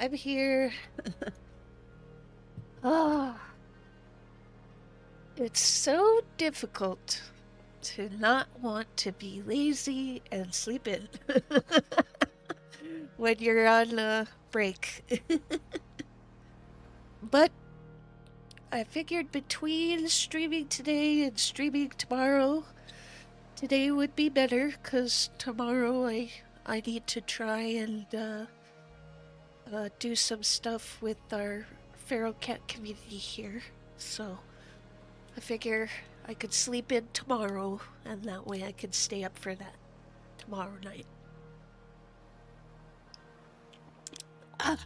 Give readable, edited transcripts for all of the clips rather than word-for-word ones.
I'm here. Ah, it's so difficult to not want to be lazy and sleep in when you're on break. But I figured between streaming today and streaming tomorrow, today would be better because tomorrow I need to try and do some stuff with our feral cat community here. So I figure I could sleep in tomorrow, and that way I could stay up for that tomorrow night.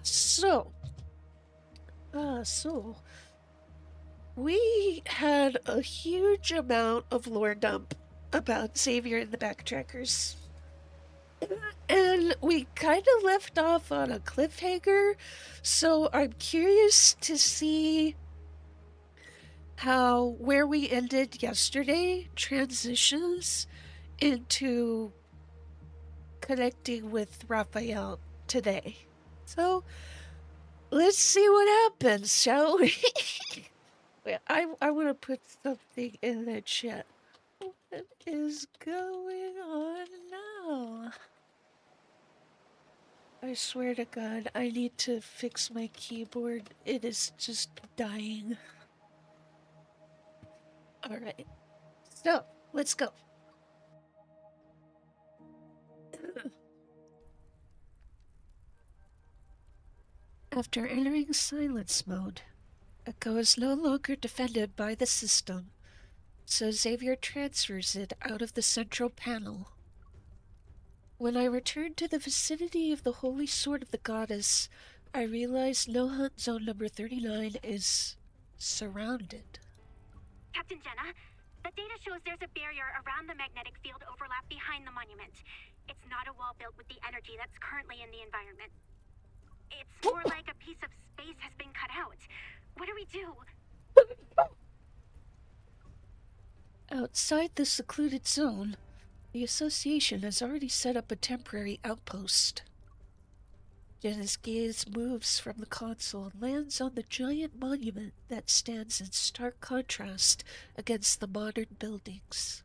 So we had a huge amount of lore dump about Xavier and the Backtrackers. And we kind of left off on a cliffhanger, so I'm curious to see how where we ended yesterday transitions into connecting with Raphael today. So let's see what happens, shall we? Wait, I want to put something in the chat. What is going on now? I swear to God, I need to fix my keyboard. It is just dying. Alright. So, let's go. After entering silence mode, Echo is no longer defended by the system, so Xavier transfers it out of the central panel. When I return to the vicinity of the Holy Sword of the Goddess, I realize No Hunt Zone number 39 is surrounded. Captain Jenna, the data shows there's a barrier around the magnetic field overlap behind the monument. It's not a wall built with the energy that's currently in the environment. It's more like a piece of space has been cut out. What do we do? Outside the secluded zone, the Association has already set up a temporary outpost. Jenna's gaze moves from the console and lands on the giant monument that stands in stark contrast against the modern buildings.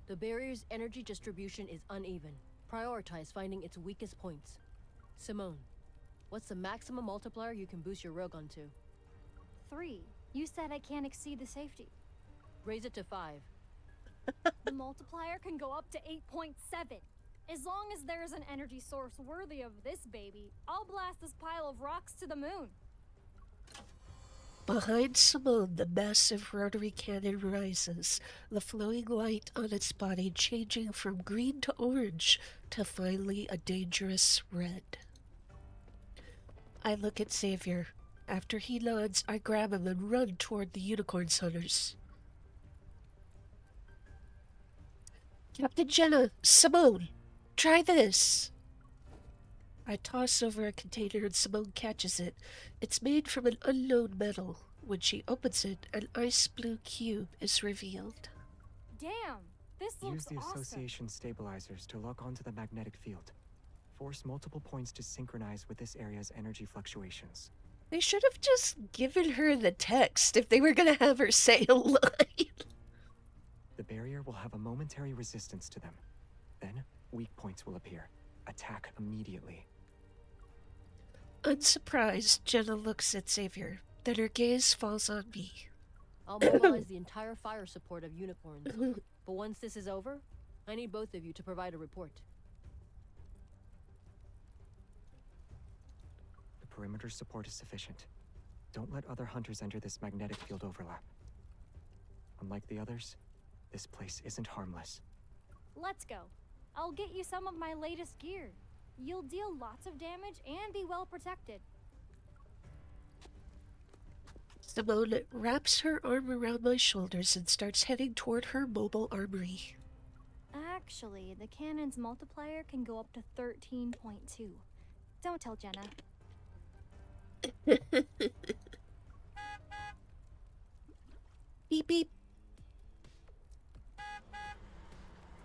The barrier's energy distribution is uneven. Prioritize finding its weakest points. Simone, what's the maximum multiplier you can boost your rogue onto? 3. You said I can't exceed the safety. Raise it to 5. The multiplier can go up to 8.7. As long as there's an energy source worthy of this baby, I'll blast this pile of rocks to the moon. Behind Simone, the massive rotary cannon rises, the flowing light on its body changing from green to orange to finally a dangerous red. I look at Xavier. After he nods, I grab him and run toward the unicorn's hunters. Captain Jenna, Simone, try this. I toss over a container and Simone catches it. It's made from an unknown metal. When she opens it, an ice blue cube is revealed. Damn, this looks Use the awesome. association stabilizers to lock onto the magnetic field. Force multiple points to synchronize with this area's energy fluctuations. They should have just given her the text if they were going to have her say a line. The barrier will have a momentary resistance to them. Then, weak points will appear. Attack immediately. Unsurprised, Jenna looks at Xavier. Then her gaze falls on me. I'll mobilize the entire fire support of unicorns. But once this is over, I need both of you to provide a report. The perimeter support is sufficient. Don't let other hunters enter this magnetic field overlap. Unlike the others, this place isn't harmless. Let's go. I'll get you some of my latest gear. You'll deal lots of damage and be well protected. Simone wraps her arm around my shoulders and starts heading toward her mobile armory. Actually, the cannon's multiplier can go up to 13.2. Don't tell Jenna. Beep beep.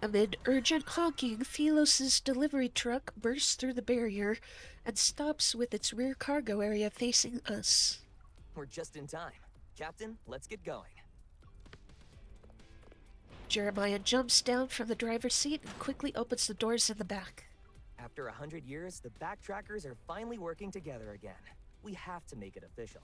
Amid urgent honking, Phelos's delivery truck bursts through the barrier and stops with its rear cargo area facing us. We're just in time. Captain, let's get going. Jeremiah jumps down from the driver's seat and quickly opens the doors in the back. After 100 years, the backtrackers are finally working together again. We have to make it official.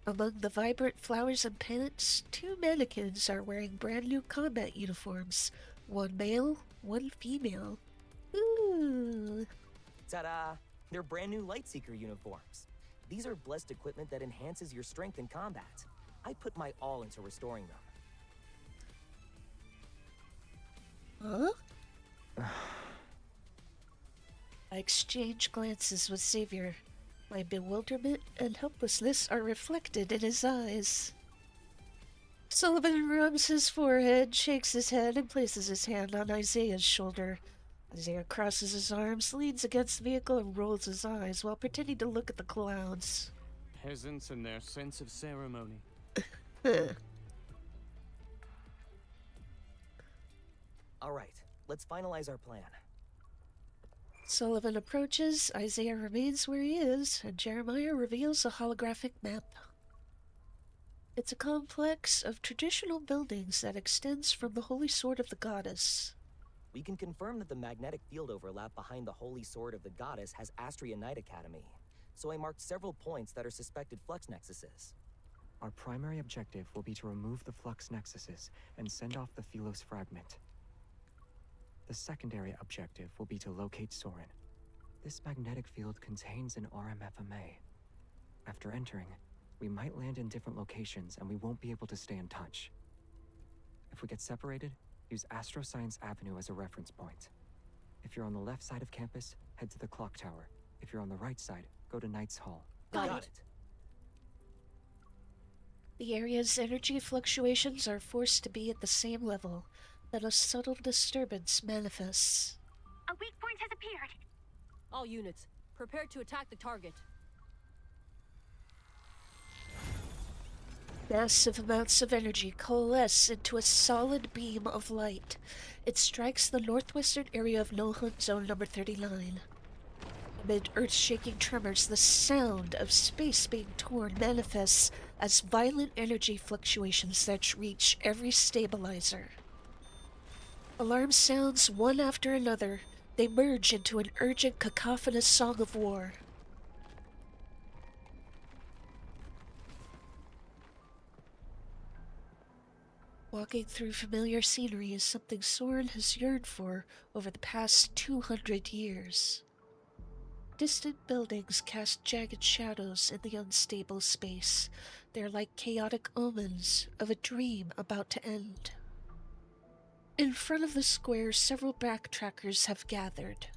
Among the vibrant flowers and pennants, two mannequins are wearing brand new combat uniforms. One male, one female. Ooh. Ta-da! They're brand new Lightseeker uniforms. These are blessed equipment that enhances your strength in combat. I put my all into restoring them. Huh? I exchange glances with Xavier. My bewilderment and helplessness are reflected in his eyes. Sullivan rubs his forehead, shakes his head, and places his hand on Isaiah's shoulder. Isaiah crosses his arms, leans against the vehicle, and rolls his eyes while pretending to look at the clouds. Peasants and their sense of ceremony. All right, let's finalize our plan. Sullivan approaches, Isaiah remains where he is, and Jeremiah reveals a holographic map. It's a complex of traditional buildings that extends from the Holy Sword of the Goddess. We can confirm that the magnetic field overlap behind the Holy Sword of the Goddess has Astria Knight Academy, so I marked several points that are suspected flux nexuses. Our primary objective will be to remove the flux nexuses and send off the Phelos fragment. The secondary objective will be to locate Soren. This magnetic field contains an RMFMA. After entering, we might land in different locations and we won't be able to stay in touch. If we get separated, use Astroscience Avenue as a reference point. If you're on the left side of campus, head to the clock tower. If you're on the right side, go to Knight's Hall. Got it. The area's energy fluctuations are forced to be at the same level, that a subtle disturbance manifests. A weak point has appeared. All units, prepare to attack the target. Massive amounts of energy coalesce into a solid beam of light. It strikes the northwestern area of No Hunt Zone number 39. Amid earth-shaking tremors, the sound of space being torn manifests as violent energy fluctuations that reach every stabilizer. Alarm sounds one after another. They merge into an urgent, cacophonous song of war. Walking through familiar scenery is something Soren has yearned for over the past 200 years. Distant buildings cast jagged shadows in the unstable space. They're like chaotic omens of a dream about to end. In front of the square, several backtrackers have gathered.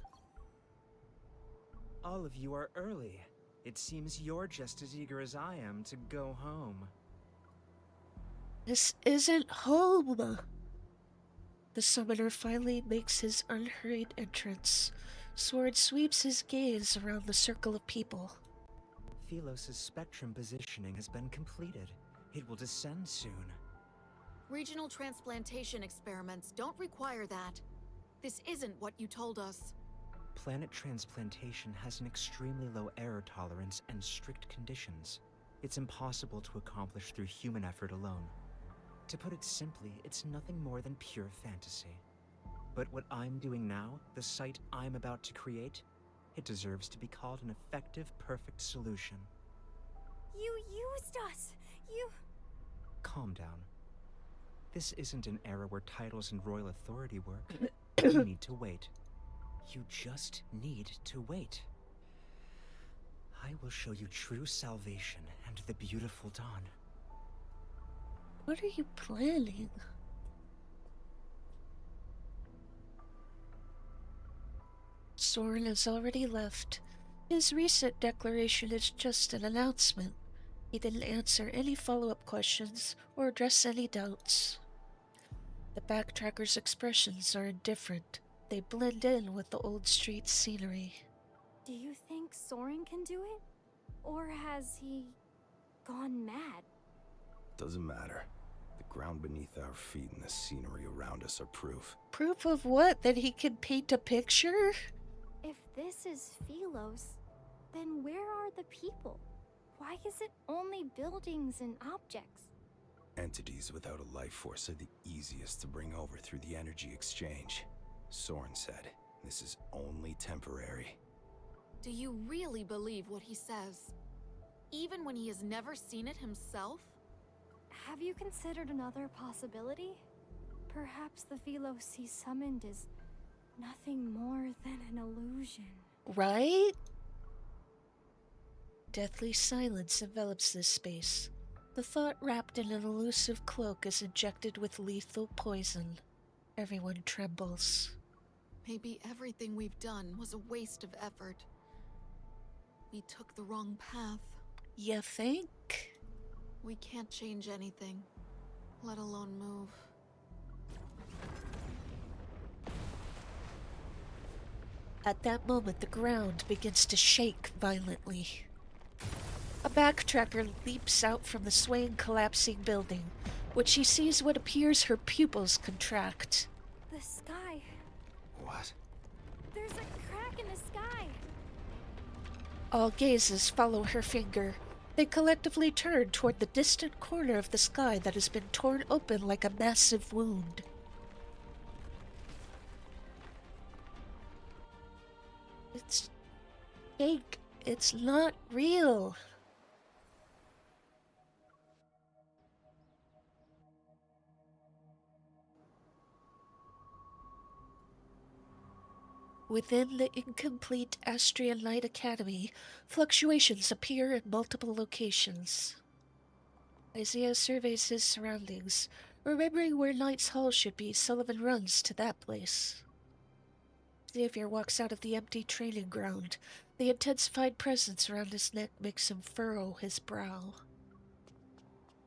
All of you are early. It seems you're just as eager as I am to go home. This isn't home! The summoner finally makes his unhurried entrance. Sword sweeps his gaze around the circle of people. Phelos's spectrum positioning has been completed. It will descend soon. Regional transplantation experiments don't require that. This isn't what you told us. Planet transplantation has an extremely low error tolerance and strict conditions. It's impossible to accomplish through human effort alone. To put it simply, it's nothing more than pure fantasy. But what I'm doing now, the site I'm about to create, it deserves to be called an effective, perfect solution. You used us! You... Calm down. This isn't an era where titles and royal authority work. You need to wait. You just need to wait. I will show you true salvation and the beautiful dawn. What are you planning? Soren has already left. His recent declaration is just an announcement. He didn't answer any follow-up questions or address any doubts. The backtrackers' expressions are indifferent. They blend in with the old street scenery. Do you think Soren can do it? Or has he gone mad? Doesn't matter. The ground beneath our feet and the scenery around us are proof. Proof of what? That he can paint a picture? If this is Philos, then where are the people? Why is it only buildings and objects? Entities without a life force are the easiest to bring over through the energy exchange. Soren said, this is only temporary. Do you really believe what he says? Even when he has never seen it himself? Have you considered another possibility? Perhaps the Philos he summoned is nothing more than an illusion. Right? Deathly silence envelops this space. The thought wrapped in an elusive cloak is injected with lethal poison. Everyone trembles. Maybe everything we've done was a waste of effort. We took the wrong path. You think? We can't change anything, let alone move. At that moment, the ground begins to shake violently. A backtracker leaps out from the swaying, collapsing building. When she sees what appears, her pupils contract. The sky. What? There's a crack in the sky. All gazes follow her finger. They collectively turn toward the distant corner of the sky that has been torn open like a massive wound. It's fake. It's not real. Within the incomplete Astrian Light Academy, fluctuations appear in multiple locations. Isaiah surveys his surroundings. Remembering where Knight's Hall should be, Sullivan runs to that place. Xavier walks out of the empty training ground. The intensified presence around his neck makes him furrow his brow.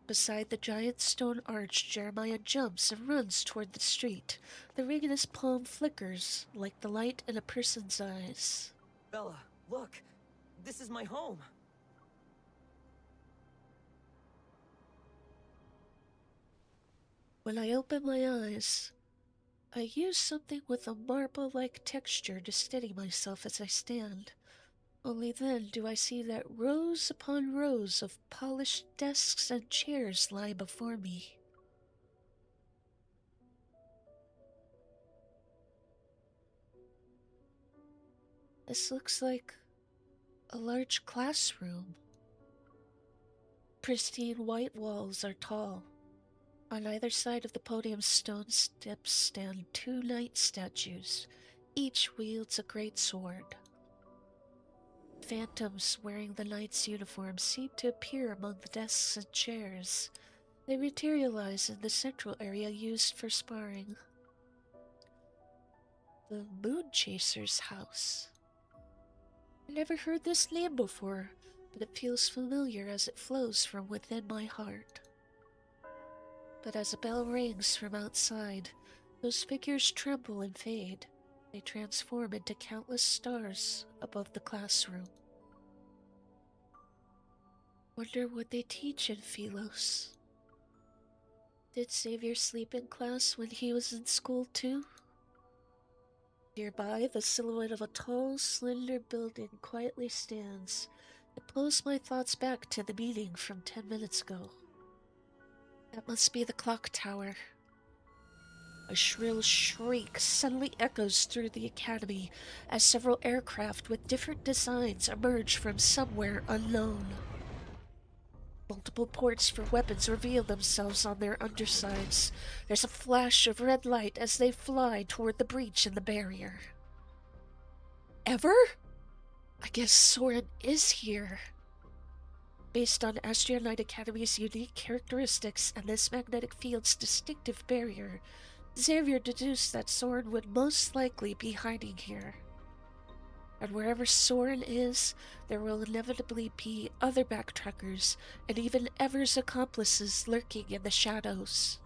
Beside the giant stone arch, Jeremiah jumps and runs toward the street. The ring in his palm flickers like the light in a person's eyes. Bella, look! This is my home! When I open my eyes, I use something with a marble-like texture to steady myself as I stand. Only then do I see that rows upon rows of polished desks and chairs lie before me. This looks like a large classroom. Pristine white walls are tall. On either side of the podium's stone steps stand two knight statues. Each wields a great sword. Phantoms wearing the knight's uniform seem to appear among the desks and chairs. They materialize in the central area used for sparring. The Moon Chaser's house. I never heard this name before, but it feels familiar as it flows from within my heart. But as a bell rings from outside, those figures tremble and fade. They transform into countless stars above the classroom. Wonder what they teach in Philos. Did Xavier sleep in class when he was in school too? Nearby, the silhouette of a tall, slender building quietly stands. It pulls my thoughts back to the meeting from 10 minutes ago. That must be the clock tower. A shrill shriek suddenly echoes through the academy as several aircraft with different designs emerge from somewhere unknown. Multiple ports for weapons reveal themselves on their undersides. There's a flash of red light as they fly toward the breach in the barrier. Ever? I guess Soren is here. Based on Astrian Light Academy's unique characteristics and this magnetic field's distinctive barrier, Xavier deduced that Soren would most likely be hiding here. And wherever Soren is, there will inevitably be other backtrackers and even Ever's accomplices lurking in the shadows.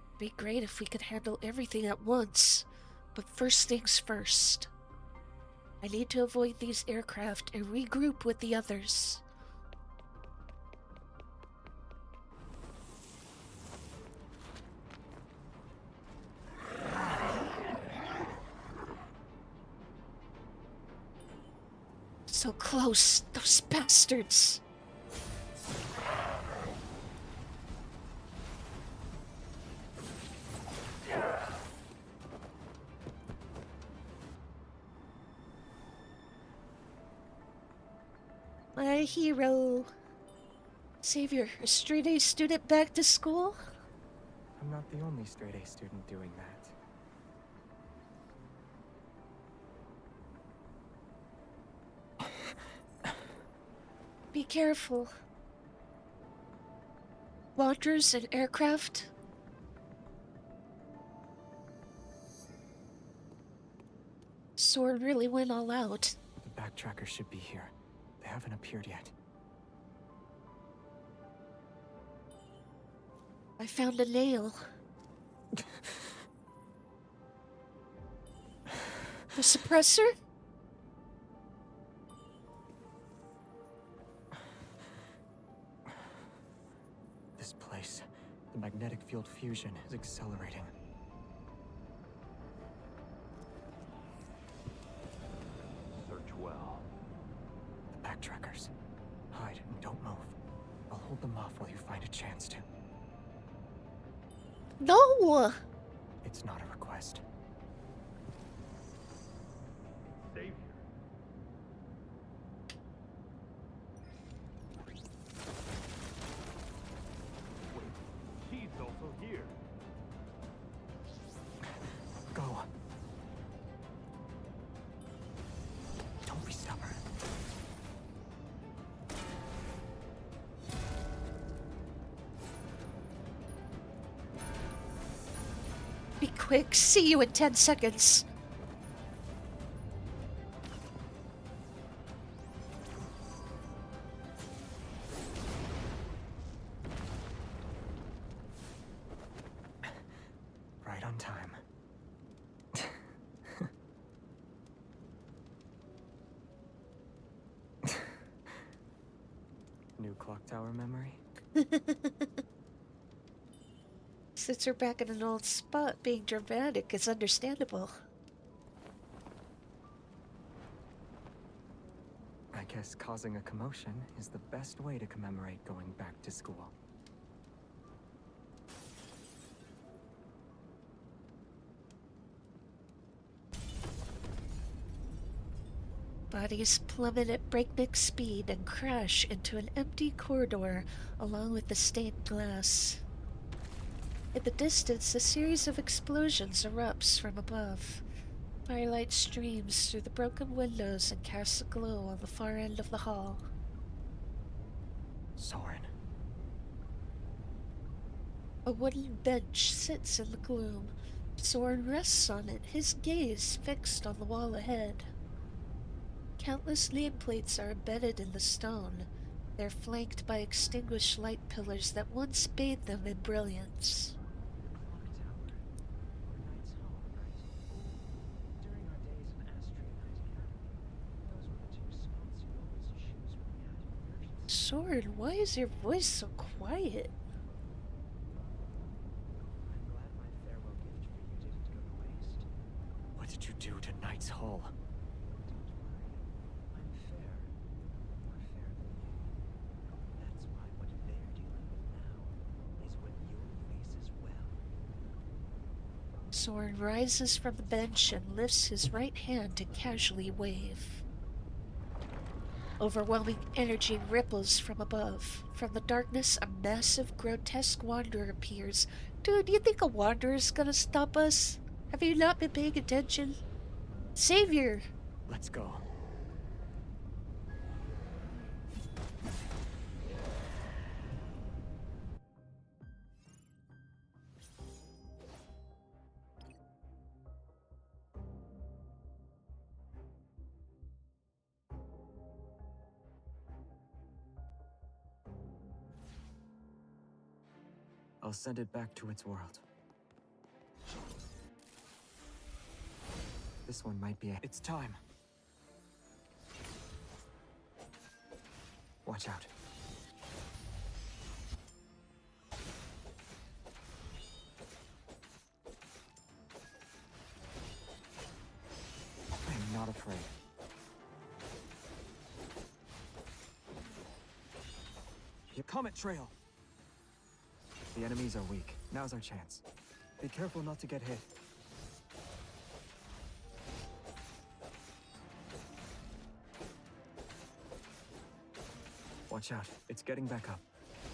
It'd be great if we could handle everything at once, but first things first. I need to avoid these aircraft and regroup with the others. So close, those bastards. My hero. Savior, a straight-A student back to school? I'm not the only straight-A student doing that. Be careful. Launchers and aircraft? Soren really went all out. The backtrackers should be here. They haven't appeared yet. I found a nail. The suppressor? This place, the magnetic field fusion is accelerating. Search well. The backtrackers. Hide and don't move. I'll hold them off while you find a chance to. No! It's not a request. Savior. Wait, she's also here. Go. Don't be stubborn. Be quick, see you in 10 seconds. Right on time. New clock tower memory? Since we're back in an old spot, being dramatic is understandable. I guess causing a commotion is the best way to commemorate going back to school. Bodies plummet at breakneck speed and crash into an empty corridor along with the stained glass. In the distance, a series of explosions erupts from above. Firelight streams through the broken windows and casts a glow on the far end of the hall. Soren. A wooden bench sits in the gloom. Soren rests on it, his gaze fixed on the wall ahead. Countless nameplates are embedded in the stone. They're flanked by extinguished light pillars that once bathed them in brilliance. Soren, why is your voice so quiet? What did you do to Knight's Hall? Soren rises from the bench and lifts his right hand to casually wave. Overwhelming energy ripples from above. From the darkness, a massive, grotesque wanderer appears. Dude, you think a wanderer's gonna stop us? Have you not been paying attention? Savior! Let's go. I'll send it back to its world. This one might be a... It's time. Watch out. I am not afraid. Comet trail! The enemies are weak. Now's our chance. Be careful not to get hit. Watch out. It's getting back up.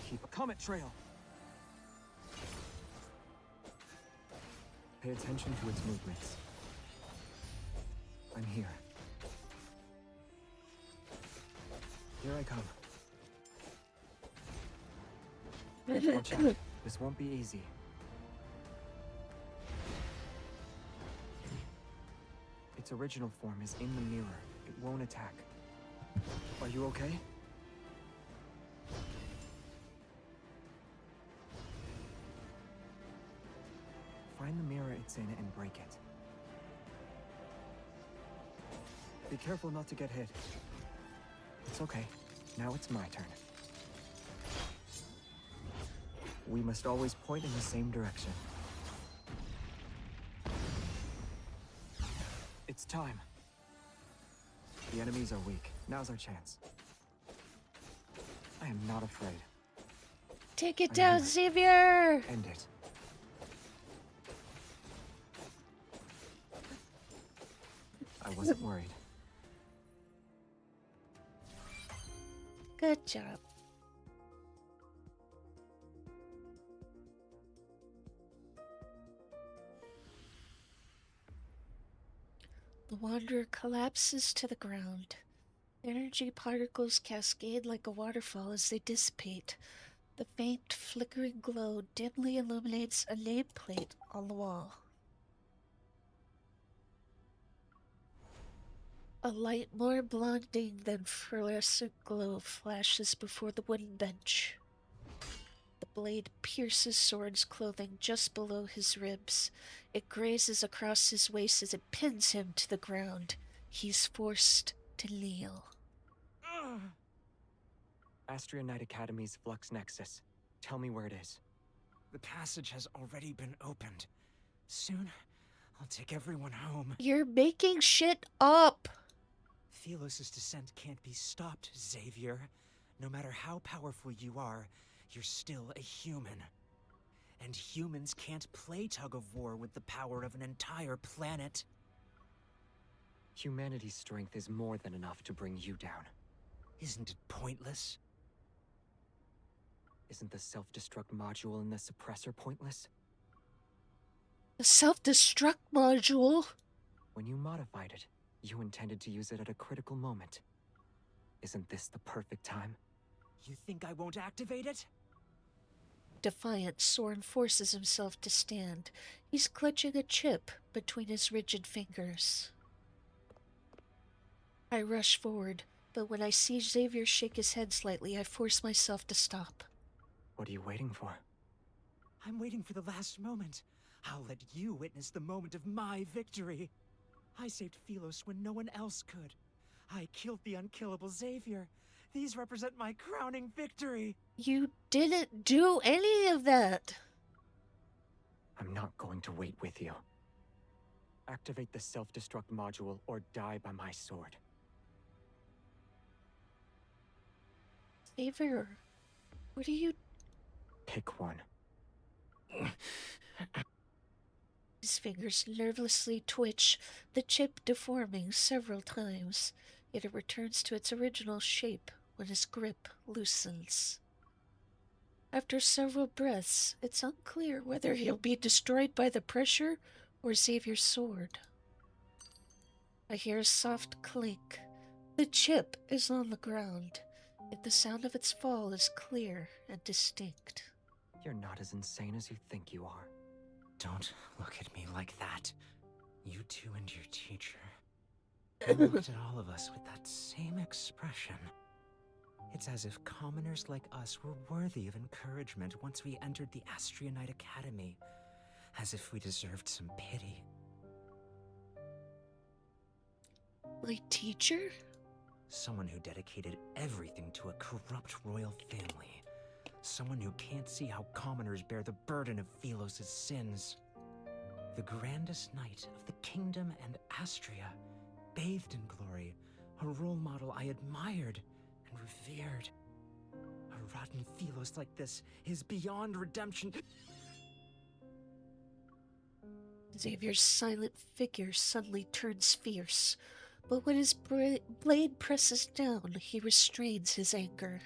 Keep a comet trail! Pay attention to its movements. I'm here. Here I come. Watch out. This won't be easy. Its original form is in the mirror. It won't attack. Are you okay? Find the mirror it's in and break it. Be careful not to get hit. It's okay. Now it's my turn. We must always point in the same direction. It's time. The enemies are weak. Now's our chance. I am not afraid. Take it down, Xavier! End it. I wasn't worried. Good job. The Wanderer collapses to the ground. Energy particles cascade like a waterfall as they dissipate. The faint, flickering glow dimly illuminates a nameplate on the wall. A light more blinding than fluorescent glow flashes before the wooden bench. The blade pierces Soren's clothing just below his ribs. It grazes across his waist as it pins him to the ground. He's forced to kneel. Astria Knight Academy's Flux Nexus. Tell me where it is. The passage has already been opened. Soon, I'll take everyone home. You're making shit up! Philos' descent can't be stopped, Xavier. No matter how powerful you are, you're still a human. And humans can't play tug-of-war with the power of an entire planet. Humanity's strength is more than enough to bring you down. Isn't it pointless? Isn't the self-destruct module in the suppressor pointless? The self-destruct module? When you modified it, you intended to use it at a critical moment. Isn't this the perfect time? You think I won't activate it? Defiant, Soren forces himself to stand. He's clutching a chip between his rigid fingers. I rush forward, but when I see Xavier shake his head slightly, I force myself to stop. What are you waiting for? I'm waiting for the last moment. I'll let you witness the moment of my victory. I saved Philos when no one else could. I killed the unkillable Xavier. These represent my crowning victory. You didn't do any of that. I'm not going to wait with you. Activate the self-destruct module or die by my sword. Xavier, what are you... Pick one. His fingers nervously twitch, the chip deforming several times, yet it returns to its original shape when his grip loosens. After several breaths, it's unclear whether he'll be destroyed by the pressure or Xavier's sword. I hear a soft clink. The chip is on the ground, yet the sound of its fall is clear and distinct. You're not as insane as you think you are. Don't look at me like that. You two and your teacher. You looked at all of us with that same expression. It's as if commoners like us were worthy of encouragement once we entered the Astria Knight Academy. As if we deserved some pity. My teacher? Someone who dedicated everything to a corrupt royal family. Someone who can't see how commoners bear the burden of Philos' sins. The grandest knight of the kingdom and Astria, bathed in glory, a role model I admired and revered. A rotten Philos like this is beyond redemption. Xavier's silent figure suddenly turns fierce, but when his blade presses down, he restrains his anger.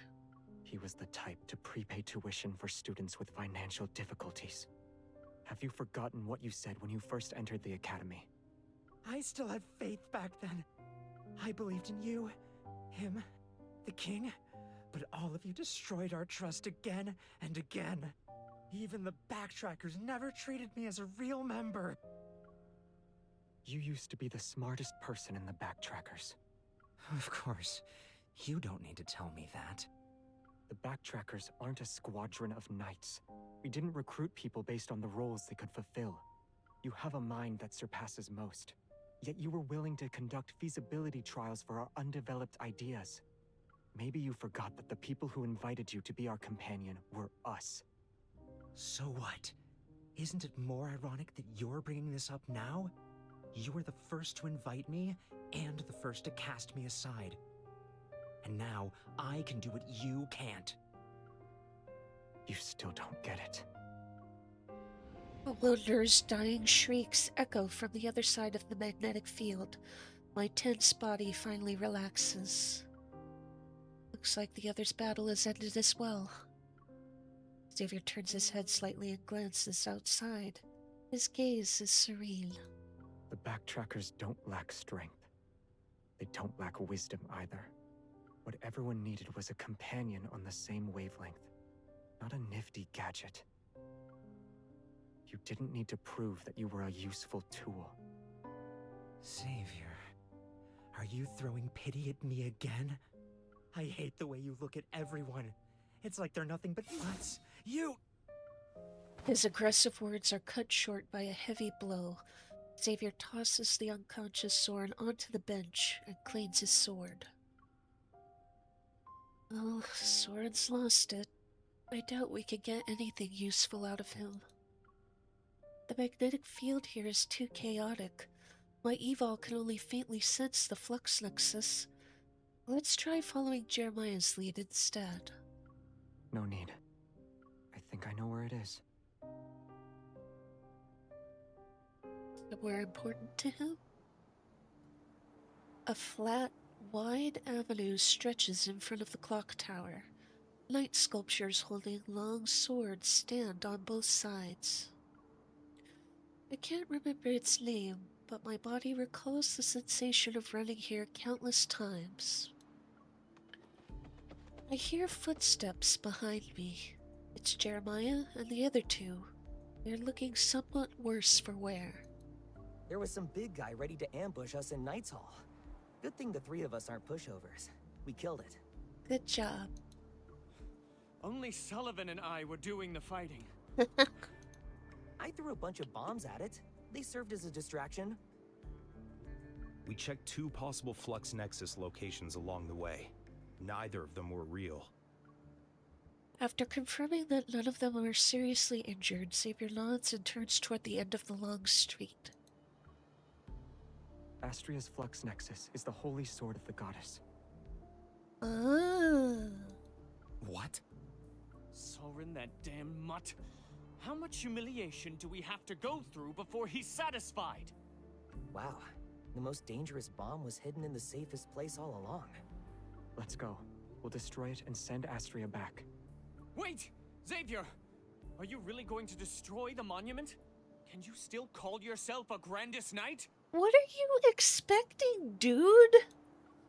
He was the type to prepay tuition for students with financial difficulties. Have you forgotten what you said when you first entered the academy? I still had faith back then. I believed in you, him, the king, but all of you destroyed our trust again and again. Even the backtrackers never treated me as a real member. You used to be the smartest person in the backtrackers. Of course, you don't need to tell me that. The backtrackers aren't a squadron of knights. We didn't recruit people based on the roles they could fulfill. You have a mind that surpasses most. Yet you were willing to conduct feasibility trials for our undeveloped ideas. Maybe you forgot that the people who invited you to be our companion were us. So what? Isn't it more ironic that you're bringing this up now? You were the first to invite me, and the first to cast me aside. And now, I can do what you can't. You still don't get it. The Wanderer's dying shrieks echo from the other side of the magnetic field. My tense body finally relaxes. Looks like the other's battle has ended as well. Xavier turns his head slightly and glances outside. His gaze is serene. The backtrackers don't lack strength. They don't lack wisdom either. What everyone needed was a companion on the same wavelength, not a nifty gadget. You didn't need to prove that you were a useful tool. Savior, are you throwing pity at me again? I hate the way you look at everyone. It's like they're nothing but nuts. You... His aggressive words are cut short by a heavy blow. Xavier tosses the unconscious Soren onto the bench and cleans his sword. Oh, Soren's lost it. I doubt we could get anything useful out of him. The magnetic field here is too chaotic. My evol can only faintly sense the flux nexus. Let's try following Jeremiah's lead instead. No need. I think I know where it is. Somewhere important to him? A flat, wide avenue stretches in front of the clock tower. Knight sculptures holding long swords stand on both sides. I can't remember its name, but my body recalls the sensation of running here countless times. I hear footsteps behind me. It's Jeremiah and the other two. They're looking somewhat worse for wear. There was some big guy ready to ambush us in Knight's Hall. Good thing the three of us aren't pushovers. We killed it. Good job. Only Sullivan and I were doing the fighting. I threw a bunch of bombs at it. They served as a distraction. We checked 2 possible flux nexus locations along the way. Neither of them were real. After confirming that none of them were seriously injured, Xavier nods and turns toward the end of the long street. Astria's flux nexus is the holy sword of the goddess. Ah. What? Soren, that damn mutt. How much humiliation do we have to go through before he's satisfied? Wow, the most dangerous bomb was hidden in the safest place all along. Let's go. We'll destroy it and send Astria back. Wait! Xavier! Are you really going to destroy the monument? Can you still call yourself a Grandest Knight? What are you expecting, dude?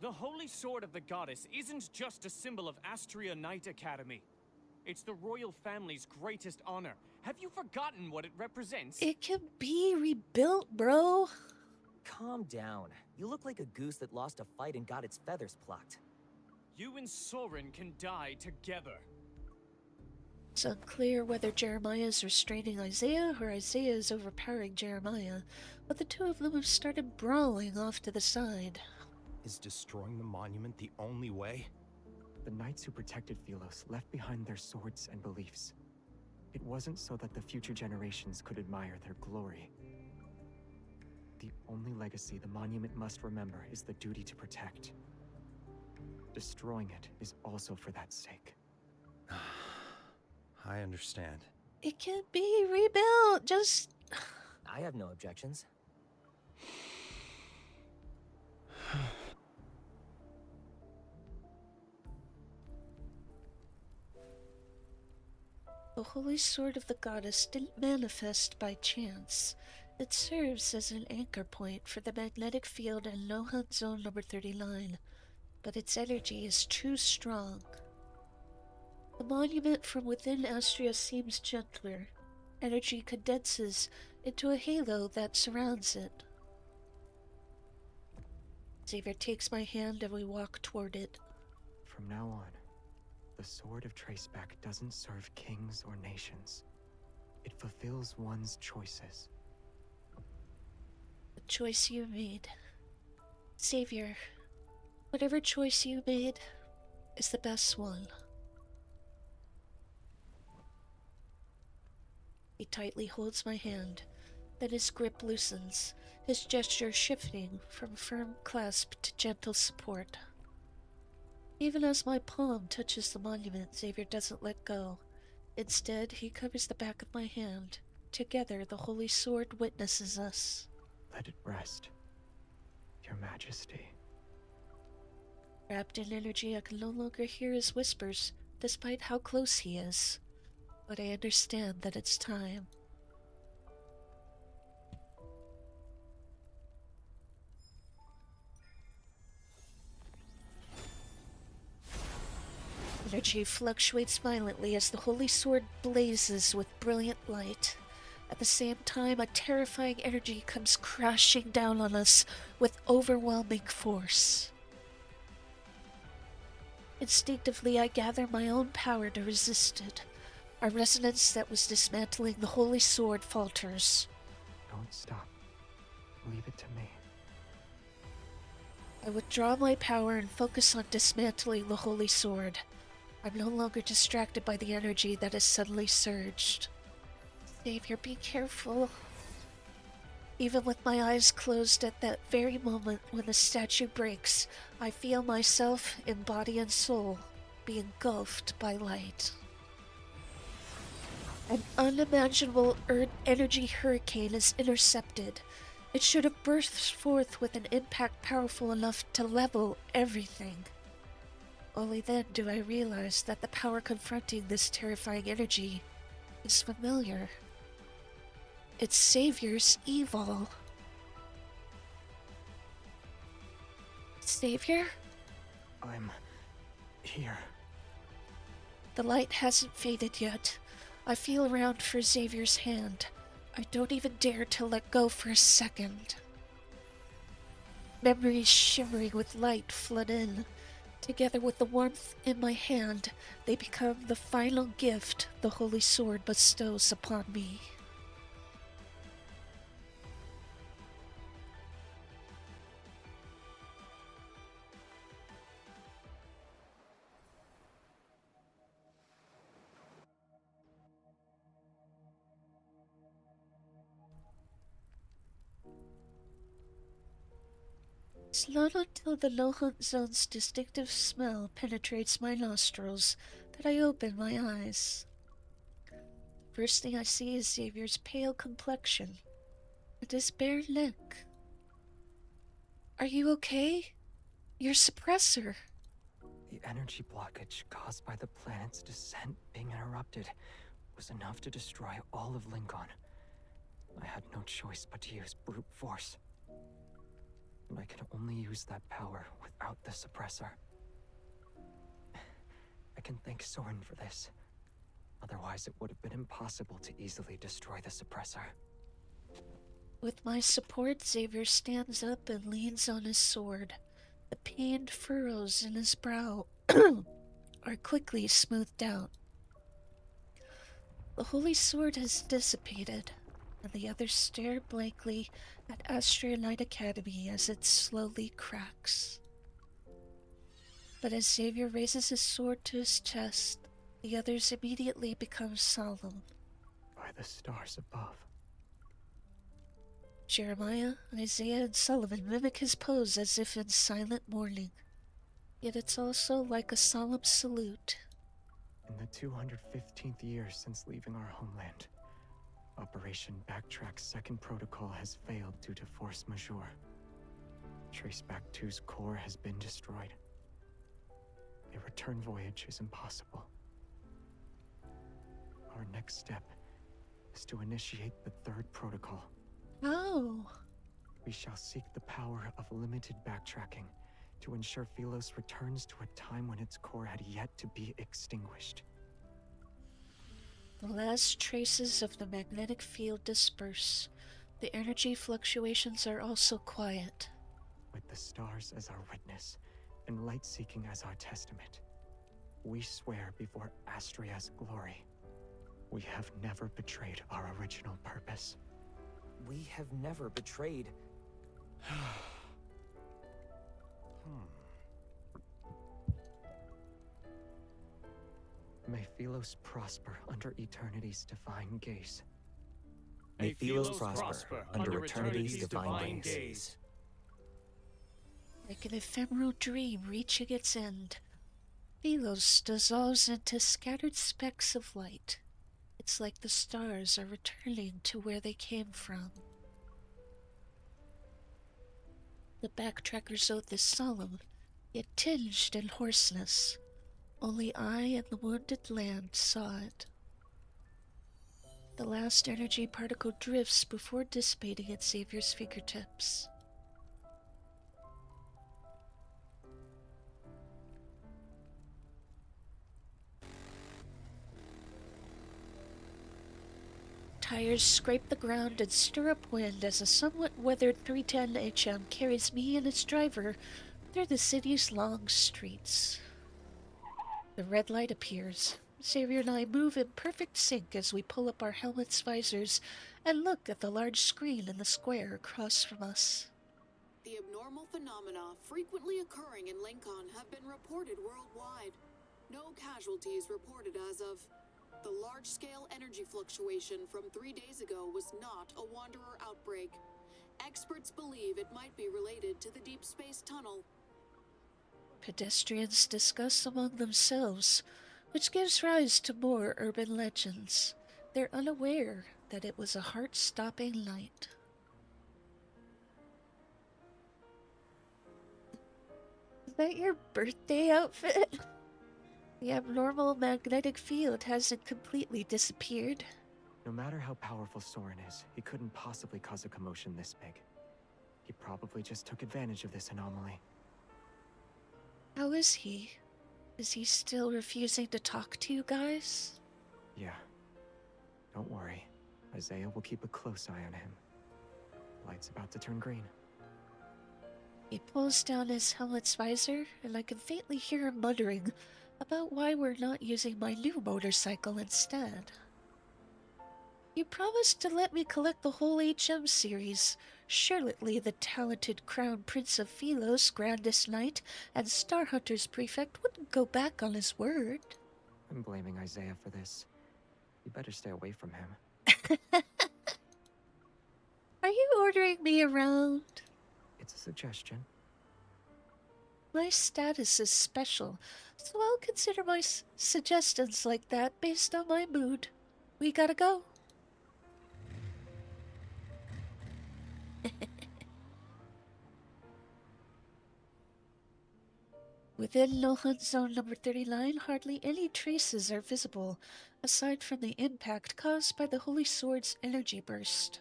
The Holy Sword of the Goddess isn't just a symbol of Astria Knight Academy. It's the royal family's greatest honor. Have you forgotten what it represents? It can be rebuilt, bro. Calm down. You look like a goose that lost a fight and got its feathers plucked. You and Soren can die together. It's unclear whether Jeremiah is restraining Isaiah or Isaiah is overpowering Jeremiah, but the two of them have started brawling off to the side. Is destroying the monument the only way? The knights who protected Philos left behind their swords and beliefs. It wasn't so that the future generations could admire their glory. The only legacy the monument must remember is the duty to protect. Destroying it is also for that sake. I understand. It can be rebuilt. Just I have no objections. the holy sword of the goddess didn't manifest by chance. It serves as an anchor point for the magnetic field in no hunt zone number 39, but its energy is too strong. The monument from within Astria seems gentler. Energy condenses into a halo that surrounds it. Xavier takes my hand and we walk toward it. From now on, the Sword of Traceback doesn't serve kings or nations. It fulfills one's choices. The choice you made. Xavier, whatever choice you made is the best one. He tightly holds my hand, then his grip loosens, his gesture shifting from firm clasp to gentle support. Even as my palm touches the monument, Xavier doesn't let go. Instead, he covers the back of my hand. Together, the Holy Sword witnesses us. Let it rest, Your Majesty. Wrapped in energy, I can no longer hear his whispers, despite how close he is. But I understand that it's time. Energy fluctuates violently as the Holy Sword blazes with brilliant light. At the same time, a terrifying energy comes crashing down on us with overwhelming force. Instinctively, I gather my own power to resist it. A resonance that was dismantling the Holy Sword falters. Don't stop. Leave it to me. I withdraw my power and focus on dismantling the Holy Sword. I'm no longer distracted by the energy that has suddenly surged. Xavier, be careful. Even with my eyes closed at that very moment when the statue breaks, I feel myself, in body and soul, be engulfed by light. An unimaginable energy hurricane is intercepted. It should have burst forth with an impact powerful enough to level everything. Only then do I realize that the power confronting this terrifying energy is familiar. It's Xavier's evil. Xavier? I'm here. The light hasn't faded yet. I feel around for Xavier's hand. I don't even dare to let go for a second. Memories shimmering with light flood in. Together with the warmth in my hand, they become the final gift the Holy Sword bestows upon me. It's not until the no-hunt zone's distinctive smell penetrates my nostrils that I open my eyes. The first thing I see is Xavier's pale complexion and his bare neck. Are you okay? Your suppressor. The energy blockage caused by the planet's descent being interrupted was enough to destroy all of Lincoln. I had no choice but to use brute force. And I can only use that power without the suppressor. I can thank Soren for this. Otherwise, it would have been impossible to easily destroy the suppressor. With my support, Xavier stands up and leans on his sword. The pained furrows in his brow are quickly smoothed out. The Holy Sword has dissipated, and the others stare blankly at Astria Knight Academy as it slowly cracks. But as Xavier raises his sword to his chest, the others immediately become solemn. By the stars above. Jeremiah, Isaiah, and Sullivan mimic his pose as if in silent mourning. Yet it's also like a solemn salute. In the 215th year since leaving our homeland, Operation Backtrack's second protocol has failed due to force majeure. Traceback 2's core has been destroyed. A return voyage is impossible. Our next step is to initiate the third protocol. Oh. We shall seek the power of limited backtracking to ensure Philos returns to a time when its core had yet to be extinguished. The last traces of the magnetic field disperse. The energy fluctuations are also quiet. With the stars as our witness, and light-seeking as our testament, we swear before Astria's glory, we have never betrayed our original purpose. We have never betrayed. May Philos prosper under eternity's divine gaze. May Philos prosper under eternity's divine gaze. Like an ephemeral dream reaching its end, Philos dissolves into scattered specks of light. It's like the stars are returning to where they came from. The backtracker's oath is solemn, yet tinged in hoarseness. Only I and the wounded land saw it. The last energy particle drifts before dissipating at Xavier's fingertips. Tires scrape the ground and stir up wind as a somewhat weathered 310 HM carries me and its driver through the city's long streets. The red light appears. Xavier and I move in perfect sync as we pull up our helmets' visors and look at the large screen in the square across from us. The abnormal phenomena frequently occurring in Lincoln have been reported worldwide. No casualties reported as of. The large-scale energy fluctuation from 3 days ago was not a Wanderer outbreak. Experts believe it might be related to the Deepspace tunnel. Pedestrians discuss among themselves, which gives rise to more urban legends. They're unaware that it was a heart-stopping night. Is that your birthday outfit? The abnormal magnetic field hasn't completely disappeared. No matter how powerful Soren is, he couldn't possibly cause a commotion this big. He probably just took advantage of this anomaly. How is he? Is he still refusing to talk to you guys? Yeah. Don't worry. Isaiah will keep a close eye on him. Light's about to turn green. He pulls down his helmet's visor, and I can faintly hear him muttering about why we're not using my new motorcycle instead. You promised to let me collect the whole HM series. Surely the talented Crown Prince of Philos, Grandest Knight, and Star Hunter's Prefect wouldn't go back on his word. I'm blaming Isaiah for this. You better stay away from him. Are you ordering me around? It's a suggestion. My status is special, so I'll consider my suggestions like that based on my mood. We gotta go. Within No Hunt Zone number 39, hardly any traces are visible, aside from the impact caused by the Holy Sword's energy burst.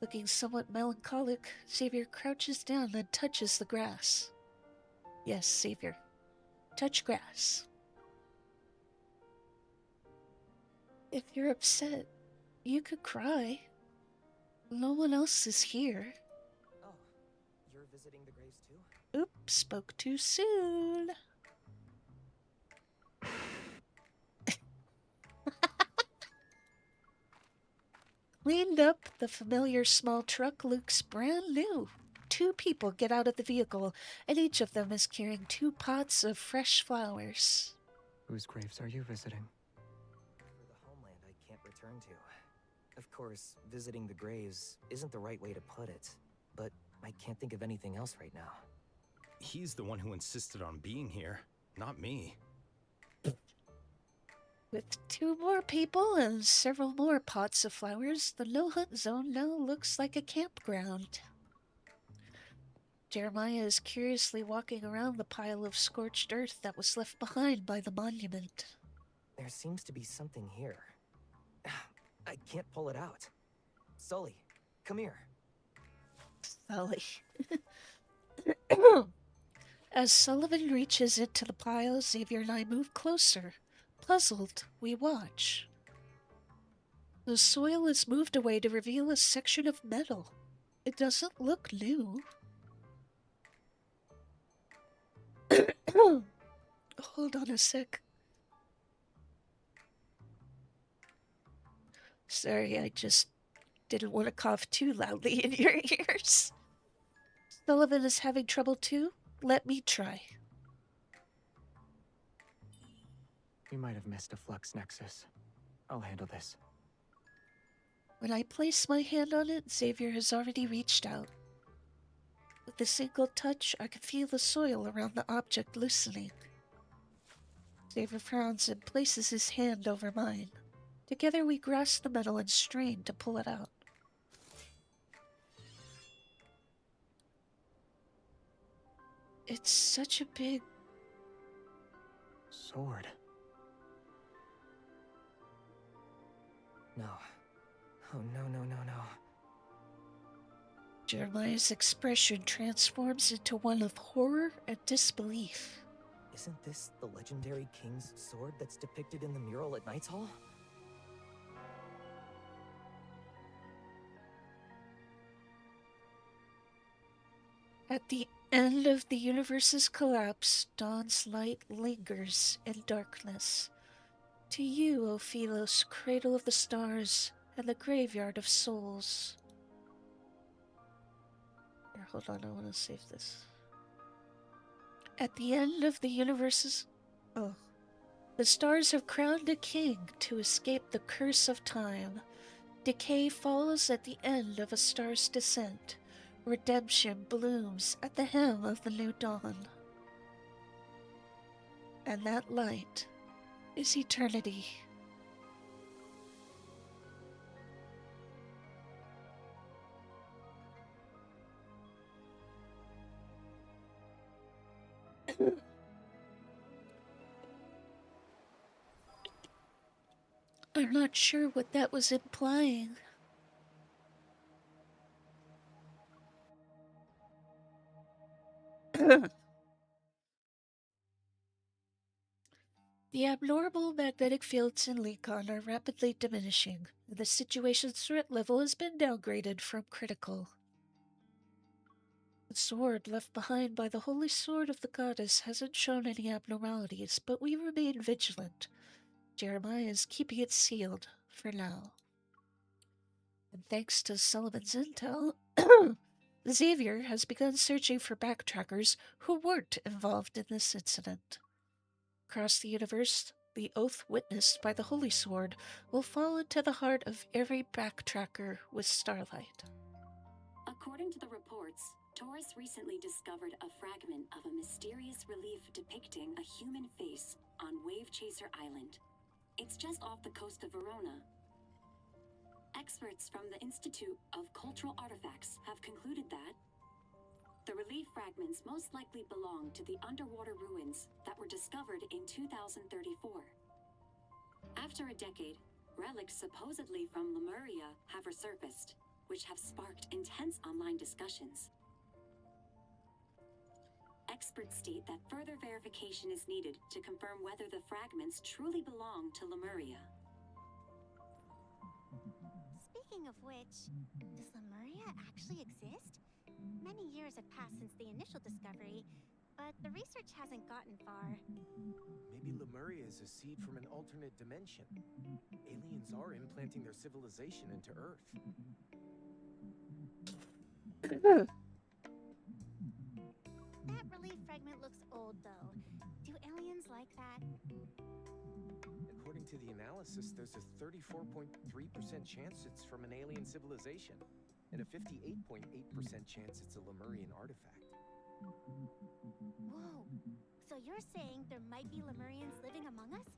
Looking somewhat melancholic, Xavier crouches down and touches the grass. Yes, Xavier. Touch grass. If you're upset, you could cry. No one else is here. Oh, you're visiting the graves too? Oops, spoke too soon. Cleaned up, the familiar small truck looks brand new. 2 people get out of the vehicle, and each of them is carrying 2 pots of fresh flowers. Whose graves are you visiting? For the homeland I can't return to. Of course, visiting the graves isn't the right way to put it, but I can't think of anything else right now. He's the one who insisted on being here, not me. With 2 more people and several more pots of flowers, the no-hunt zone now looks like a campground. Jeremiah is curiously walking around the pile of scorched earth that was left behind by the monument. There seems to be something here. I can't pull it out. Sully, come here. Sully. As Sullivan reaches into the pile, Xavier and I move closer. Puzzled, we watch. The soil is moved away to reveal a section of metal. It doesn't look new. Hold on a sec. Sorry, I just didn't want to cough too loudly in your ears. Sullivan is having trouble too? Let me try. We might have missed a flux nexus. I'll handle this. When I place my hand on it, Xavier has already reached out. With a single touch, I can feel the soil around the object loosening. Xavier frowns and places his hand over mine. Together we grasp the metal and strain to pull it out. It's such a big sword. No. Oh, no. Jeremiah's expression transforms into one of horror and disbelief. Isn't this the legendary king's sword that's depicted in the mural at Knight's Hall? At the end of the universe's collapse, dawn's light lingers in darkness. To you, O Philos, cradle of the stars and the graveyard of souls. Here, hold on, I want to save this. At the end of the universe's... The stars have crowned a king to escape the curse of time. Decay falls at the end of a star's descent. Redemption blooms at the hem of the new dawn. And that light is eternity. I'm not sure what that was implying. The abnormal magnetic fields in Lekon are rapidly diminishing. The situation's threat level has been downgraded from critical. The sword left behind by the holy sword of the goddess hasn't shown any abnormalities, but we remain vigilant. Jeremiah is keeping it sealed for now. And thanks to Sullivan's intel, Xavier has begun searching for backtrackers who weren't involved in this incident. Across the universe, the oath witnessed by the Holy Sword will fall into the heart of every backtracker with starlight. According to the reports, Taurus recently discovered a fragment of a mysterious relief depicting a human face on Wave Chaser Island. It's just off the coast of Verona. Experts from the Institute of Cultural Artifacts have concluded that the relief fragments most likely belong to the underwater ruins that were discovered in 2034. After a decade, relics supposedly from Lemuria have resurfaced, which have sparked intense online discussions. Experts state that further verification is needed to confirm whether the fragments truly belong to Lemuria. Speaking of which, does Lemuria actually exist? Many years have passed since the initial discovery, but the research hasn't gotten far. Maybe Lemuria is a seed from an alternate dimension. Aliens are implanting their civilization into Earth. That relief fragment looks old, though. Do aliens like that? According to the analysis, there's a 34.3% chance it's from an alien civilization, and a 58.8% chance it's a Lemurian artifact. Whoa, So you're saying there might be Lemurians living among us?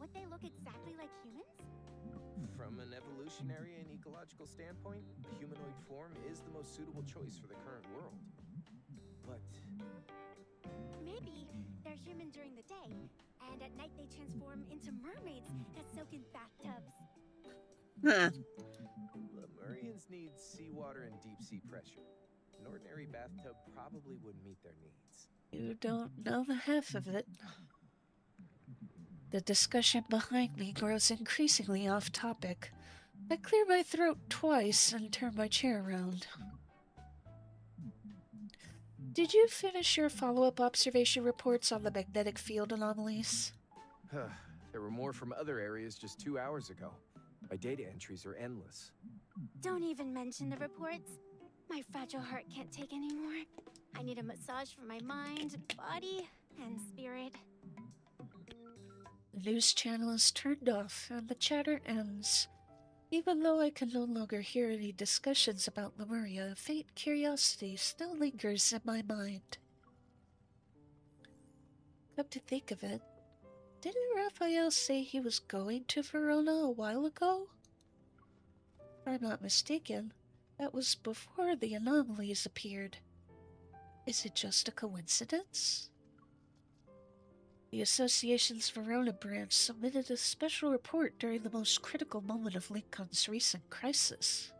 Would they look exactly like humans? From an evolutionary and ecological standpoint, a humanoid form is the most suitable choice for the current world. But maybe they're human during the day, and at night they transform into mermaids that soak in bathtubs. Lemurians need seawater and deep sea pressure. An ordinary bathtub probably wouldn't meet their needs. You don't know the half of it. The discussion behind me grows increasingly off topic. I clear my throat twice and turn my chair around. Did you finish your follow-up observation reports on the magnetic field anomalies? There were more from other areas just 2 hours ago. My data entries are endless. Don't even mention the reports. My fragile heart can't take anymore. I need a massage for my mind, body, and spirit. The news channel is turned off and the chatter ends. Even though I can no longer hear any discussions about Lemuria, a faint curiosity still lingers in my mind. Come to think of it, didn't Raphael say he was going to Verona a while ago? If I'm not mistaken, that was before the anomalies appeared. Is it just a coincidence? The Association's Verona branch submitted a special report during the most critical moment of Lincoln's recent crisis.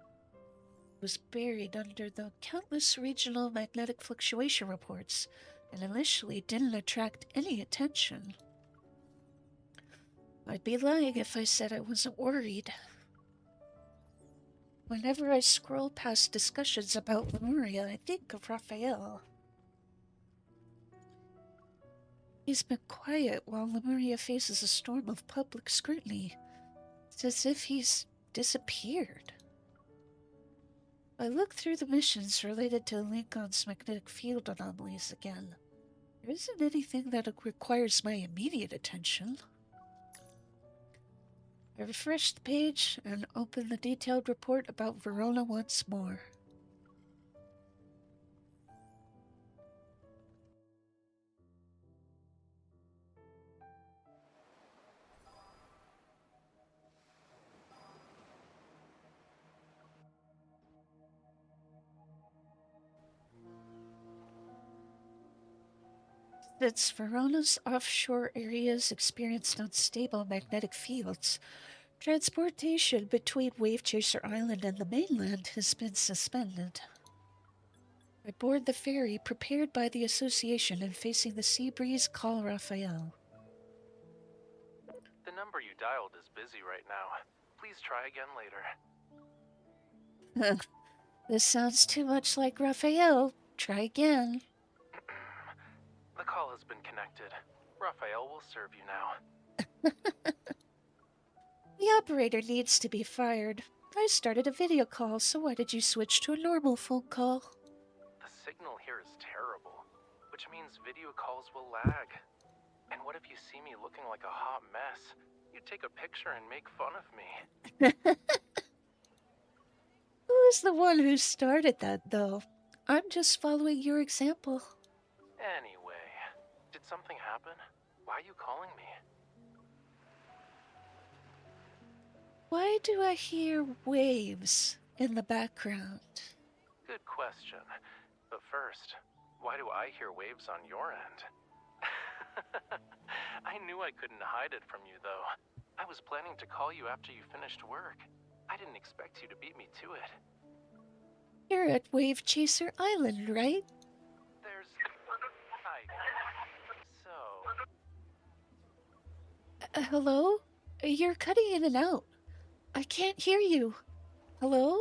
It was buried under the countless regional magnetic fluctuation reports and initially didn't attract any attention. I'd be lying if I said I wasn't worried. Whenever I scroll past discussions about Lemuria, I think of Raphael. He's been quiet while Lemuria faces a storm of public scrutiny. It's as if he's disappeared. I look through the missions related to Lincoln's magnetic field anomalies again. There isn't anything that requires my immediate attention. I refresh the page and open the detailed report about Verona once more. Since Verona's offshore areas experienced unstable magnetic fields, transportation between Wave Chaser Island and the mainland has been suspended. I board the ferry prepared by the Association and facing the sea breeze call Raphael. The number you dialed is busy right now. Please try again later. This sounds too much like Raphael. Try again. The call has been connected. Raphael will serve you now. The operator needs to be fired. I started a video call, so why did you switch to a normal phone call? The signal here is terrible, which means video calls will lag. And what if you see me looking like a hot mess? You take a picture and make fun of me. Who's the one who started that, though? I'm just following your example. Anyway, did something happen? Why are you calling me? Why do I hear waves in the background? Good question. But first, why do I hear waves on your end? I knew I couldn't hide it from you, though. I was planning to call you after you finished work. I didn't expect you to beat me to it. You're at Wave Chaser Island, right? There's... Hello? You're cutting in and out. I can't hear you. Hello?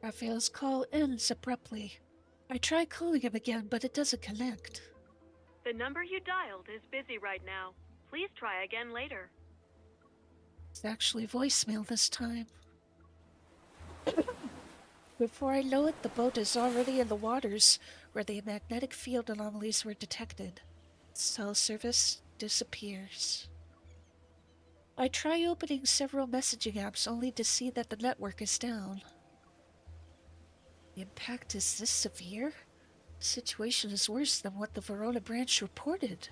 Raphael's call ends abruptly. I try calling him again, but it doesn't connect. The number you dialed is busy right now. Please try again later. It's actually voicemail this time. Before I know it, the boat is already in the waters where the magnetic field anomalies were detected. Cell service disappears. I try opening several messaging apps only to see that the network is down. The impact is this severe? situation is worse than what the Verona branch reported.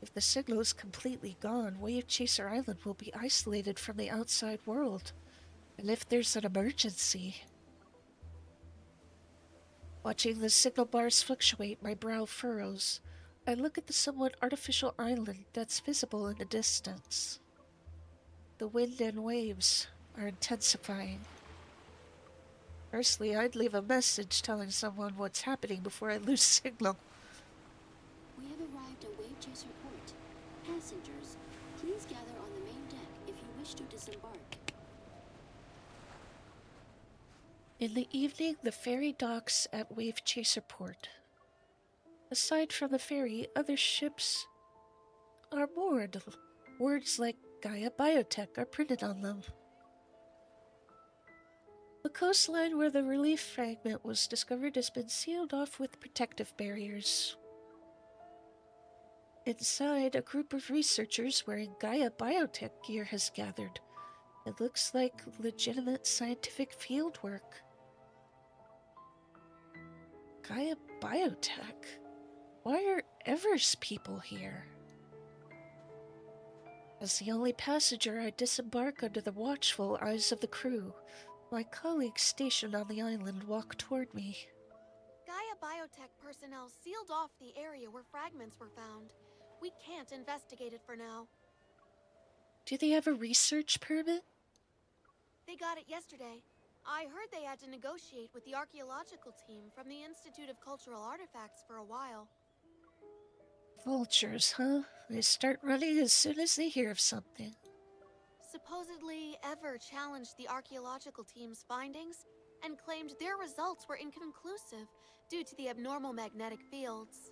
If the signal is completely gone, Wave Chaser Island will be isolated from the outside world. And if there's an emergency... Watching the signal bars fluctuate, my brow furrows. I look at the somewhat artificial island that's visible in the distance. The wind and waves are intensifying. Firstly, I'd leave a message telling someone what's happening before I lose signal. We have arrived at Wave Chaser Port. Passengers, please gather on the main deck if you wish to disembark. In the evening, the ferry docks at Wave Chaser Port. Aside from the ferry, other ships are moored. Words like Gaia Biotech are printed on them. The coastline where the relief fragment was discovered has been sealed off with protective barriers. Inside, a group of researchers wearing Gaia Biotech gear has gathered. It looks like legitimate scientific fieldwork. Gaia Biotech? Why are Evers people here? As the only passenger, I disembark under the watchful eyes of the crew. My colleagues stationed on the island walk toward me. Gaia Biotech personnel sealed off the area where fragments were found. We can't investigate it for now. Do they have a research permit? They got it yesterday. I heard they had to negotiate with the archaeological team from the Institute of Cultural Artifacts for a while. Vultures, huh? They start running as soon as they hear of something. Supposedly, Ever challenged the archaeological team's findings and claimed their results were inconclusive due to the abnormal magnetic fields.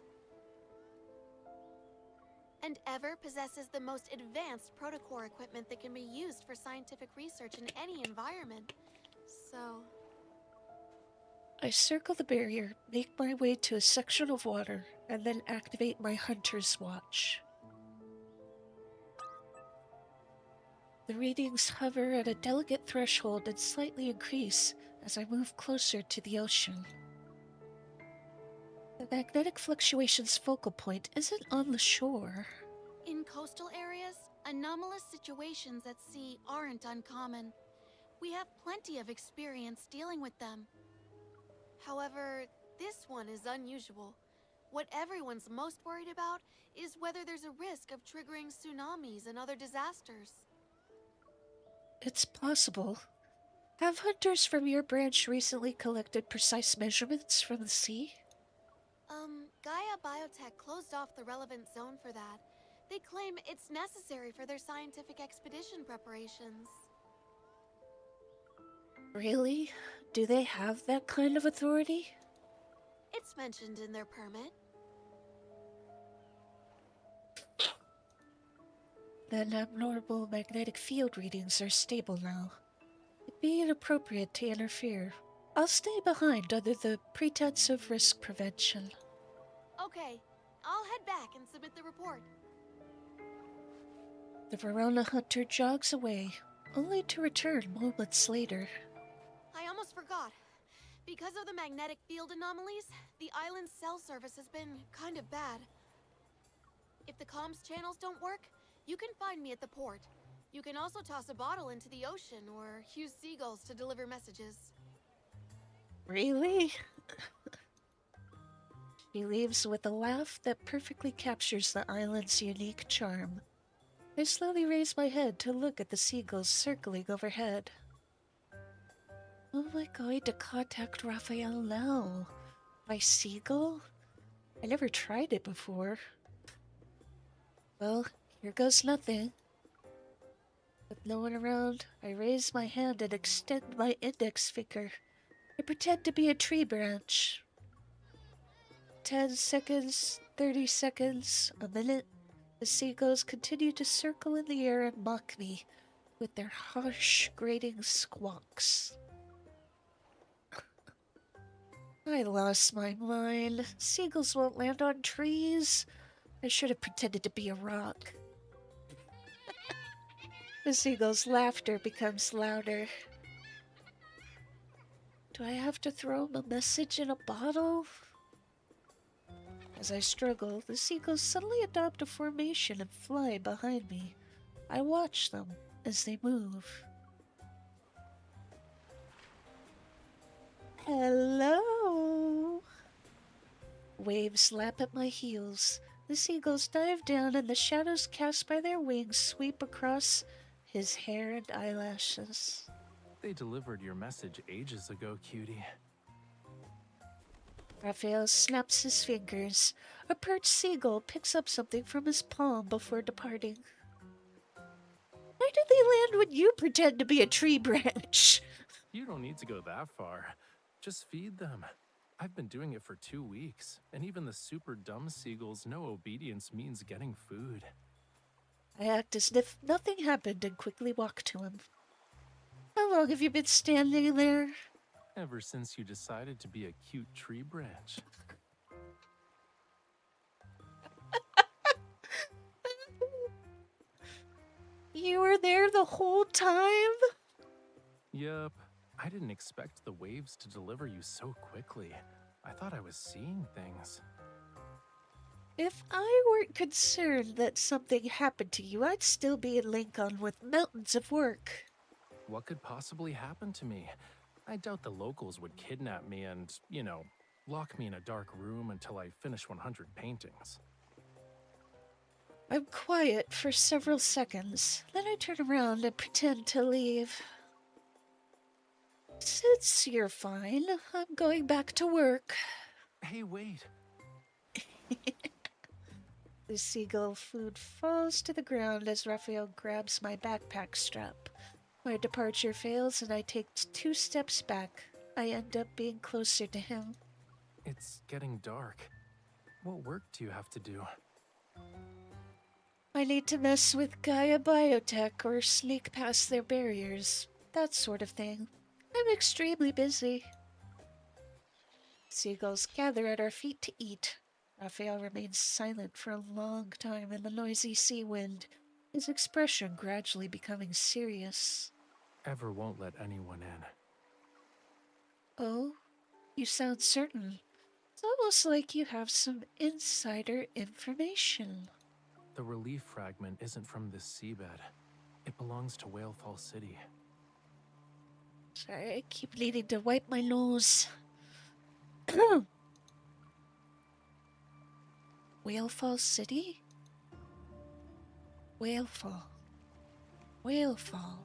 And Ever possesses the most advanced protocore equipment that can be used for scientific research in any environment. So... I circle the barrier, make my way to a section of water, and then activate my hunter's watch. The readings hover at a delicate threshold and slightly increase as I move closer to the ocean. The magnetic fluctuation's focal point isn't on the shore. In coastal areas, anomalous situations at sea aren't uncommon. We have plenty of experience dealing with them. However, this one is unusual. What everyone's most worried about is whether there's a risk of triggering tsunamis and other disasters. It's possible. Have hunters from your branch recently collected precise measurements from the sea? Gaia Biotech closed off the relevant zone for that. They claim it's necessary for their scientific expedition preparations. Really? Do they have that kind of authority? It's mentioned in their permit. Then abnormal magnetic field readings are stable now. It'd be inappropriate to interfere. I'll stay behind under the pretense of risk prevention. Okay, I'll head back and submit the report. The Verona hunter jogs away, only to return moments later. I almost forgot. Because of the magnetic field anomalies, the island's cell service has been kind of bad. If the comms channels don't work, you can find me at the port. You can also toss a bottle into the ocean or use seagulls to deliver messages. Really? She leaves with a laugh that perfectly captures the island's unique charm. I slowly raise my head to look at the seagulls circling overhead. How am I going to contact Raphael now? By seagull? I never tried it before. Well, here goes nothing. With no one around, I raise my hand and extend my index finger. I pretend to be a tree branch. 10 seconds, 30 seconds, a minute. The seagulls continue to circle in the air and mock me with their harsh, grating squawks. I lost my mind. Seagulls won't land on trees. I should have pretended to be a rock. The seagull's laughter becomes louder. Do I have to throw him a message in a bottle? As I struggle, the seagulls suddenly adopt a formation and fly behind me. I watch them as they move. Hello! Waves lap at my heels. The seagulls dive down and the shadows cast by their wings sweep across his hair and eyelashes. They delivered your message ages ago, cutie. Raphael snaps his fingers. A perched seagull picks up something from his palm before departing. Why did they land when you pretend to be a tree branch? You don't need to go that far. Just feed them. I've been doing it for 2 weeks, and even the super dumb seagulls know obedience means getting food. I act as if nothing happened and quickly walk to him. How long have you been standing there? Ever since you decided to be a cute tree branch. You were there the whole time? Yup. I didn't expect the waves to deliver you so quickly. I thought I was seeing things. If I weren't concerned that something happened to you, I'd still be in Lincoln with mountains of work. What could possibly happen to me? I doubt the locals would kidnap me and, lock me in a dark room until I finish 100 paintings. I'm quiet for several seconds, then I turn around and pretend to leave. Since you're fine, I'm going back to work. Hey, wait. The seagull food falls to the ground as Raphael grabs my backpack strap. My departure fails and I take 2 steps back. I end up being closer to him. It's getting dark. What work do you have to do? I need to mess with Gaia Biotech or sneak past their barriers. That sort of thing. I'm extremely busy. Seagulls gather at our feet to eat. Raphael remains silent for a long time in the noisy sea wind, his expression gradually becoming serious. Ever won't let anyone in. Oh, you sound certain. It's almost like you have some insider information. The relief fragment isn't from this seabed. It belongs to Whalefall City. Sorry, I keep needing to wipe my nose. Whalefall City? Whalefall. Whalefall.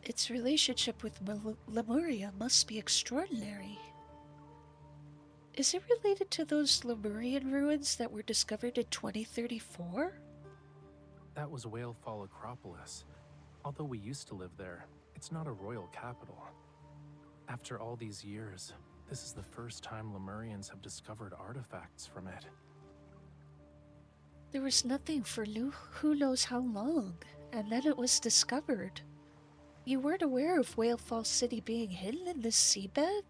Its relationship with Lemuria must be extraordinary. Is it related to those Lemurian ruins that were discovered in 2034? That was Whalefall Acropolis. Although we used to live there, it's not a royal capital. After all these years, this is the first time Lemurians have discovered artifacts from it. There was nothing for who knows how long, and then it was discovered. You weren't aware of Whalefall City being hidden in this seabed?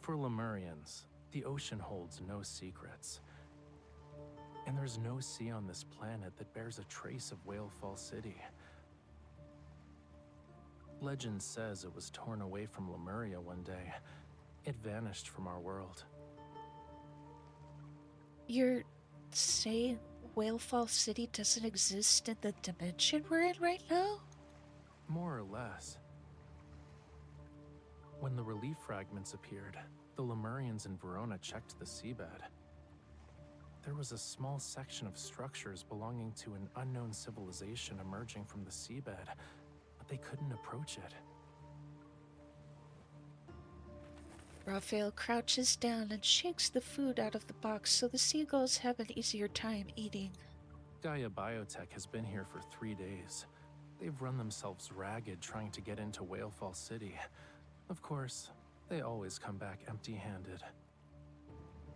For Lemurians, the ocean holds no secrets. And there's no sea on this planet that bears a trace of Whalefall City. Legend says it was torn away from Lemuria one day. It vanished from our world. You're saying Whalefall City doesn't exist in the dimension we're in right now? More or less. When the relief fragments appeared, the Lemurians in Verona checked the seabed. There was a small section of structures belonging to an unknown civilization emerging from the seabed, but they couldn't approach it. Raphael crouches down and shakes the food out of the box so the seagulls have an easier time eating. Gaia Biotech has been here for 3 days. They've run themselves ragged trying to get into Whalefall City. Of course, they always come back empty-handed.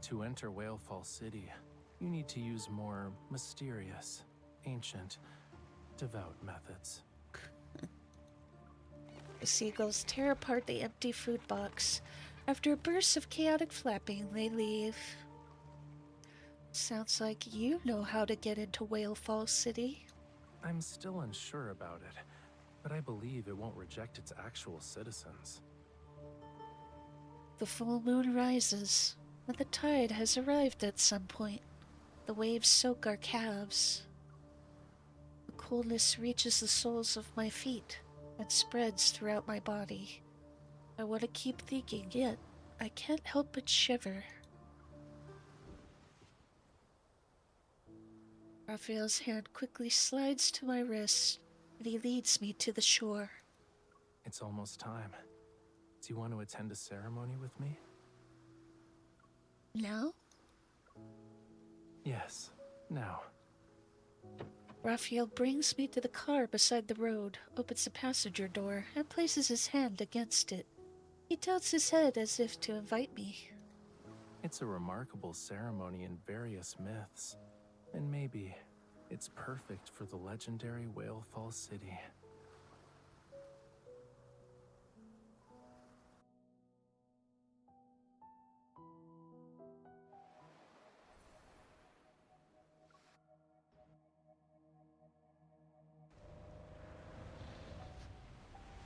To enter Whalefall City, you need to use more mysterious, ancient, devout methods. The seagulls tear apart the empty food box. After a burst of chaotic flapping, they leave. Sounds like you know how to get into Whalefall City. I'm still unsure about it, but I believe it won't reject its actual citizens. The full moon rises. but the tide has arrived at some point. The waves soak our calves. The coolness reaches the soles of my feet and spreads throughout my body. I want to keep thinking, yet I can't help but shiver. Raphael's hand quickly slides to my wrist, and he leads me to the shore. It's almost time. Do you want to attend a ceremony with me? Now? Yes, now. Raphael brings me to the car beside the road, opens the passenger door, and places his hand against it. He tilts his head as if to invite me. It's a remarkable ceremony in various myths, and maybe it's perfect for the legendary Whale Fall City.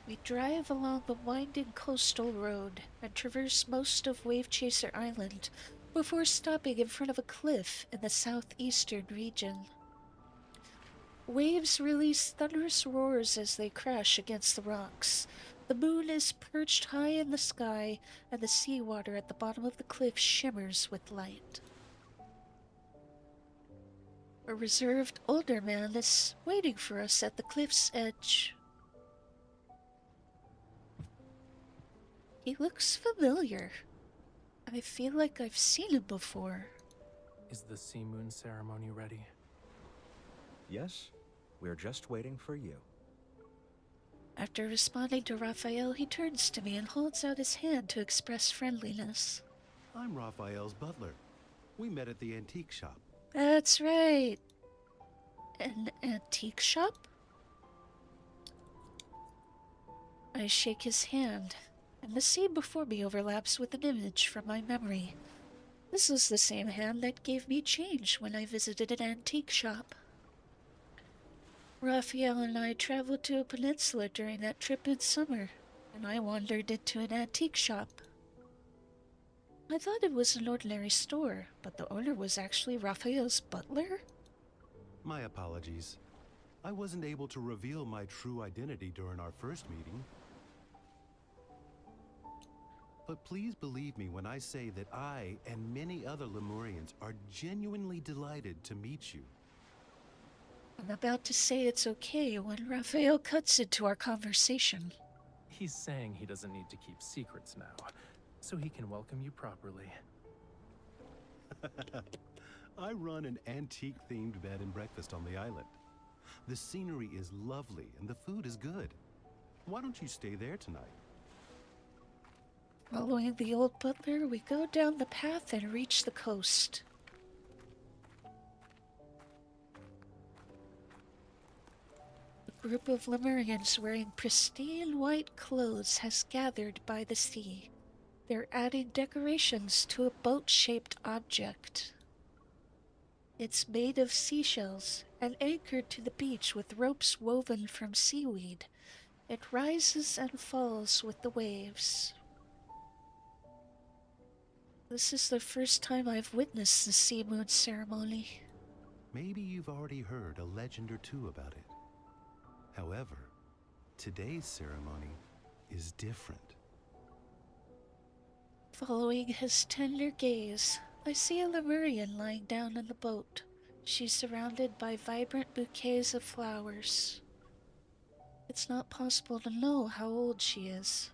We drive along the winding coastal road and traverse most of Wave Chaser Island before stopping in front of a cliff in the southeastern region. Waves release thunderous roars as they crash against the rocks. The moon is perched high in the sky, and the seawater at the bottom of the cliff shimmers with light. A reserved older man is waiting for us at the cliff's edge. He looks familiar. I feel like I've seen him before. Is the Sea Moon ceremony ready? Yes, we're just waiting for you. After responding to Raphael, he turns to me and holds out his hand to express friendliness. I'm Raphael's butler. We met at the antique shop. That's right. An antique shop? I shake his hand, and the scene before me overlaps with an image from my memory. This was the same hand that gave me change when I visited an antique shop. Raphael and I traveled to a peninsula during that trip in summer, and I wandered into an antique shop. I thought it was an ordinary store, but the owner was actually Raphael's butler? My apologies. I wasn't able to reveal my true identity during our first meeting. But please believe me when I say that I and many other Lemurians are genuinely delighted to meet you. I'm about to say it's okay when Raphael cuts into our conversation. He's saying he doesn't need to keep secrets now, so he can welcome you properly. I run an antique-themed bed and breakfast on the island. The scenery is lovely and the food is good. Why don't you stay there tonight? Following the old butler, we go down the path and reach the coast. A group of Lemurians wearing pristine white clothes has gathered by the sea. They're adding decorations to a boat-shaped object. It's made of seashells and anchored to the beach with ropes woven from seaweed. It rises and falls with the waves. This is the first time I've witnessed the Sea Moon ceremony. Maybe you've already heard a legend or two about it. However, today's ceremony is different. Following his tender gaze, I see a Lemurian lying down in the boat. She's surrounded by vibrant bouquets of flowers. It's not possible to know how old she is.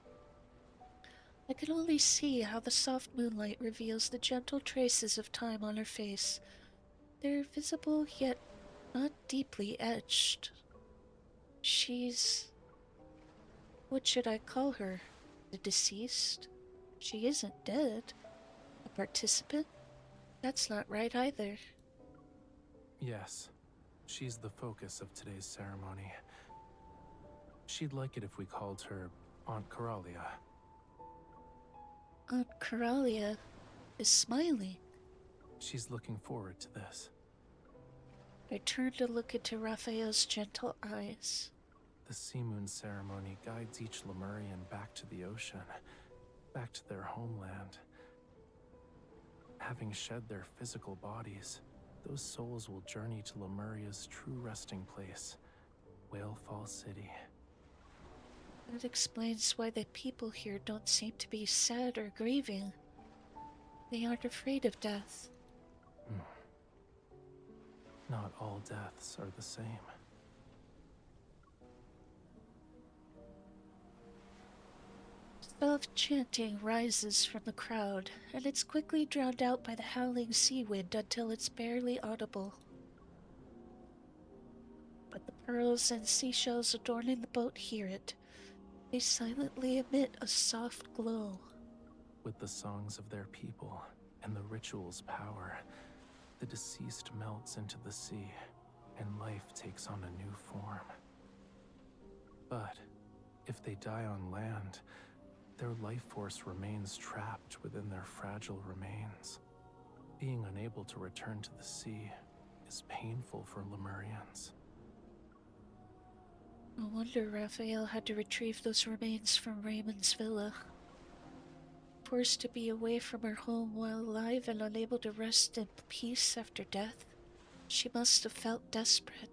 I can only see how the soft moonlight reveals the gentle traces of time on her face. They're visible, yet not deeply etched. She's... what should I call her? The deceased? She isn't dead. A participant? That's not right either. Yes, she's the focus of today's ceremony. She'd like it if we called her Aunt Coralia. Aunt Coralia is smiling. She's looking forward to this. I turn to look into Raphael's gentle eyes. The Sea Moon ceremony guides each Lemurian back to the ocean, back to their homeland. Having shed their physical bodies, those souls will journey to Lemuria's true resting place, Whalefall City. That explains why the people here don't seem to be sad or grieving. They aren't afraid of death. Not all deaths are the same. Soft chanting rises from the crowd, and it's quickly drowned out by the howling sea wind until it's barely audible. But the pearls and seashells adorning the boat hear it. They silently emit a soft glow. With the songs of their people and the ritual's power, the deceased melts into the sea, and life takes on a new form. But if they die on land, their life force remains trapped within their fragile remains. Being unable to return to the sea is painful for Lemurians. No wonder Raphael had to retrieve those remains from Raymond's villa. Forced to be away from her home while alive and unable to rest in peace after death, she must have felt desperate.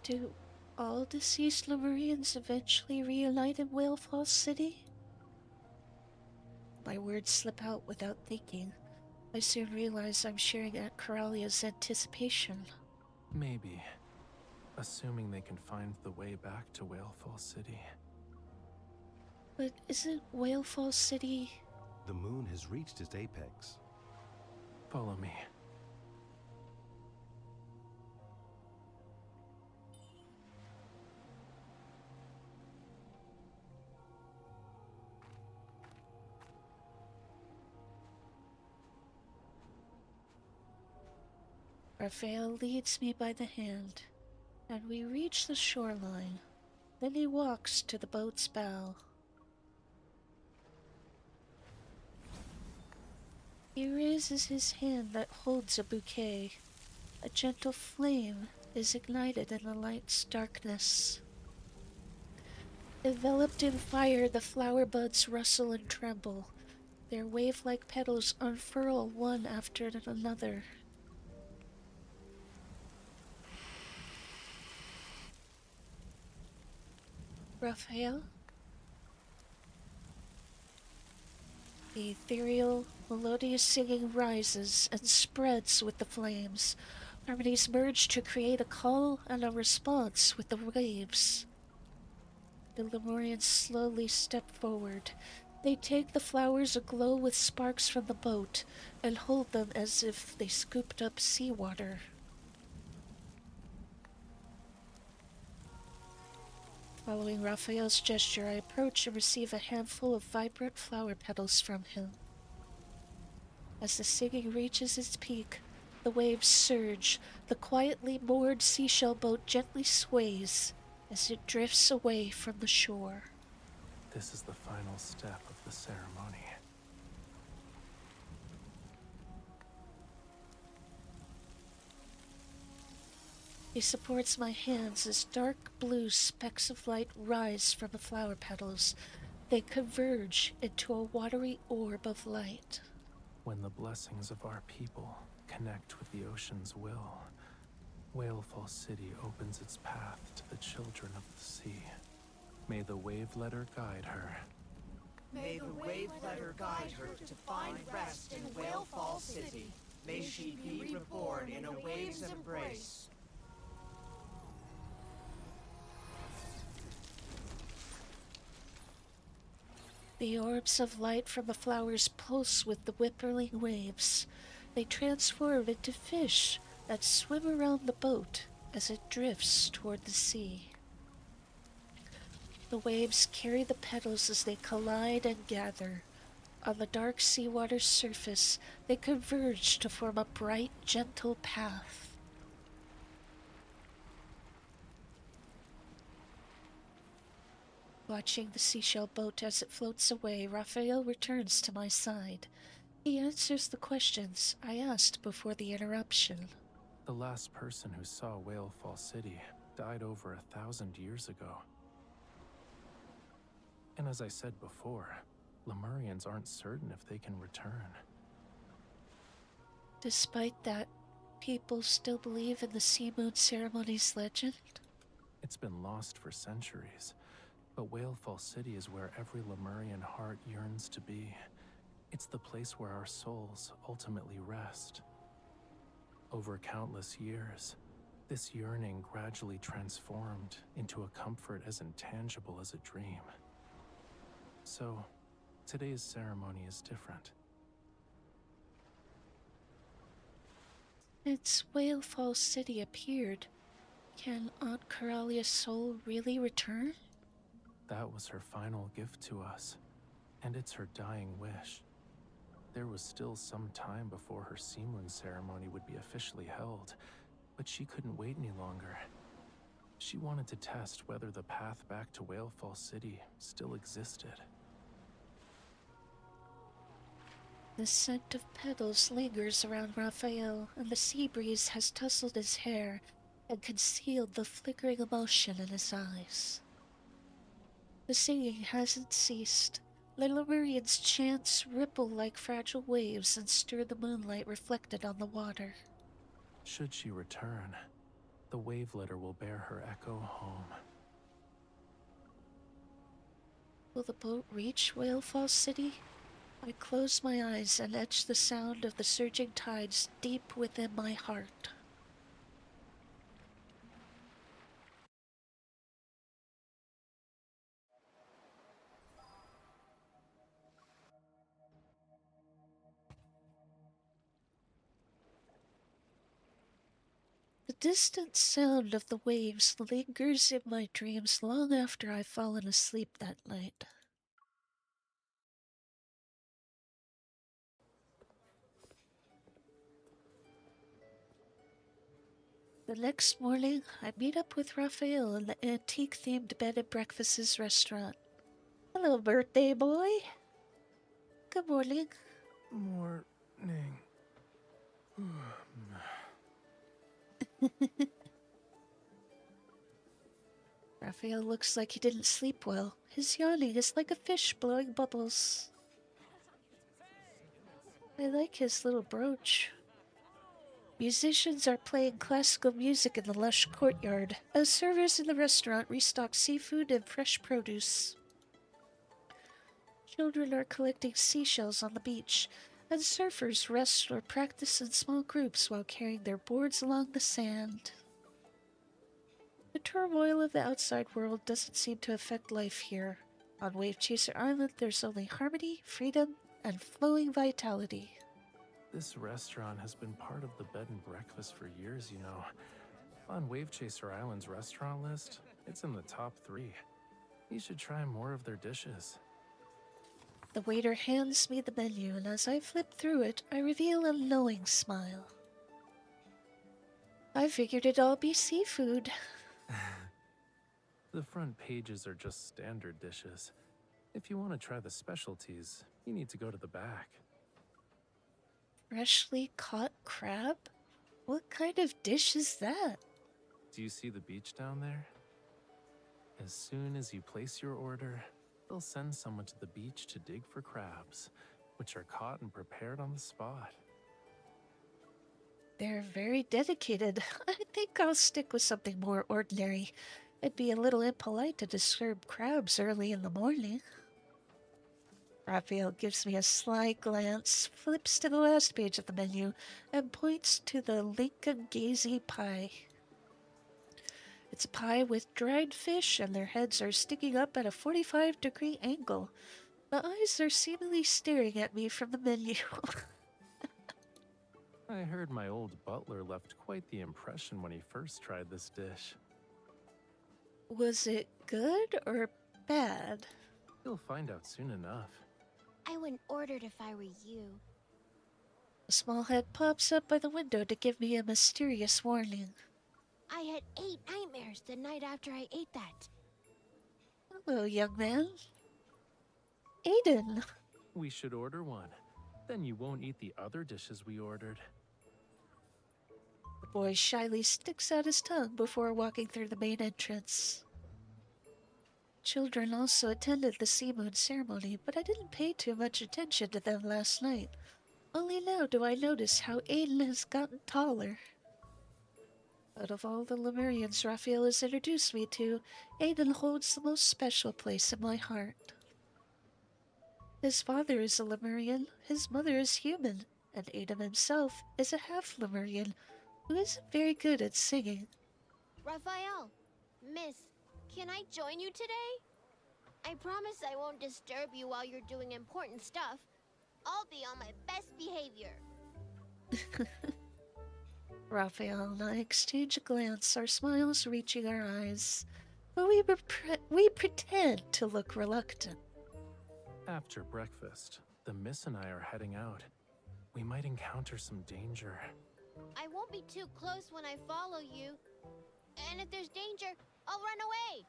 Do all deceased Lemurians eventually reunite in Whalefall City? My words slip out without thinking. I soon realize I'm sharing Aunt Coralia's anticipation. Maybe, assuming they can find the way back to Whalefall City. But isn't Whalefall City... The moon has reached its apex. Follow me. Raphael leads me by the hand, and we reach the shoreline. Then he walks to the boat's bow. He raises his hand that holds a bouquet. A gentle flame is ignited in the light's darkness. Enveloped in fire, the flower buds rustle and tremble. Their wave-like petals unfurl one after another. Raphael? The ethereal, melodious singing rises and spreads with the flames. Harmonies merge to create a call and a response with the waves. The Lemurians slowly step forward. They take the flowers aglow with sparks from the boat and hold them as if they scooped up seawater. Following Raphael's gesture, I approach and receive a handful of vibrant flower petals from him. As the singing reaches its peak, the waves surge. The quietly moored seashell boat gently sways as it drifts away from the shore. This is the final step of the ceremony. He supports my hands as dark blue specks of light rise from the flower petals. They converge into a watery orb of light. When the blessings of our people connect with the ocean's will, Whalefall City opens its path to the children of the sea. May the wave letter guide her. May the wave letter guide her to find rest in Whalefall City. May she be reborn in a wave's embrace. The orbs of light from the flowers pulse with the whirling waves. They transform into fish that swim around the boat as it drifts toward the sea. The waves carry the petals as they collide and gather. On the dark seawater surface, they converge to form a bright, gentle path. Watching the seashell boat as it floats away, Raphael returns to my side. He answers the questions I asked before the interruption. The last person who saw Whalefall City died over 1,000 years ago. And as I said before, Lemurians aren't certain if they can return. Despite that, people still believe in the Sea Moon Ceremony's legend? It's been lost for centuries, but Whalefall City is where every Lemurian heart yearns to be. It's the place where our souls ultimately rest. Over countless years, this yearning gradually transformed into a comfort as intangible as a dream. So, today's ceremony is different. Since Whalefall City appeared, can Aunt Coralia's soul really return? That was her final gift to us, and it's her dying wish. There was still some time before her Sea Moon ceremony would be officially held, but she couldn't wait any longer. She wanted to test whether the path back to Whalefall City still existed. The scent of petals lingers around Raphael, and the sea breeze has tousled his hair and concealed the flickering emotion in his eyes. The singing hasn't ceased. The Lemurian's chants ripple like fragile waves and stir the moonlight reflected on the water. Should she return, the wave letter will bear her echo home. Will the boat reach Whalefall City? I close my eyes and etch the sound of the surging tides deep within my heart. The distant sound of the waves lingers in my dreams long after I've fallen asleep that night. The next morning, I meet up with Raphael in the antique-themed bed and breakfasts restaurant. Hello, birthday boy. Good morning. Morning. Raphael looks like he didn't sleep well. His yawning is like a fish blowing bubbles. I like his little brooch. Musicians are playing classical music in the lush courtyard as servers in the restaurant restock seafood and fresh produce. Children are collecting seashells on the beach, and surfers rest or practice in small groups while carrying their boards along the sand. The turmoil of the outside world doesn't seem to affect life here. On Wave Chaser Island, there's only harmony, freedom, and flowing vitality. This restaurant has been part of the bed and breakfast for years, you know. On Wave Chaser Island's restaurant list, it's in the top 3. You should try more of their dishes. The waiter hands me the menu, and as I flip through it, I reveal a knowing smile. I figured it'd all be seafood. The front pages are just standard dishes. If you want to try the specialties, you need to go to the back. Freshly caught crab? What kind of dish is that? Do you see the beach down there? As soon as you place your order, they'll send someone to the beach to dig for crabs, which are caught and prepared on the spot. They're very dedicated. I think I'll stick with something more ordinary. It'd be a little impolite to disturb crabs early in the morning. Raphael gives me a sly glance, flips to the last page of the menu, and points to the Lincoln Gazy pie. It's a pie with dried fish, and their heads are sticking up at a 45-degree angle. The eyes are seemingly staring at me from the menu. I heard my old butler left quite the impression when he first tried this dish. Was it good or bad? You'll find out soon enough. I wouldn't order it if I were you. A small head pops up by the window to give me a mysterious warning. I had 8 nightmares the night after I ate that. Hello, young man. Aiden. We should order one. Then you won't eat the other dishes we ordered. The boy shyly sticks out his tongue before walking through the main entrance. Children also attended the Sea Moon ceremony, but I didn't pay too much attention to them last night. Only now do I notice how Aiden has gotten taller. Out of all the Lemurians Raphael has introduced me to, Aiden holds the most special place in my heart. His father is a Lemurian, his mother is human, and Aiden himself is a half Lemurian who isn't very good at singing. Raphael, Miss, can I join you today? I promise I won't disturb you while you're doing important stuff. I'll be on my best behavior. Raphael and I exchange a glance, our smiles reaching our eyes, but we pretend to look reluctant. After breakfast, the Miss and I are heading out. We might encounter some danger. I won't be too close when I follow you. And if there's danger, I'll run away.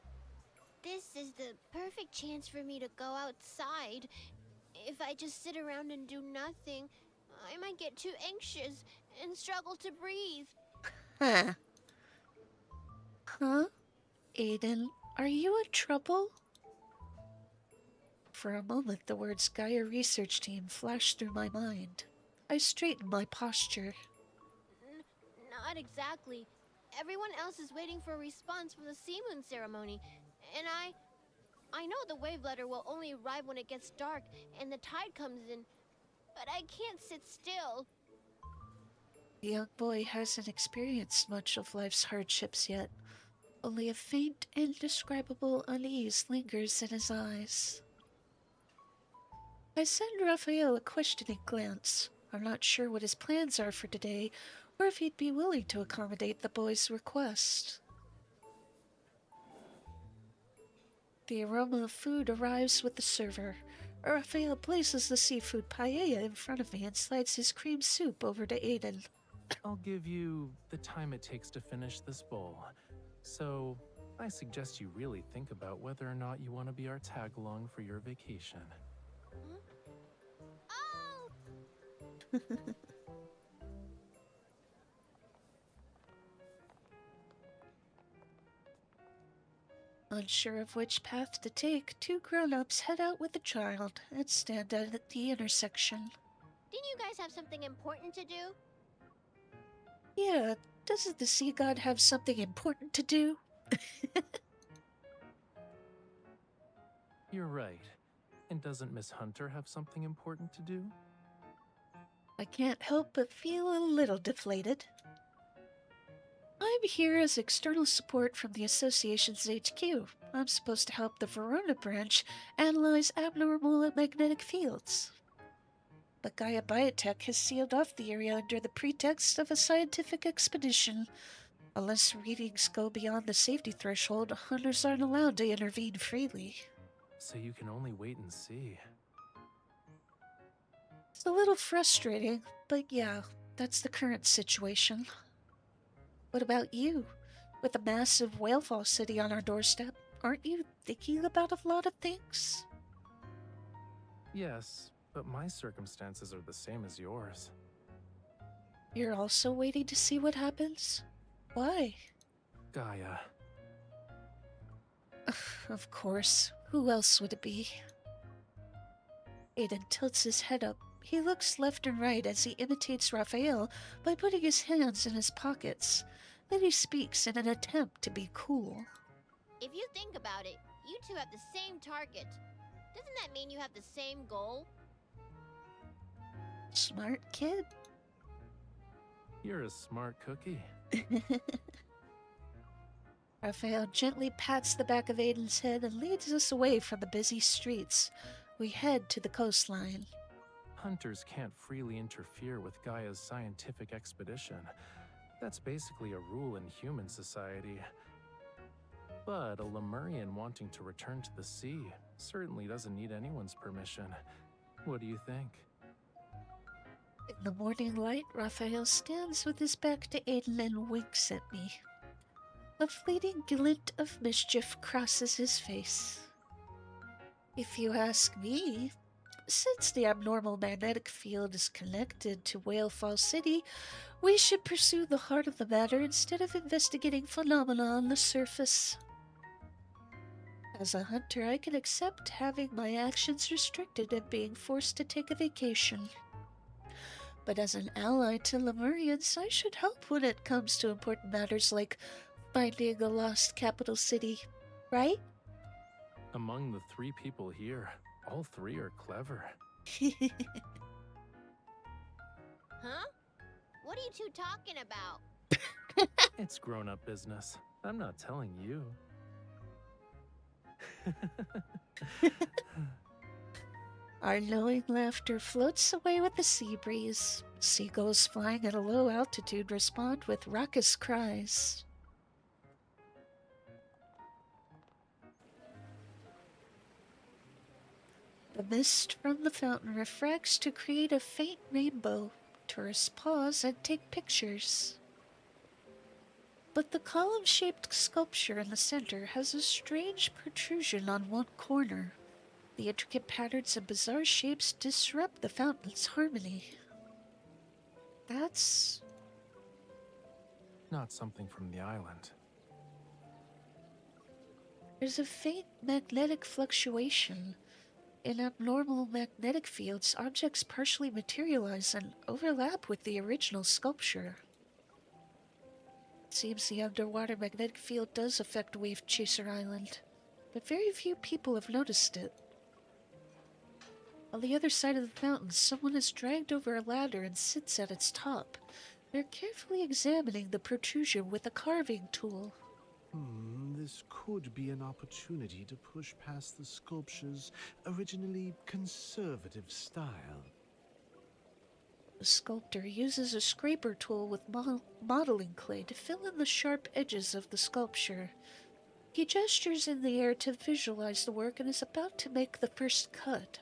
This is the perfect chance for me to go outside. If I just sit around and do nothing, I might get too anxious and struggle to breathe. Huh? Aiden, are you in trouble? For a moment, the words Gaia Research Team flashed through my mind. I straightened my posture. Not exactly. Everyone else is waiting for a response from the Sea Moon ceremony, and I know the wave letter will only arrive when it gets dark and the tide comes in, but I can't sit still. The young boy hasn't experienced much of life's hardships yet. Only a faint, indescribable unease lingers in his eyes. I send Raphael a questioning glance. I'm not sure what his plans are for today, or if he'd be willing to accommodate the boy's request. The aroma of food arrives with the server. Raphael places the seafood paella in front of me and slides his cream soup over to Aiden. I'll give you the time it takes to finish this bowl. So, I suggest you really think about whether or not you want to be our tag-along for your vacation. Oh! Unsure of which path to take, two grown-ups head out with the child and stand at the intersection. Didn't you guys have something important to do? Yeah, doesn't the sea god have something important to do? You're right. And doesn't Miss Hunter have something important to do? I can't help but feel a little deflated. I'm here as external support from the Association's HQ. I'm supposed to help the Verona branch analyze abnormal magnetic fields. But Gaia Biotech has sealed off the area under the pretext of a scientific expedition. Unless readings go beyond the safety threshold, hunters aren't allowed to intervene freely. So you can only wait and see. It's a little frustrating, but yeah, that's the current situation. What about you? With a massive whalefall city on our doorstep, aren't you thinking about a lot of things? Yes, but my circumstances are the same as yours. You're also waiting to see what happens? Why? Gaia. Of course. Who else would it be? Aiden tilts his head up. He looks left and right as he imitates Raphael by putting his hands in his pockets. Then he speaks in an attempt to be cool. If you think about it, you two have the same target. Doesn't that mean you have the same goal? Smart kid. You're a smart cookie. Raphael gently pats the back of Aiden's head and leads us away from the busy streets. We head to the coastline. Hunters can't freely interfere with Gaia's scientific expedition. That's basically a rule in human society. But a Lemurian wanting to return to the sea certainly doesn't need anyone's permission. What do you think? In the morning light, Raphael stands with his back to Aiden and winks at me. A fleeting glint of mischief crosses his face. If you ask me, since the abnormal magnetic field is connected to Whalefall City, we should pursue the heart of the matter instead of investigating phenomena on the surface. As a hunter, I can accept having my actions restricted and being forced to take a vacation. But as an ally to Lemurians, I should help when it comes to important matters like finding a lost capital city, right? Among the 3 people here, all 3 are clever. Huh? What are you two talking about? It's grown-up business. I'm not telling you. Our knowing laughter floats away with the sea breeze. Seagulls flying at a low altitude respond with raucous cries. The mist from the fountain refracts to create a faint rainbow. Tourists pause and take pictures. But the column-shaped sculpture in the center has a strange protrusion on one corner. The intricate patterns and bizarre shapes disrupt the fountain's harmony. That's... Not something from the island. There's a faint magnetic fluctuation. In abnormal magnetic fields, objects partially materialize and overlap with the original sculpture. It seems the underwater magnetic field does affect Wave Chaser Island, but very few people have noticed it. On the other side of the fountain, someone is dragged over a ladder and sits at its top. They're carefully examining the protrusion with a carving tool. This could be an opportunity to push past the sculpture's originally conservative style. The sculptor uses a scraper tool with modeling clay to fill in the sharp edges of the sculpture. He gestures in the air to visualize the work and is about to make the first cut.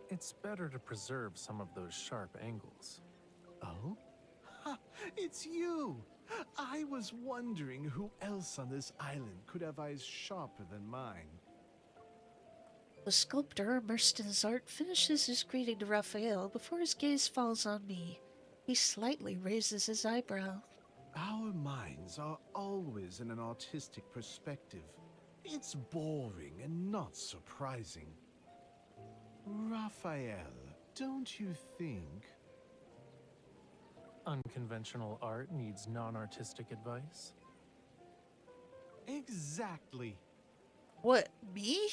It's better to preserve some of those sharp angles. Oh? Ha! It's you! I was wondering who else on this island could have eyes sharper than mine. The sculptor, immersed in his art, finishes his greeting to Raphael before his gaze falls on me. He slightly raises his eyebrow. Our minds are always in an artistic perspective. It's boring and not surprising. Raphael, don't you think? Unconventional art needs non-artistic advice? Exactly. What, me?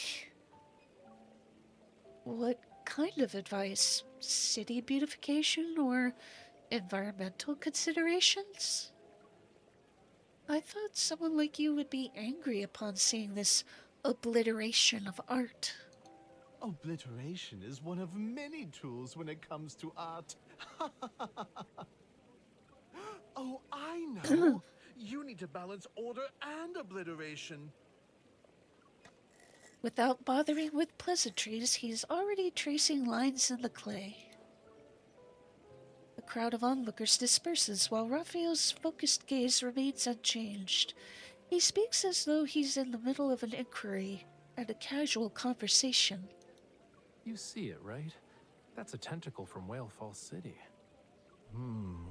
What kind of advice? City beautification or environmental considerations? I thought someone like you would be angry upon seeing this obliteration of art. Obliteration is one of many tools when it comes to art. Oh, I know! You need to balance order and obliteration. Without bothering with pleasantries, he's already tracing lines in the clay. The crowd of onlookers disperses while Raphael's focused gaze remains unchanged. He speaks as though he's in the middle of an inquiry and a casual conversation. You see it, right? That's a tentacle from Whale Falls City.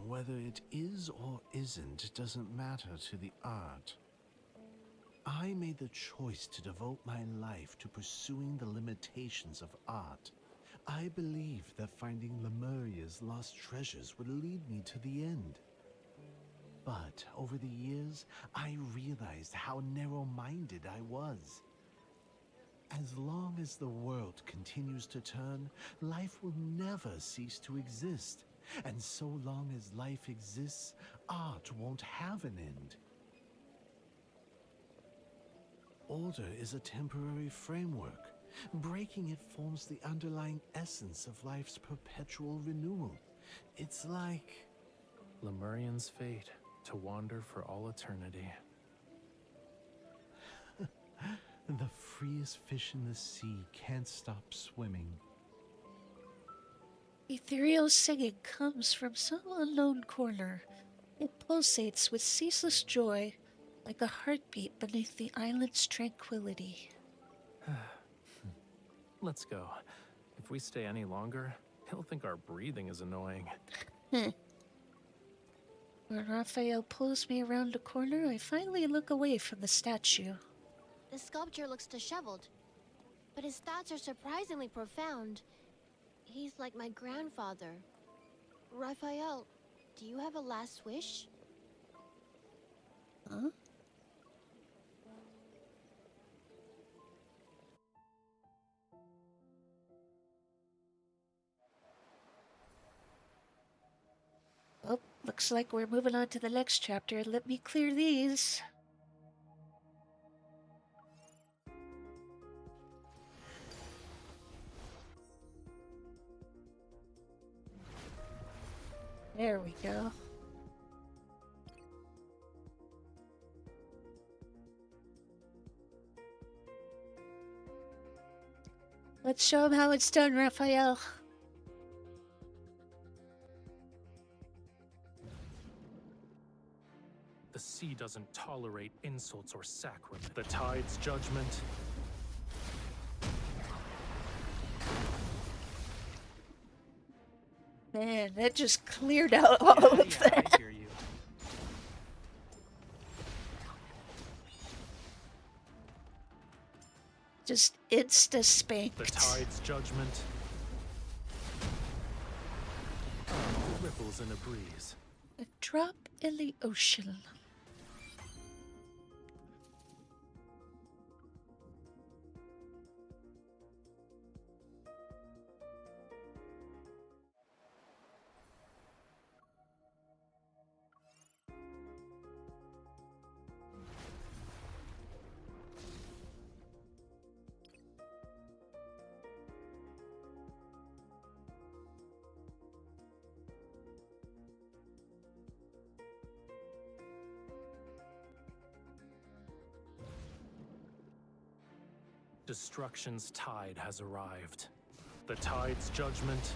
Whether it is or isn't doesn't matter to the art. I made the choice to devote my life to pursuing the limitations of art. I believed that finding Lemuria's lost treasures would lead me to the end. But over the years, I realized how narrow-minded I was. As long as the world continues to turn, life will never cease to exist. And so long as life exists, art won't have an end. Order is a temporary framework. Breaking it forms the underlying essence of life's perpetual renewal. It's like... Lemurian's fate, to wander for all eternity. The freest fish in the sea can't stop swimming. Ethereal singing comes from some unknown corner. It pulsates with ceaseless joy, like a heartbeat beneath the island's tranquility. Let's go. If we stay any longer, he'll think our breathing is annoying. When Raphael pulls me around a corner, I finally look away from the statue. The sculpture looks disheveled, but his thoughts are surprisingly profound. He's like my grandfather. Raphael, do you have a last wish? Huh? Oh, looks like we're moving on to the next chapter. Let me clear these. There we go. Let's show him how it's done, Raphael. The sea doesn't tolerate insults or sacrament. The tide's judgment. Man, that just cleared out all of that. I hear you. Just insta-spanked. The tide's judgment. Ripples in a breeze. A drop in the ocean. Destruction's tide has arrived. The tide's judgment.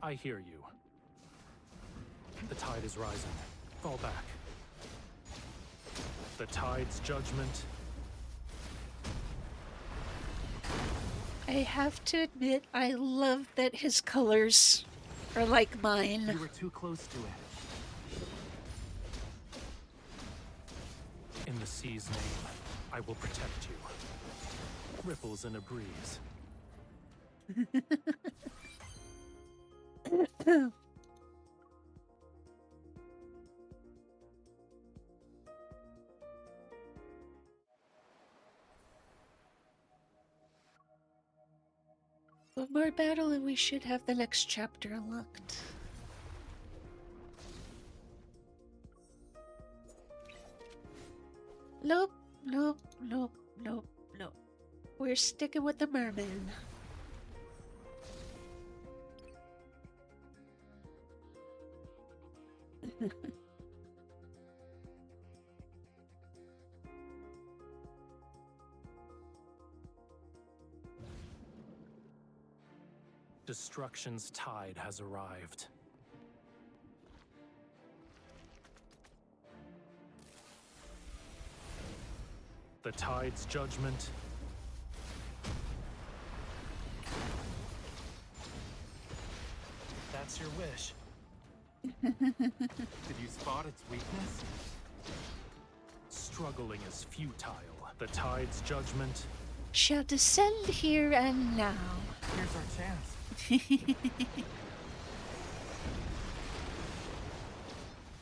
I hear you. The tide is rising. Fall back. The tide's judgment. I have to admit, I love that his colors are like mine. You were too close to it. In the sea's name, I will protect you. Ripples in a breeze. One more battle and we should have the next chapter unlocked. Nope, nope, nope, nope, nope. We're sticking with the merman. Destruction's tide has arrived. The tide's judgment. That's your wish. Did you spot its weakness? Struggling is futile. The tide's judgment shall descend here and now. Here's our chance.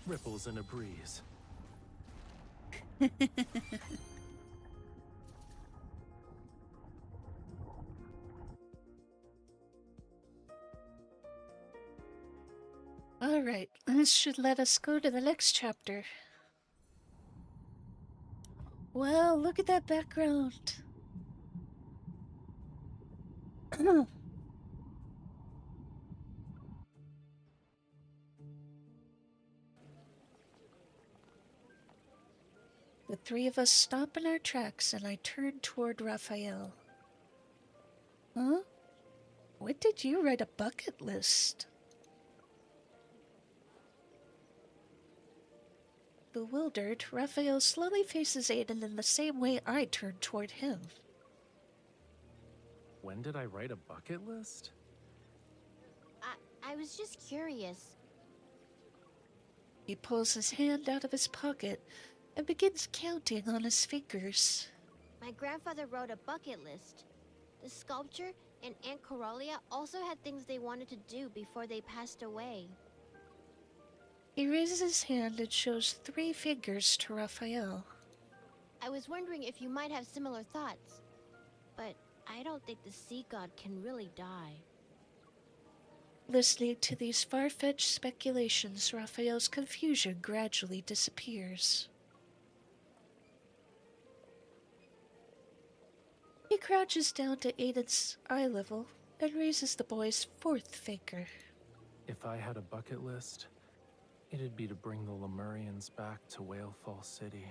Ripples in a breeze. All right, this should let us go to the next chapter. Wow, look at that background. The three of us stop in our tracks and I turn toward Raphael. Huh? When did you write a bucket list? Bewildered, Raphael slowly faces Aiden in the same way I turn toward him. When did I write a bucket list? I was just curious. He pulls his hand out of his pocket and begins counting on his fingers. My grandfather wrote a bucket list. The sculpture and Aunt Coralia also had things they wanted to do before they passed away. He raises his hand and shows 3 fingers to Raphael. I was wondering if you might have similar thoughts, but I don't think the sea god can really die. Listening to these far-fetched speculations, Raphael's confusion gradually disappears. He crouches down to Aiden's eye level and raises the boy's 4th finger. If I had a bucket list, it'd be to bring the Lemurians back to Whalefall City.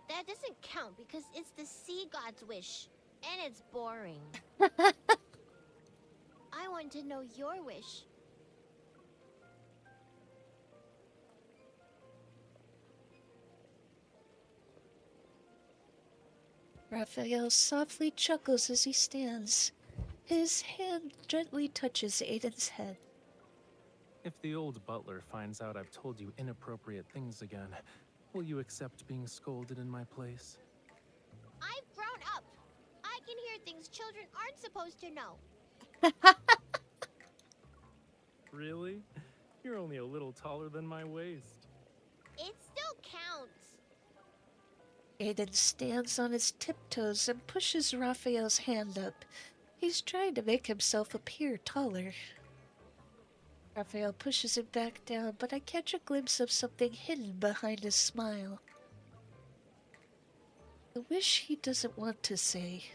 That doesn't count because it's the sea god's wish, and it's boring. I want to know your wish. Raphael softly chuckles as he stands. His hand gently touches Aiden's head. If the old butler finds out I've told you inappropriate things again, will you accept being scolded in my place? I've grown up. I can hear things children aren't supposed to know. Really? You're only a little taller than my waist. It still counts. Aiden stands on his tiptoes and pushes Raphael's hand up. He's trying to make himself appear taller. Raphael pushes him back down, but I catch a glimpse of something hidden behind his smile. A wish he doesn't want to say.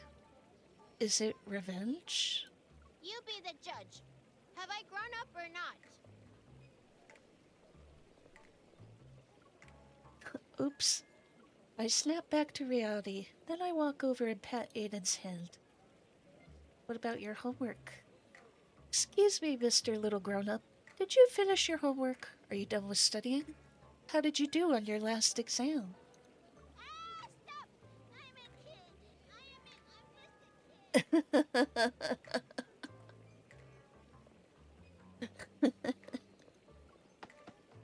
Is it revenge? You be the judge. Have I grown up or not? Oops. I snap back to reality, then I walk over and pat Aiden's hand. What about your homework? Excuse me, Mr. Little Grown-Up. Did you finish your homework? Are you done with studying? How did you do on your last exam? Stop! I'm a kid.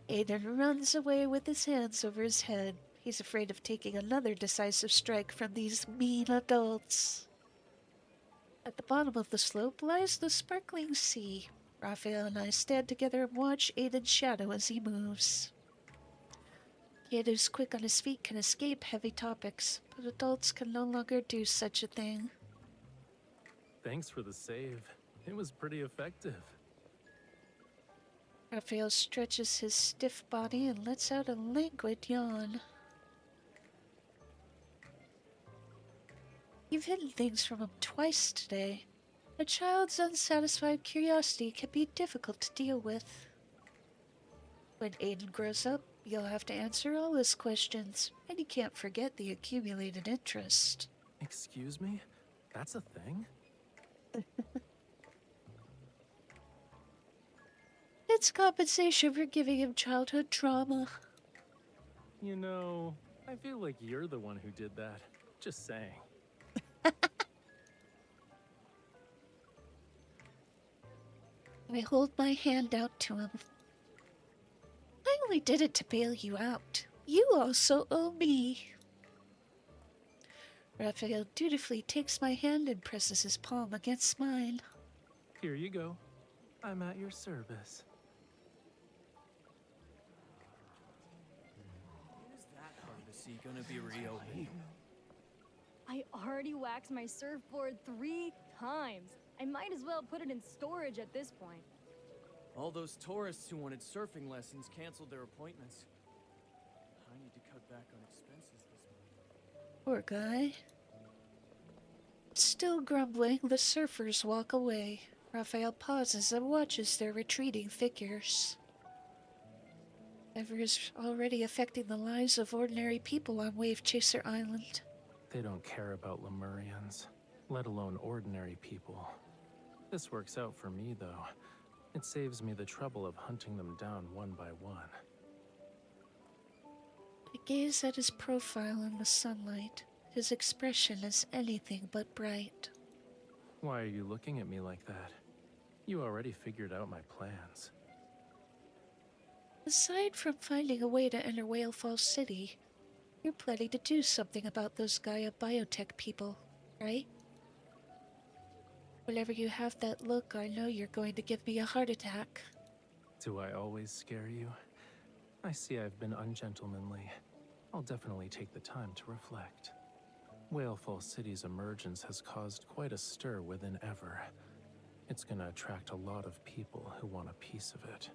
Aiden runs away with his hands over his head. He's afraid of taking another decisive strike from these mean adults. At the bottom of the slope lies the sparkling sea. Raphael and I stand together and watch Aiden's shadow as he moves. Kid who's quick on his feet can escape heavy topics, but adults can no longer do such a thing. Thanks for the save. It was pretty effective. Raphael stretches his stiff body and lets out a languid yawn. You've hidden things from him twice today. A child's unsatisfied curiosity can be difficult to deal with. When Aiden grows up, you'll have to answer all his questions, and he can't forget the accumulated interest. Excuse me? That's a thing? It's compensation for giving him childhood trauma. You know, I feel like you're the one who did that. Just saying. I hold my hand out to him. I only did it to bail you out. You also owe me. Raphael dutifully takes my hand and presses his palm against mine. Here you go. I'm at your service. When is that part of the sea gonna be reopened? I already waxed my surfboard 3 times. I might as well put it in storage at this point. All those tourists who wanted surfing lessons canceled their appointments. I need to cut back on expenses this month. Poor guy. Still grumbling, the surfers walk away. Raphael pauses and watches their retreating figures. Ever is already affecting the lives of ordinary people on Wave Chaser Island. They don't care about Lemurians, let alone ordinary people. This works out for me, though. It saves me the trouble of hunting them down one by one. I gaze at his profile in the sunlight. His expression is anything but bright. Why are you looking at me like that? You already figured out my plans. Aside from finding a way to enter Whalefall City, You're planning to do something about those Gaia biotech people, right? Whenever you have that look, I know you're going to give me a heart attack. Do I always scare you? I see I've been ungentlemanly. I'll definitely take the time to reflect. Whalefall City's emergence has caused quite a stir within Ever. It's gonna attract a lot of people who want a piece of it.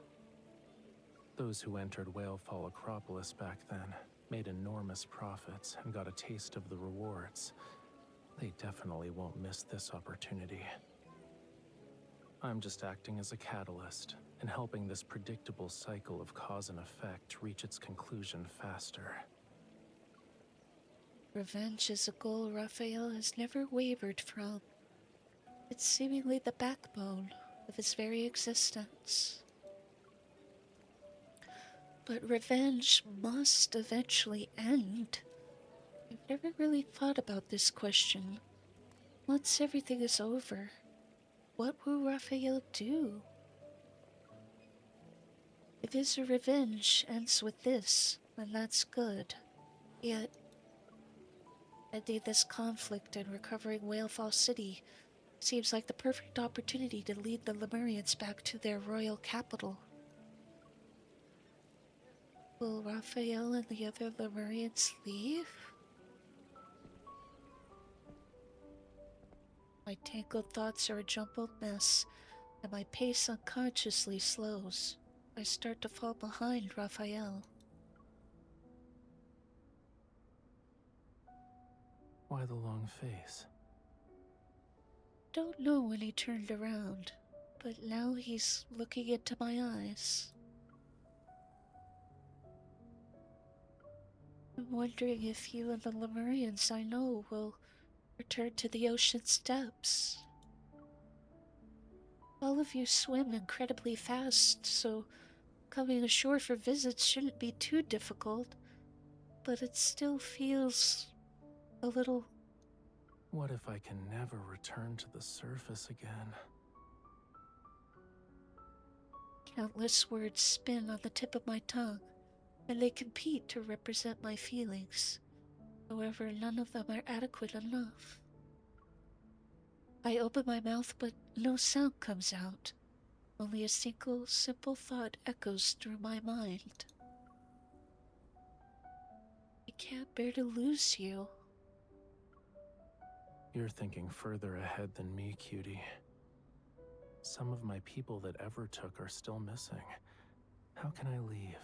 Those who entered Whalefall Acropolis back then made enormous profits and got a taste of the rewards. They definitely won't miss this opportunity. I'm just acting as a catalyst and helping this predictable cycle of cause and effect reach its conclusion faster. Revenge is a goal Raphael has never wavered from. It's seemingly the backbone of his very existence. But revenge must eventually end. I've never really thought about this question. Once everything is over, what will Raphael do? If his revenge ends with this, then that's good. Yet, ending this conflict and recovering Whalefall City seems like the perfect opportunity to lead the Lemurians back to their royal capital. Will Raphael and the other Lemurians leave? My tangled thoughts are a jumbled mess, and my pace unconsciously slows. I start to fall behind Raphael. Why the long face? Don't know when he turned around, but now he's looking into my eyes. I'm wondering if you and the Lemurians I know will return to the ocean's depths. All of you swim incredibly fast, so coming ashore for visits shouldn't be too difficult, but it still feels a little... What if I can never return to the surface again? Countless words spin on the tip of my tongue, and they compete to represent my feelings. However, none of them are adequate enough. I open my mouth, but no sound comes out. Only a single, simple thought echoes through my mind. I can't bear to lose you. You're thinking further ahead than me, cutie. Some of my people that Ever took are still missing. How can I leave?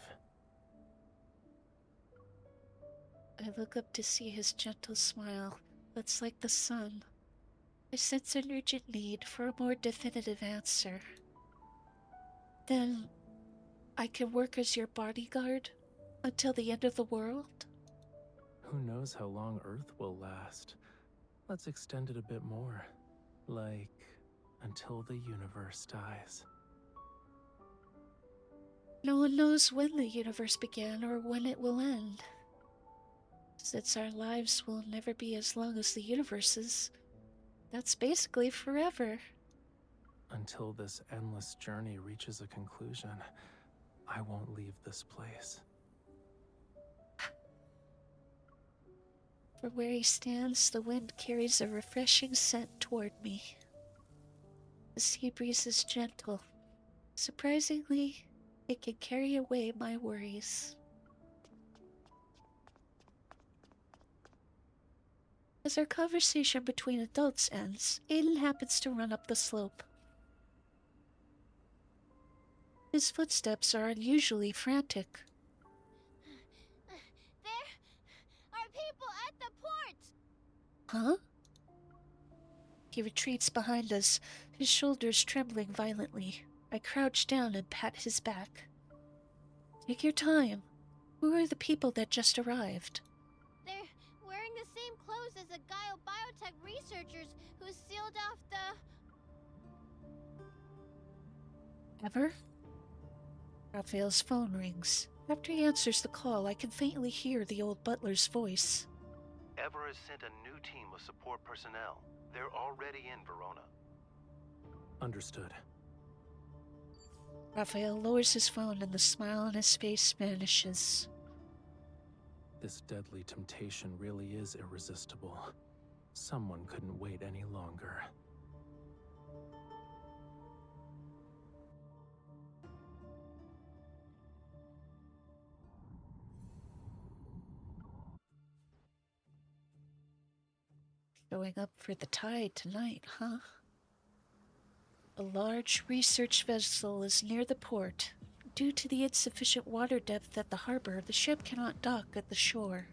I look up to see his gentle smile that's like the sun. I sense an urgent need for a more definitive answer. Then, I can work as your bodyguard until the end of the world? Who knows how long Earth will last? Let's extend it a bit more. Like, until the universe dies. No one knows when the universe began or when it will end. Since our lives will never be as long as the universe's, that's basically forever. Until this endless journey reaches a conclusion, I won't leave this place. From where he stands, the wind carries a refreshing scent toward me. The sea breeze is gentle. Surprisingly, it can carry away my worries. As our conversation between adults ends, Aiden happens to run up the slope. His footsteps are unusually frantic. There are people at the port! Huh? He retreats behind us, his shoulders trembling violently. I crouch down and pat his back. Take your time. Who are the people that just arrived? They're wearing the same clothes as the Gaia biotech researchers who sealed off the... Ever? Raphael's phone rings. After he answers the call, I can faintly hear the old butler's voice. Ever has sent a new team of support personnel. They're already in Verona. Understood. Raphael lowers his phone and the smile on his face vanishes. This deadly temptation really is irresistible. Someone couldn't wait any longer. Showing up for the tide tonight, huh? A large research vessel is near the port. Due to the insufficient water depth at the harbor, the ship cannot dock at the shore.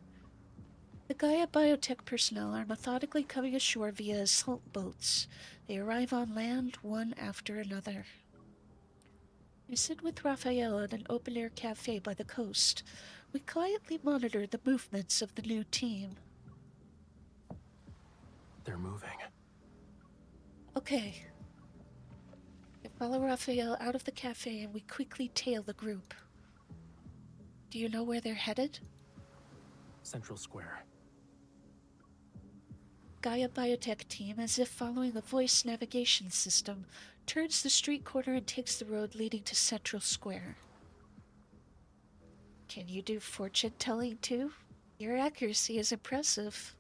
The Gaia Biotech personnel are methodically coming ashore via assault boats. They arrive on land one after another. I sit with Raphael at an open-air cafe by the coast. We quietly monitor the movements of the new team. They're moving. Okay. I follow Raphael out of the cafe and we quickly tail the group. Do you know where they're headed? Central Square. Gaia Biotech team, as if following a voice navigation system, turns the street corner and takes the road leading to Central Square. Can you do fortune telling too? Your accuracy is impressive.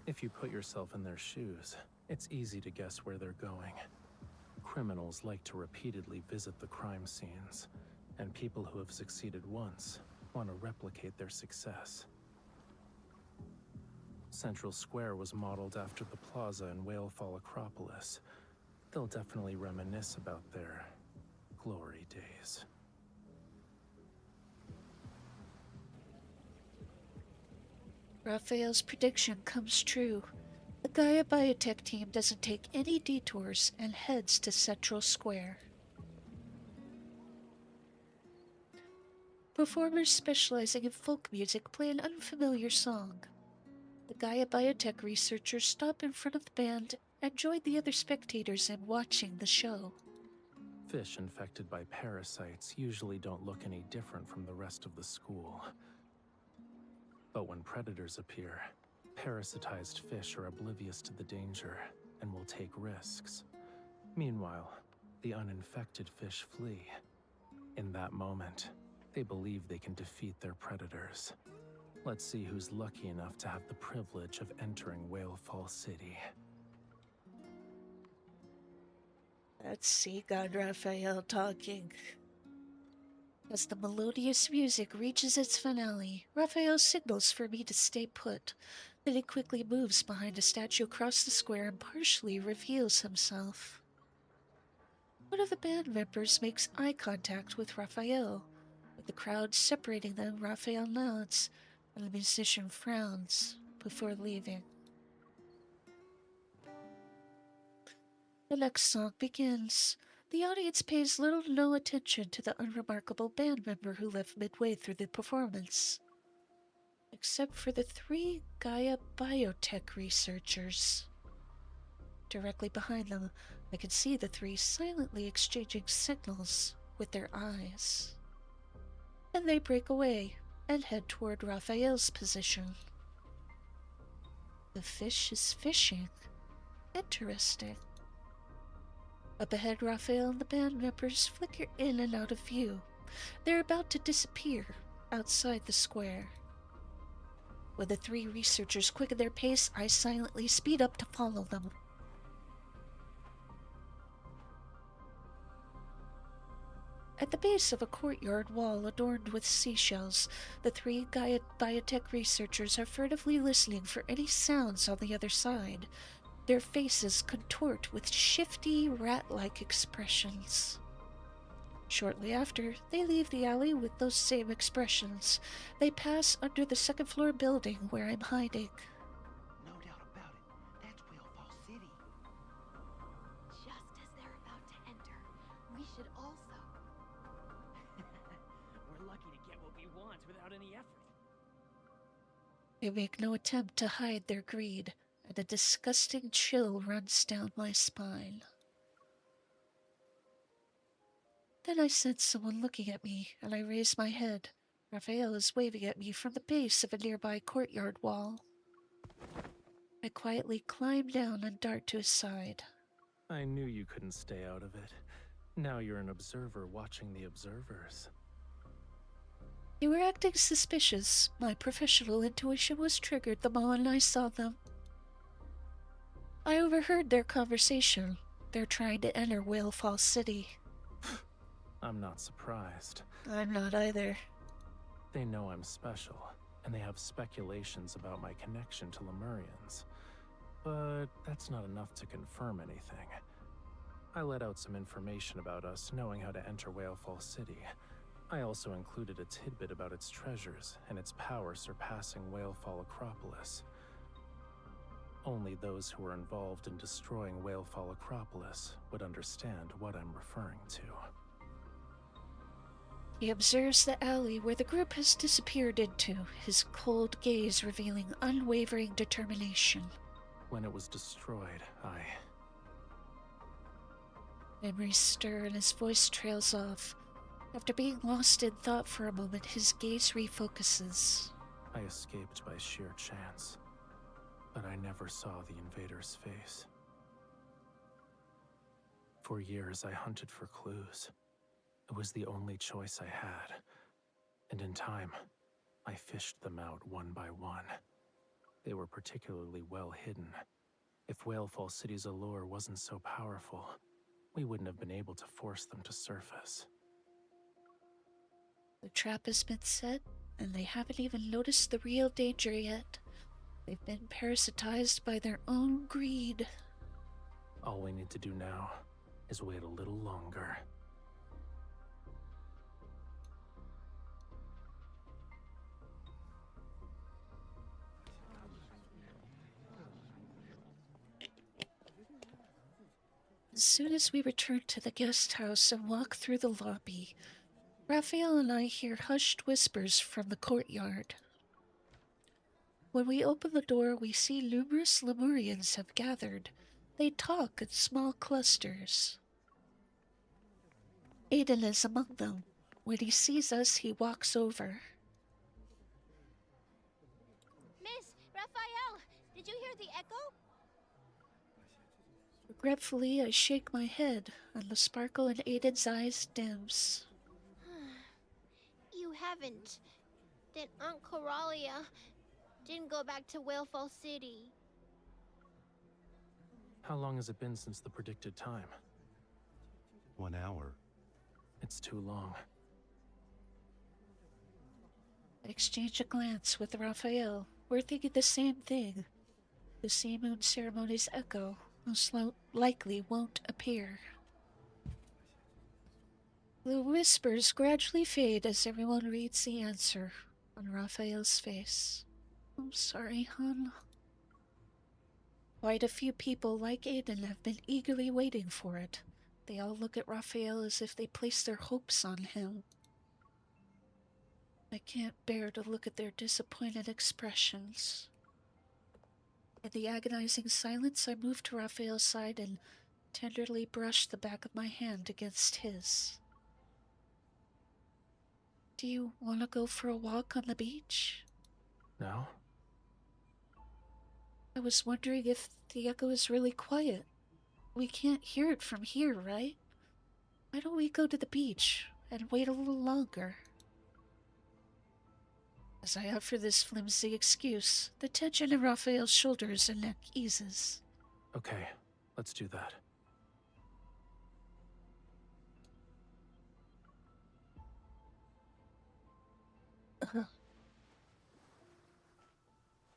If you put yourself in their shoes, it's easy to guess where they're going. Criminals like to repeatedly visit the crime scenes, and people who have succeeded once want to replicate their success. Central Square was modeled after the plaza in Whalefall Acropolis. They'll definitely reminisce about their glory days. Raphael's prediction comes true. The Gaia Biotech team doesn't take any detours and heads to Central Square. Performers specializing in folk music play an unfamiliar song. The Gaia Biotech researchers stop in front of the band and join the other spectators in watching the show. Fish infected by parasites usually don't look any different from the rest of the school. But when predators appear, parasitized fish are oblivious to the danger and will take risks. Meanwhile, the uninfected fish flee. In that moment, they believe they can defeat their predators. Let's see who's lucky enough to have the privilege of entering Whalefall City. That's Sea God Raphael talking. As the melodious music reaches its finale, Raphael signals for me to stay put. Then he quickly moves behind a statue across the square and partially reveals himself. One of the band members makes eye contact with Raphael. With the crowd separating them, Raphael nods, and the musician frowns before leaving. The next song begins. The audience pays little to no attention to the unremarkable band member who left midway through the performance. Except for the three Gaia Biotech researchers. Directly behind them, I can see the three silently exchanging signals with their eyes. And they break away and head toward Raphael's position. The fish is fishing. Interesting. Up ahead, Raphael and the band members flicker in and out of view. They're about to disappear outside the square. When the three researchers quicken their pace, I silently speed up to follow them. At the base of a courtyard wall adorned with seashells, the three Gaia Biotech researchers are furtively listening for any sounds on the other side. Their faces contort with shifty, rat-like expressions. Shortly after, they leave the alley with those same expressions. They pass under the second-floor building where I'm hiding. No doubt about it. That's Whalefall City. Just as they're about to enter, we should also. We're lucky to get what we want without any effort. They make no attempt to hide their greed, and a disgusting chill runs down my spine. Then I sense someone looking at me, and I raise my head. Raphael is waving at me from the base of a nearby courtyard wall. I quietly climb down and dart to his side. I knew you couldn't stay out of it. Now you're an observer watching the observers. You were acting suspicious. My professional intuition was triggered the moment I saw them. I overheard their conversation. They're trying to enter Whalefall City. I'm not surprised. I'm not either. They know I'm special, and they have speculations about my connection to Lemurians. But that's not enough to confirm anything. I let out some information about us knowing how to enter Whalefall City. I also included a tidbit about its treasures and its power surpassing Whalefall Acropolis. Only those who were involved in destroying Whalefall Acropolis would understand what I'm referring to. He observes the alley where the group has disappeared into, his cold gaze revealing unwavering determination. When it was destroyed, Memories stir and his voice trails off. After being lost in thought for a moment, his gaze refocuses. I escaped by sheer chance, but I never saw the invader's face. For years, I hunted for clues. It was the only choice I had, and in time, I fished them out one by one. They were particularly well hidden. If Whalefall City's allure wasn't so powerful, we wouldn't have been able to force them to surface. The trap has been set, and they haven't even noticed the real danger yet. They've been parasitized by their own greed. All we need to do now is wait a little longer. As soon as we return to the guest house and walk through the lobby, Raphael and I hear hushed whispers from the courtyard. When we open the door, we see numerous Lemurians have gathered. They talk in small clusters. Aiden is among them. When he sees us, he walks over. Miss, Raphael, did you hear the echo? Regretfully, I shake my head, and the sparkle in Aiden's eyes dims. You haven't. Then Aunt Coralia didn't go back to Whalefall City. How long has it been since the predicted time? 1 hour. It's too long. I exchange a glance with Raphael. We're thinking the same thing. The sea moon ceremony's echo most likely won't appear. The whispers gradually fade as everyone reads the answer on Raphael's face. I'm sorry, hon. Quite a few people like Aiden have been eagerly waiting for it. They all look at Raphael as if they place their hopes on him. I can't bear to look at their disappointed expressions. In the agonizing silence, I move to Raphael's side and tenderly brush the back of my hand against his. Do you want to go for a walk on the beach? No? I was wondering if the echo is really quiet. We can't hear it from here, right? Why don't we go to the beach and wait a little longer? As I offer this flimsy excuse, the tension in Raphael's shoulders and neck eases. Okay, let's do that.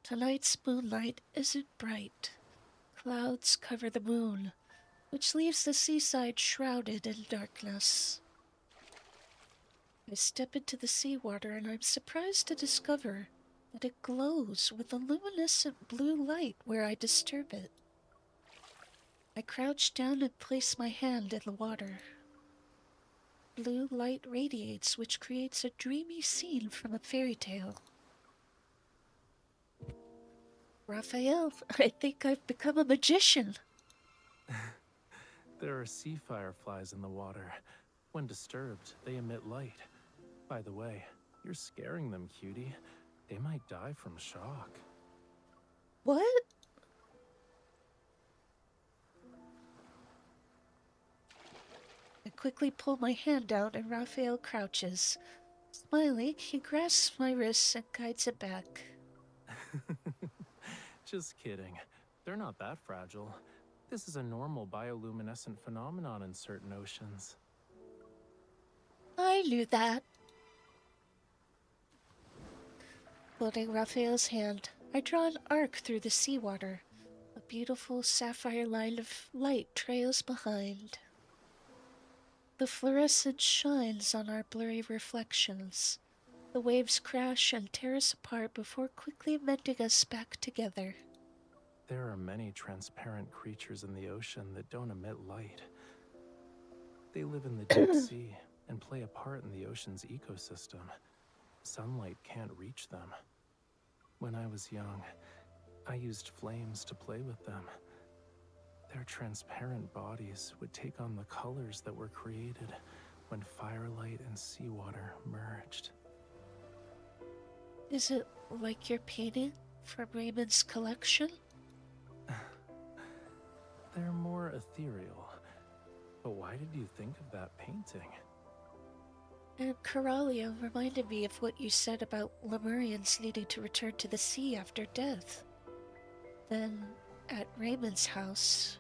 Tonight's moonlight isn't bright. Clouds cover the moon, which leaves the seaside shrouded in darkness. I step into the seawater and I'm surprised to discover that it glows with a luminescent blue light where I disturb it. I crouch down and place my hand in the water. Blue light radiates, which creates a dreamy scene from a fairy tale. Raphael, I think I've become a magician. There are sea fireflies in the water. When disturbed, they emit light. By the way, you're scaring them, cutie. They might die from shock. What? I quickly pull my hand out and Raphael crouches. His Smiling, he grasps my wrists and guides it back. Just kidding. They're not that fragile. This is a normal bioluminescent phenomenon in certain oceans. I knew that. Holding Raphael's hand, I draw an arc through the seawater. A beautiful sapphire line of light trails behind. The fluorescence shines on our blurry reflections. The waves crash and tear us apart before quickly mending us back together. There are many transparent creatures in the ocean that don't emit light. They live in the deep sea and play a part in the ocean's ecosystem. Sunlight can't reach them. When I was young, I used flames to play with them. Their transparent bodies would take on the colors that were created when firelight and seawater merged. Is it like your painting from Raymond's collection? They're more ethereal. But why did you think of that painting? And Corallia reminded me of what you said about Lemurians needing to return to the sea after death. Then, at Raymond's house,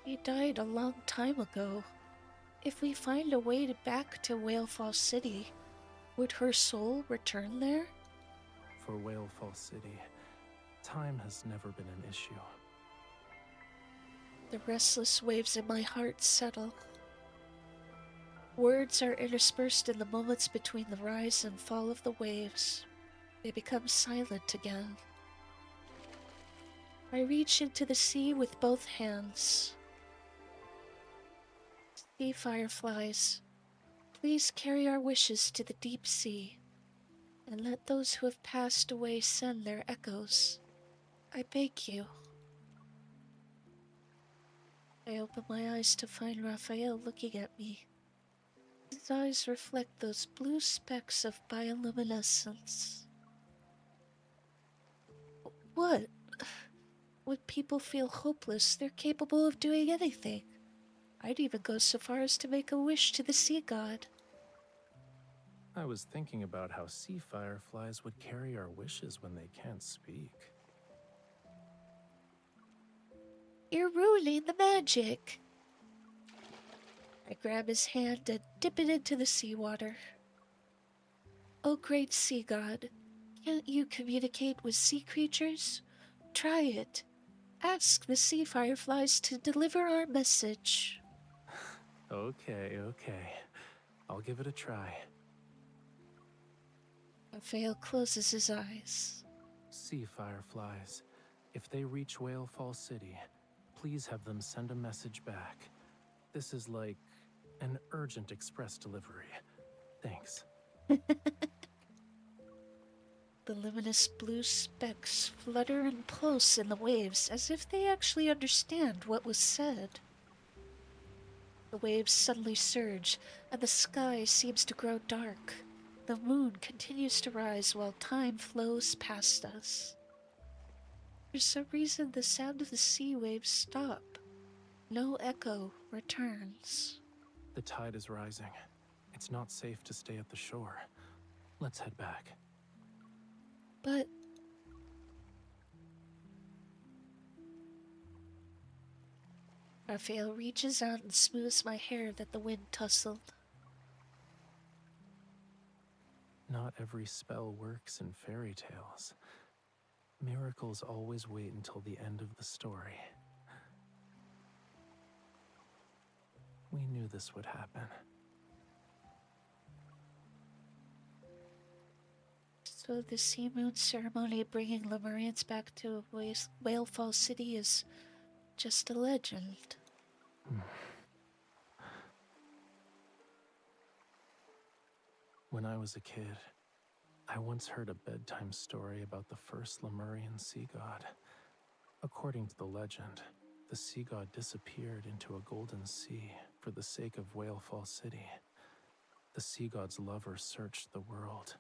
she died a long time ago. If we find a way back to Whalefall City, would her soul return there? For Whalefall City, time has never been an issue. The restless waves in my heart settle. Words are interspersed in the moments between the rise and fall of the waves. They become silent again. I reach into the sea with both hands. Sea fireflies, please carry our wishes to the deep sea, and let those who have passed away send their echoes. I beg you. I open my eyes to find Raphael looking at me. His eyes reflect those blue specks of bioluminescence. What? When people feel hopeless, they're capable of doing anything. I'd even go so far as to make a wish to the sea god. I was thinking about how sea fireflies would carry our wishes when they can't speak. You're ruining the magic. I grab his hand and dip it into the seawater. Oh, great sea god, can't you communicate with sea creatures? Try it. Ask the sea fireflies to deliver our message. Okay. I'll give it a try. Raphael closes his eyes. Sea fireflies, if they reach Whalefall City, please have them send a message back. This is like an urgent express delivery. Thanks. The luminous blue specks flutter and pulse in the waves as if they actually understand what was said. The waves suddenly surge, and the sky seems to grow dark. The moon continues to rise while time flows past us. For some reason, the sound of the sea waves stop. No echo returns. The tide is rising. It's not safe to stay at the shore. Let's head back. But... Raphael reaches out and smooths my hair that the wind tousled. Not every spell works in fairy tales. Miracles always wait until the end of the story. We knew this would happen. So the sea moon ceremony bringing Lemurians back to Whalefall City is just a legend. When I was a kid, I once heard a bedtime story about the first Lemurian sea god. According to the legend, the sea god disappeared into a golden sea for the sake of Whalefall City. The sea god's lover searched the world,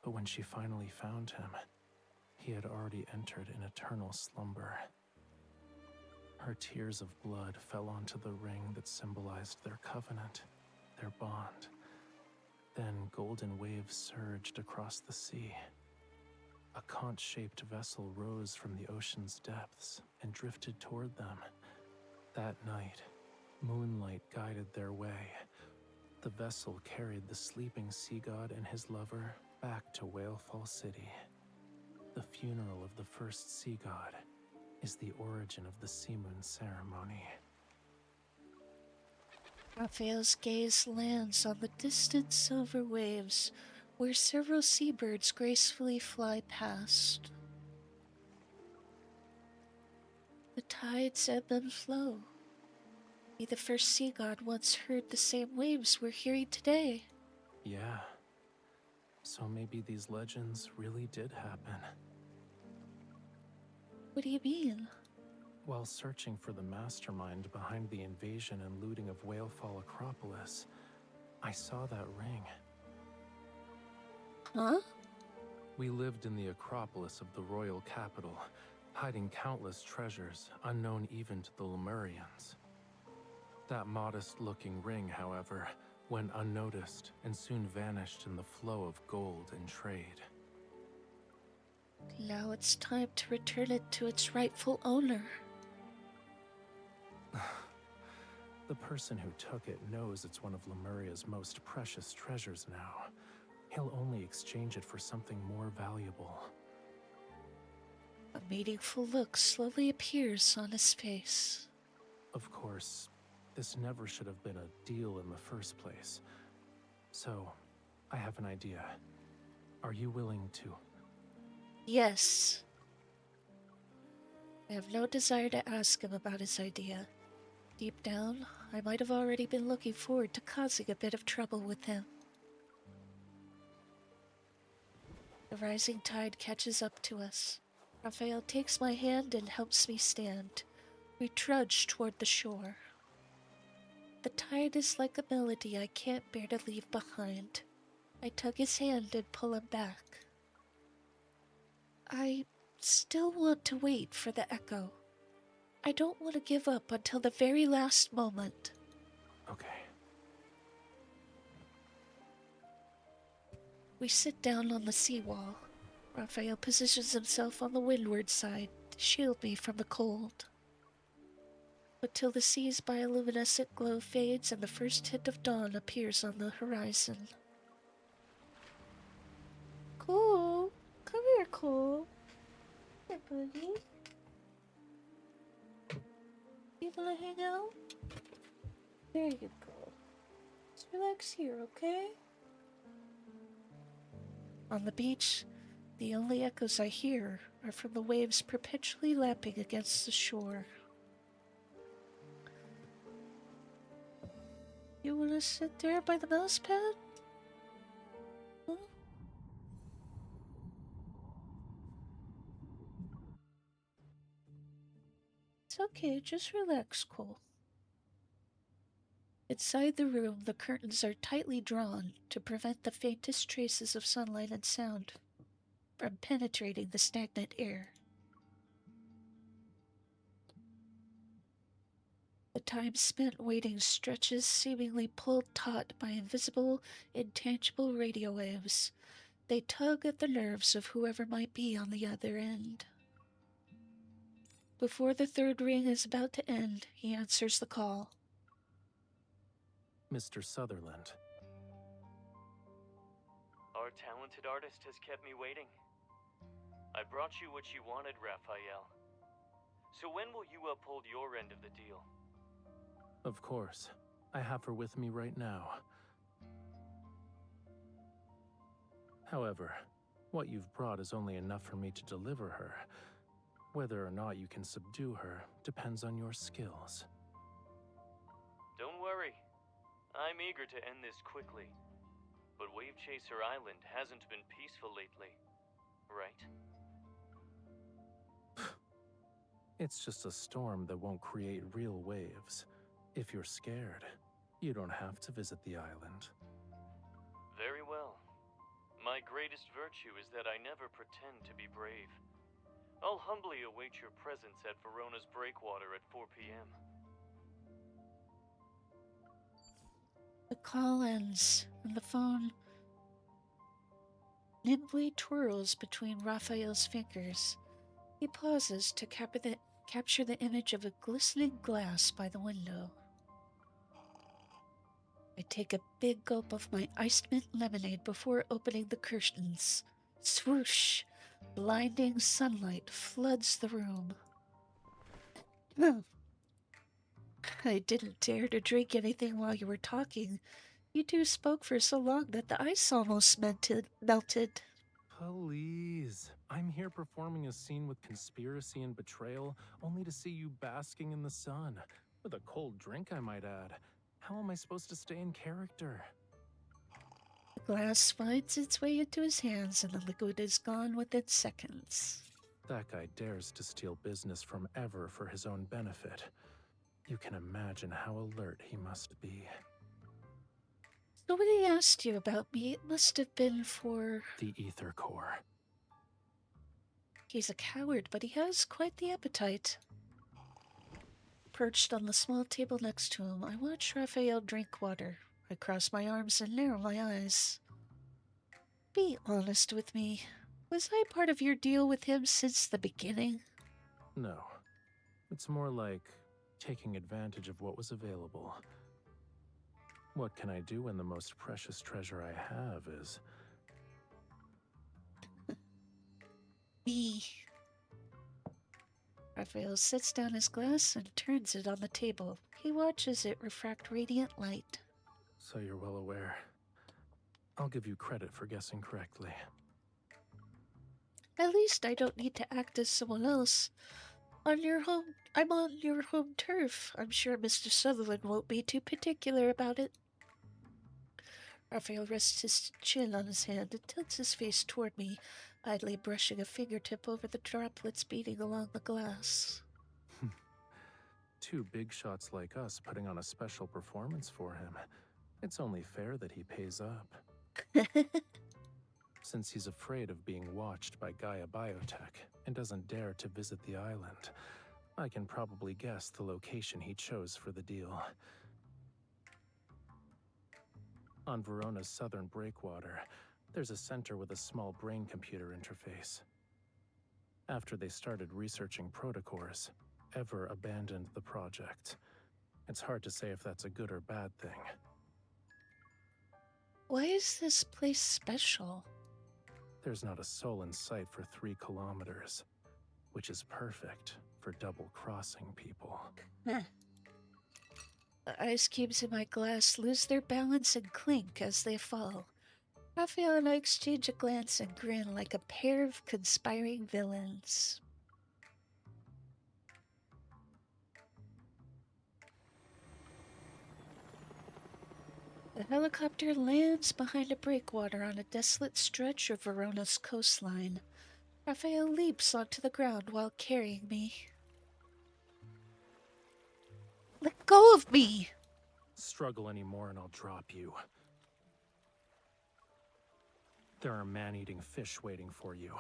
but when she finally found him, he had already entered an eternal slumber. Her tears of blood fell onto the ring that symbolized their covenant, their bond. Then golden waves surged across the sea. A conch-shaped vessel rose from the ocean's depths and drifted toward them. That night, moonlight guided their way. The vessel carried the sleeping sea god and his lover back to Whalefall City. The funeral of the first sea god is the origin of the Sea Moon ceremony. Raphael's gaze lands on the distant silver waves, where several seabirds gracefully fly past. The tides ebb and flow. Maybe the first sea god once heard the same waves we're hearing today. Yeah. So maybe these legends really did happen. What do you mean? While searching for the mastermind behind the invasion and looting of Whalefall Acropolis, I saw that ring. Huh? We lived in the Acropolis of the royal capital, hiding countless treasures unknown even to the Lemurians. That modest-looking ring, however, went unnoticed and soon vanished in the flow of gold and trade. Now it's time to return it to its rightful owner. The person who took it knows it's one of Lemuria's most precious treasures now. He'll only exchange it for something more valuable. A meaningful look slowly appears on his face. Of course, this never should have been a deal in the first place. So, I have an idea. Are you willing to? Yes. I have no desire to ask him about his idea. Deep down, I might have already been looking forward to causing a bit of trouble with him. The rising tide catches up to us. Raphael takes my hand and helps me stand. We trudge toward the shore. The tide is like a melody I can't bear to leave behind. I tug his hand and pull him back. I still want to wait for the echo. I don't want to give up until the very last moment. Okay. We sit down on the seawall. Raphael positions himself on the windward side to shield me from the cold. But till the sea's bioluminescent glow fades and the first hint of dawn appears on the horizon. Cole, come here, Cole. Hey, buddy. You wanna hang out? There you go. Just relax here, okay? On the beach, the only echoes I hear are from the waves perpetually lapping against the shore. You wanna sit there by the mouse pad? Huh? It's okay, just relax, Cole. Inside the room, the curtains are tightly drawn to prevent the faintest traces of sunlight and sound from penetrating the stagnant air. The time spent waiting stretches, seemingly pulled taut by invisible, intangible radio waves. They tug at the nerves of whoever might be on the other end. Before the third ring is about to end, he answers the call. Mr. Sutherland. Our talented artist has kept me waiting. I brought you what you wanted, Raphael. So when will you uphold your end of the deal? Of course. I have her with me right now. However, what you've brought is only enough for me to deliver her. Whether or not you can subdue her depends on your skills. Don't worry. I'm eager to end this quickly. But Wave Chaser Island hasn't been peaceful lately, right? It's just a storm that won't create real waves. If you're scared, you don't have to visit the island. Very well. My greatest virtue is that I never pretend to be brave. I'll humbly await your presence at Verona's Breakwater at 4 p.m. The call ends, and the phone nimbly twirls between Raphael's fingers. He pauses to capture the image of a glistening glass by the window. I take a big gulp of my iced mint lemonade before opening the curtains. Swoosh! Blinding sunlight floods the room. I didn't dare to drink anything while you were talking. You two spoke for so long that the ice almost melted. Please. I'm here performing a scene with conspiracy and betrayal, only to see you basking in the sun. With a cold drink, I might add. How am I supposed to stay in character? The glass finds its way into his hands and the liquid is gone within seconds. That guy dares to steal business from Ever for his own benefit. You can imagine how alert he must be. So when he asked you about me, it must have been for... The Ether Core. He's a coward, but he has quite the appetite. Perched on the small table next to him, I watch Raphael drink water. I cross my arms and narrow my eyes. Be honest with me. Was I part of your deal with him since the beginning? No. It's more like taking advantage of what was available. What can I do when the most precious treasure I have is... me. Raphael sets down his glass and turns it on the table. He watches it refract radiant light. So you're well aware. I'll give you credit for guessing correctly. At least I don't need to act as someone else. I'm on your home turf. I'm sure Mr. Sutherland won't be too particular about it. Raphael rests his chin on his hand and tilts his face toward me, idly brushing a fingertip over the droplets beating along the glass. Two big shots like us putting on a special performance for him. It's only fair that he pays up. Since he's afraid of being watched by Gaia Biotech and doesn't dare to visit the island, I can probably guess the location he chose for the deal. On Verona's southern breakwater, there's a center with a small brain computer interface. After they started researching protocors, Ever abandoned the project. It's hard to say if that's a good or bad thing. Why is this place special? There's not a soul in sight for 3 kilometers, which is perfect for double-crossing people. The ice cubes in my glass lose their balance and clink as they fall. Raphael and I exchange a glance and grin like a pair of conspiring villains. The helicopter lands behind a breakwater on a desolate stretch of Verona's coastline. Raphael leaps onto the ground while carrying me. Let go of me! Struggle anymore and I'll drop you. There are man-eating fish waiting for you.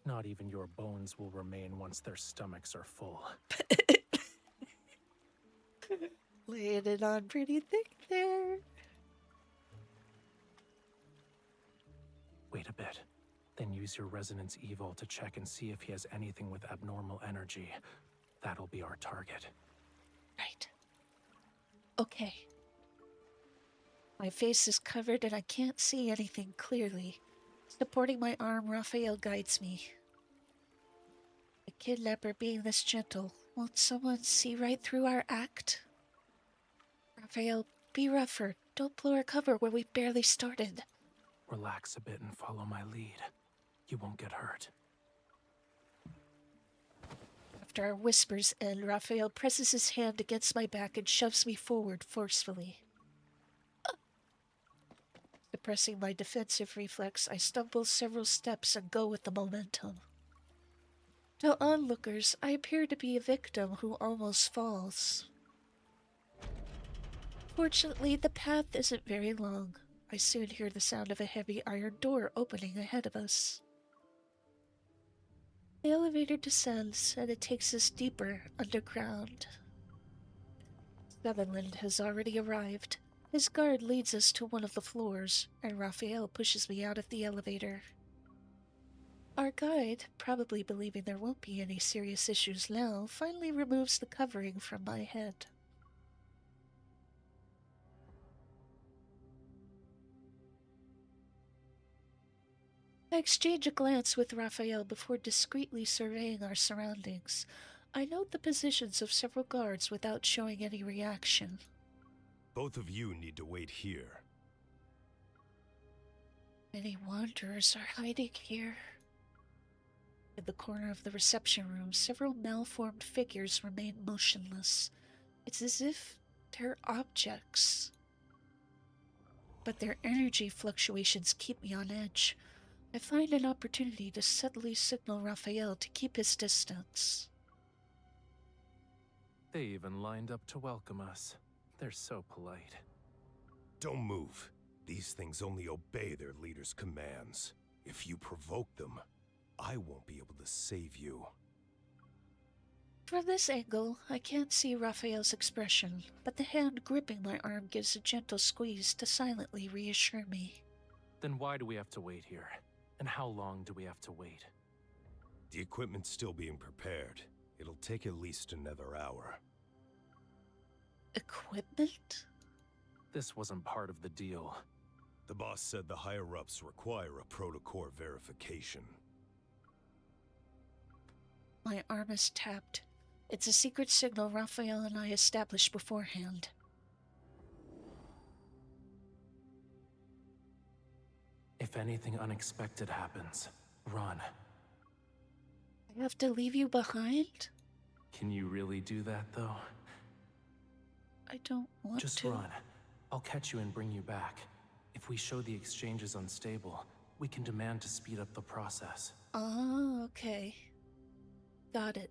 Not even your bones will remain once their stomachs are full. Laying it on pretty thick there. Wait a bit. Then use your resonance evil to check and see if he has anything with abnormal energy. That'll be our target. Right. Okay. My face is covered and I can't see anything clearly. Supporting my arm, Raphael guides me. The kidnapper being this gentle, won't someone see right through our act? Raphael, be rougher. Don't blow our cover where we barely started. Relax a bit and follow my lead. You won't get hurt. After our whispers end, Raphael presses his hand against my back and shoves me forward forcefully. Suppressing my defensive reflex, I stumble several steps and go with the momentum. To onlookers, I appear to be a victim who almost falls. Fortunately, the path isn't very long. I soon hear the sound of a heavy iron door opening ahead of us. The elevator descends, and it takes us deeper underground. Sutherland has already arrived. His guard leads us to one of the floors, and Raphael pushes me out of the elevator. Our guide, probably believing there won't be any serious issues now, finally removes the covering from my head. I exchange a glance with Raphael before discreetly surveying our surroundings. I note the positions of several guards without showing any reaction. Both of you need to wait here. Many wanderers are hiding here. In the corner of the reception room, several malformed figures remain motionless. It's as if they're objects. But their energy fluctuations keep me on edge. I find an opportunity to subtly signal Raphael to keep his distance. They even lined up to welcome us. They're so polite. Don't move. These things only obey their leader's commands. If you provoke them, I won't be able to save you. From this angle, I can't see Raphael's expression, but the hand gripping my arm gives a gentle squeeze to silently reassure me. Then why do we have to wait here? And how long do we have to wait? The equipment's still being prepared. It'll take at least another hour. Equipment? This wasn't part of the deal. The boss said the higher-ups require a protocore verification. My arm is tapped. It's a secret signal Raphael and I established beforehand. If anything unexpected happens, run. I have to leave you behind? Can you really do that, though? I don't want Just to. run. I'll catch you and bring you back. If we show the exchange is unstable, we can demand to speed up the process. Ah, okay. Got it.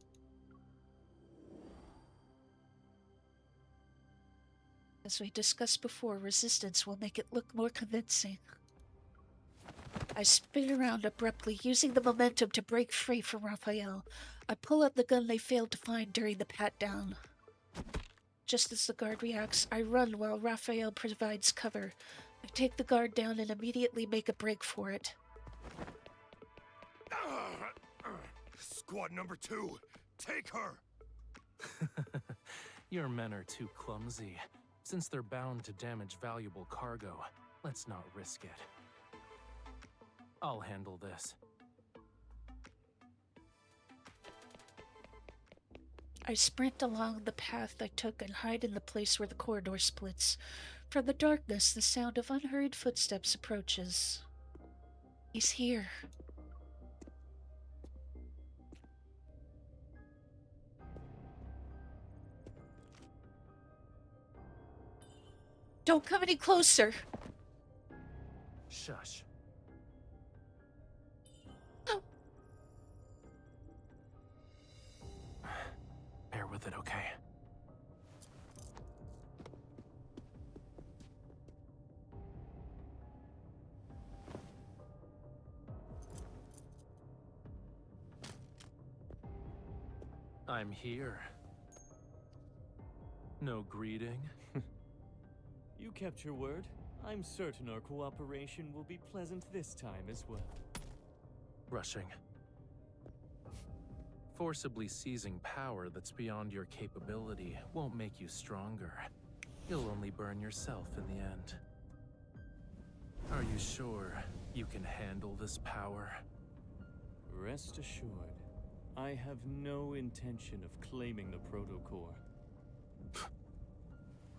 As we discussed before, resistance will make it look more convincing. I spin around abruptly, using the momentum to break free from Raphael. I pull out the gun they failed to find during the pat-down. Just as the guard reacts, I run while Raphael provides cover. I take the guard down and immediately make a break for it. Squad number 2, take her! Your men are too clumsy. Since they're bound to damage valuable cargo, let's not risk it. I'll handle this. I sprint along the path I took and hide in the place where the corridor splits. From the darkness, the sound of unhurried footsteps approaches. He's here. Don't come any closer! Shush. Bear with it, okay? I'm here. No greeting? You kept your word. I'm certain our cooperation will be pleasant this time as well. Rushing. Forcibly seizing power that's beyond your capability won't make you stronger. You'll only burn yourself in the end. Are you sure you can handle this power? Rest assured, I have no intention of claiming the protocore.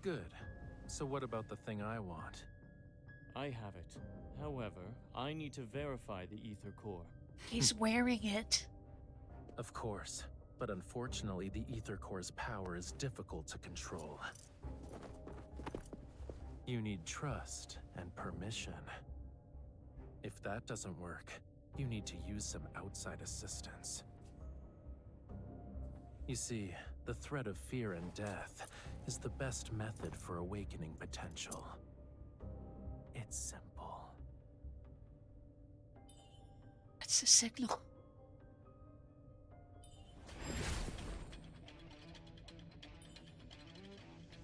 Good. So what about the thing I want? I have it. However, I need to verify the ether core. He's wearing it. Of course, but unfortunately the ether core's power is difficult to control. You need trust and permission. If that doesn't work, you need to use some outside assistance. You see, the threat of fear and death is the best method for awakening potential. It's simple. That's a signal.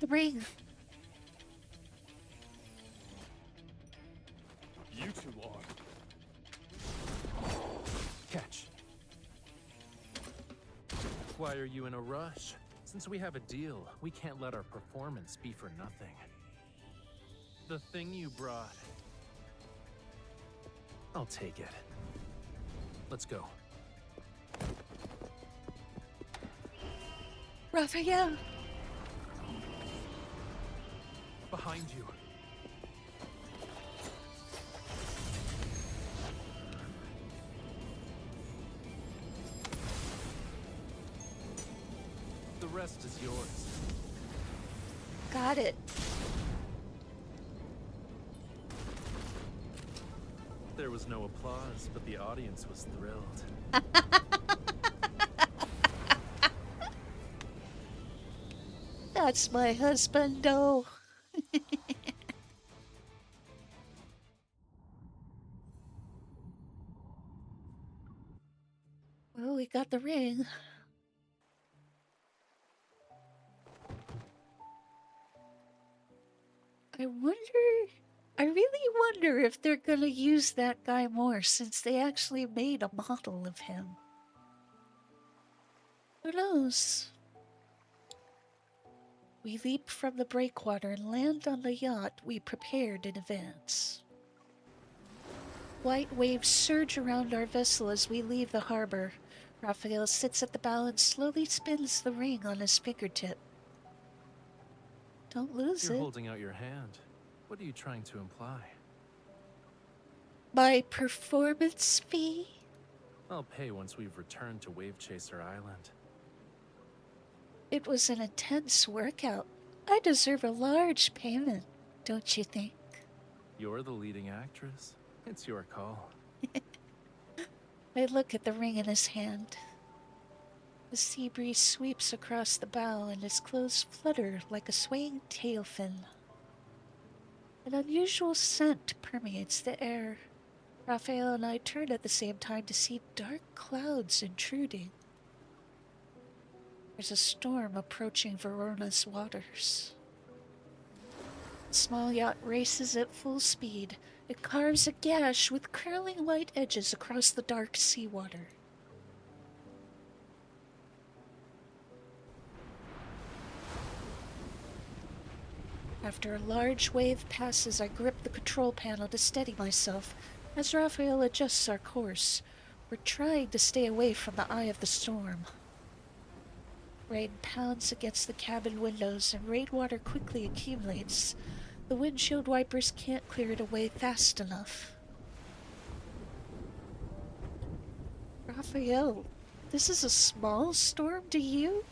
The ring. You two are. Catch Why are you in a rush? Since we have a deal, we can't let our performance be for nothing. The thing you brought. I'll take it. Let's go. Raphael! Behind you. The rest is yours. Got it. There was no applause, but the audience was thrilled. That's my husbando. Well, we got the ring. I really wonder if they're gonna use that guy more since they actually made a model of him. Who knows? We leap from the breakwater and land on the yacht we prepared in advance. White waves surge around our vessel as we leave the harbor. Raphael sits at the bow and slowly spins the ring on his fingertip. Don't lose You're it. holding out your hand. What are you trying to imply? My performance fee? I'll pay once we've returned to Wave Chaser Island. It was an intense workout. I deserve a large payment, don't you think? You're the leading actress. It's your call. I look at the ring in his hand. The sea breeze sweeps across the bow and his clothes flutter like a swaying tail fin. An unusual scent permeates the air. Raphael and I turn at the same time to see dark clouds intruding. There's a storm approaching Verona's waters. The small yacht races at full speed. It carves a gash with curling white edges across the dark seawater. After a large wave passes, I grip the control panel to steady myself as Raphael adjusts our course. We're trying to stay away from the eye of the storm. Rain pounds against the cabin windows and rainwater quickly accumulates. The windshield wipers can't clear it away fast enough. Raphael, this is a small storm to you?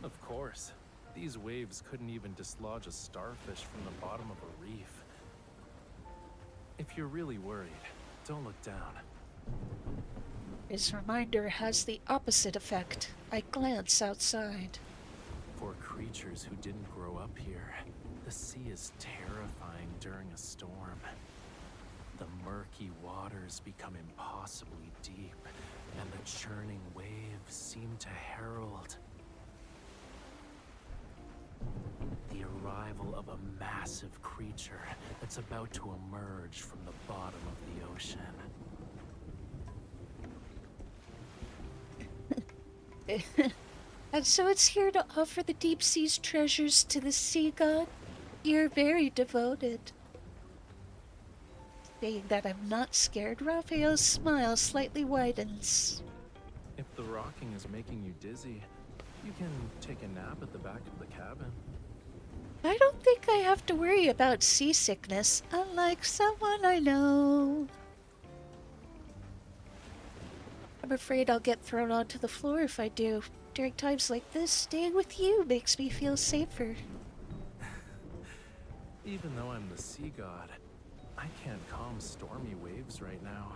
Of course. These waves couldn't even dislodge a starfish from the bottom of a reef. If you're really worried, don't look down. His reminder has the opposite effect. I glance outside. For creatures who didn't grow up here, the sea is terrifying during a storm. The murky waters become impossibly deep, and the churning waves seem to herald the arrival of a massive creature that's about to emerge from the bottom of the ocean. And so it's here to offer the deep sea's treasures to the sea god? You're very devoted. Saying that I'm not scared, Raphael's smile slightly widens. If the rocking is making you dizzy, you can take a nap at the back of the cabin. I don't think I have to worry about seasickness, unlike someone I know. I'm afraid I'll get thrown onto the floor if I do. During times like this, staying with you makes me feel safer. Even though I'm the sea god, I can't calm stormy waves right now.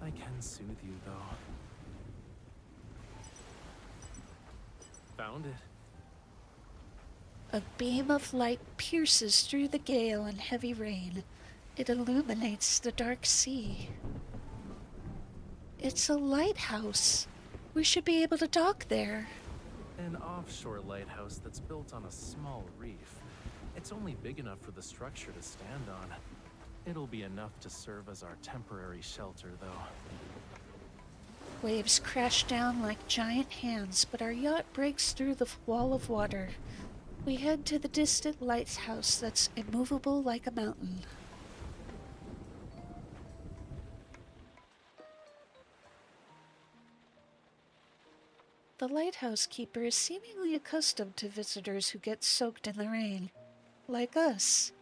I can soothe you, though. Found it. A beam of light pierces through the gale and heavy rain. It illuminates the dark sea. It's a lighthouse. We should be able to dock there. An offshore lighthouse that's built on a small reef. It's only big enough for the structure to stand on. It'll be enough to serve as our temporary shelter, though. Waves crash down like giant hands, but our yacht breaks through the wall of water. We head to the distant lighthouse that's immovable like a mountain. The lighthouse keeper is seemingly accustomed to visitors who get soaked in the rain. Like us.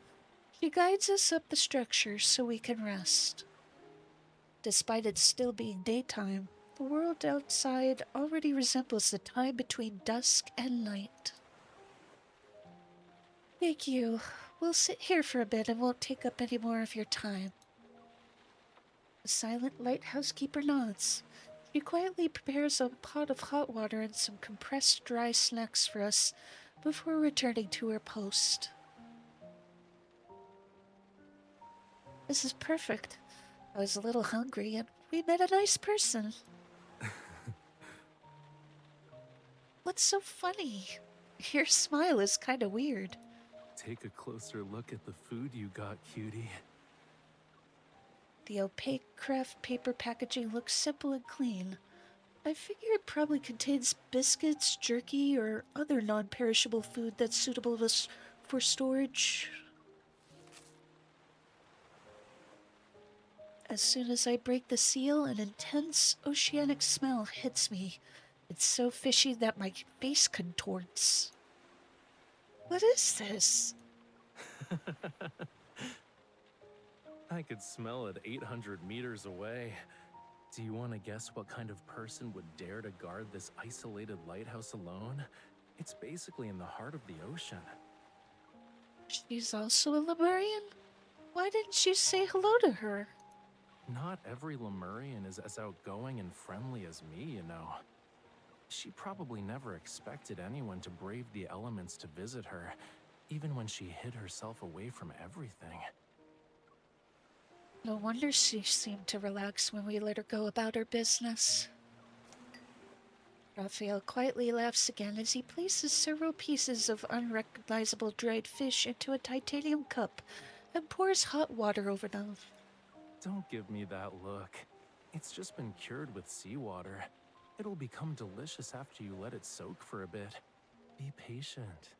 She guides us up the structure so we can rest. Despite it still being daytime, the world outside already resembles the time between dusk and night. Thank you. We'll sit here for a bit and won't take up any more of your time. The silent lighthouse keeper nods. She quietly prepares a pot of hot water and some compressed dry snacks for us before returning to her post. This is perfect. I was a little hungry and we met a nice person. What's so funny? Your smile is kind of weird. Take a closer look at the food you got, cutie. The opaque craft paper packaging looks simple and clean. I figure it probably contains biscuits, jerky, or other non-perishable food that's suitable for storage. As soon as I break the seal, an intense oceanic smell hits me. It's so fishy that my face contorts. What is this? I could smell it 800 meters away. Do you want to guess what kind of person would dare to guard this isolated lighthouse alone? It's basically in the heart of the ocean. She's also a Lemurian? Why didn't you say hello to her? Not every Lemurian is as outgoing and friendly as me, you know. She probably never expected anyone to brave the elements to visit her, even when she hid herself away from everything. No wonder she seemed to relax when we let her go about her business. Raphael quietly laughs again as he places several pieces of unrecognizable dried fish into a titanium cup and pours hot water over them. Don't give me that look. It's just been cured with seawater. It'll become delicious after you let it soak for a bit. Be patient.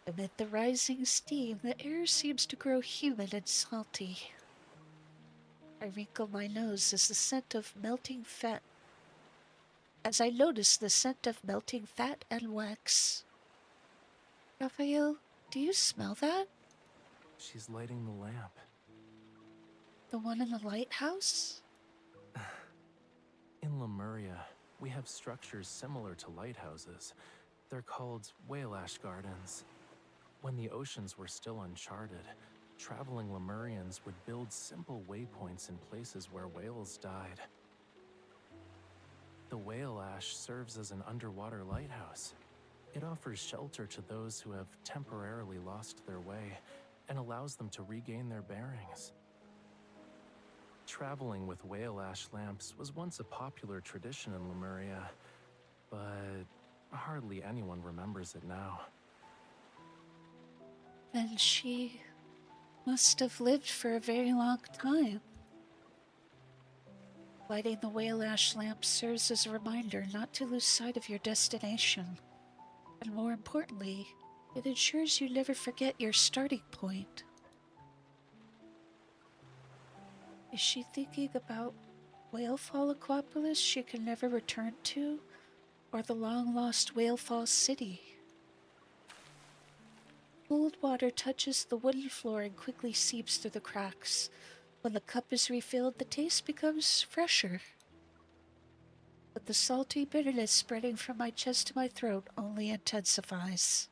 Amid the rising steam, the air seems to grow humid and salty. I wrinkle my nose as I notice the scent of melting fat and wax. Raphael, do you smell that? She's lighting the lamp. The one in the lighthouse? In Lemuria, we have structures similar to lighthouses. They're called whale ash gardens. When the oceans were still uncharted, traveling Lemurians would build simple waypoints in places where whales died. The whale ash serves as an underwater lighthouse. It offers shelter to those who have temporarily lost their way and allows them to regain their bearings. Traveling with whale ash lamps was once a popular tradition in Lemuria, but hardly anyone remembers it now. Then she must have lived for a very long time. Lighting the whale ash lamp serves as a reminder not to lose sight of your destination. And more importantly, it ensures you never forget your starting point. Is she thinking about Whalefall Aquapolis she can never return to, or the long-lost Whalefall City? Cold water touches the wooden floor and quickly seeps through the cracks. When the cup is refilled, the taste becomes fresher. But the salty bitterness spreading from my chest to my throat only intensifies.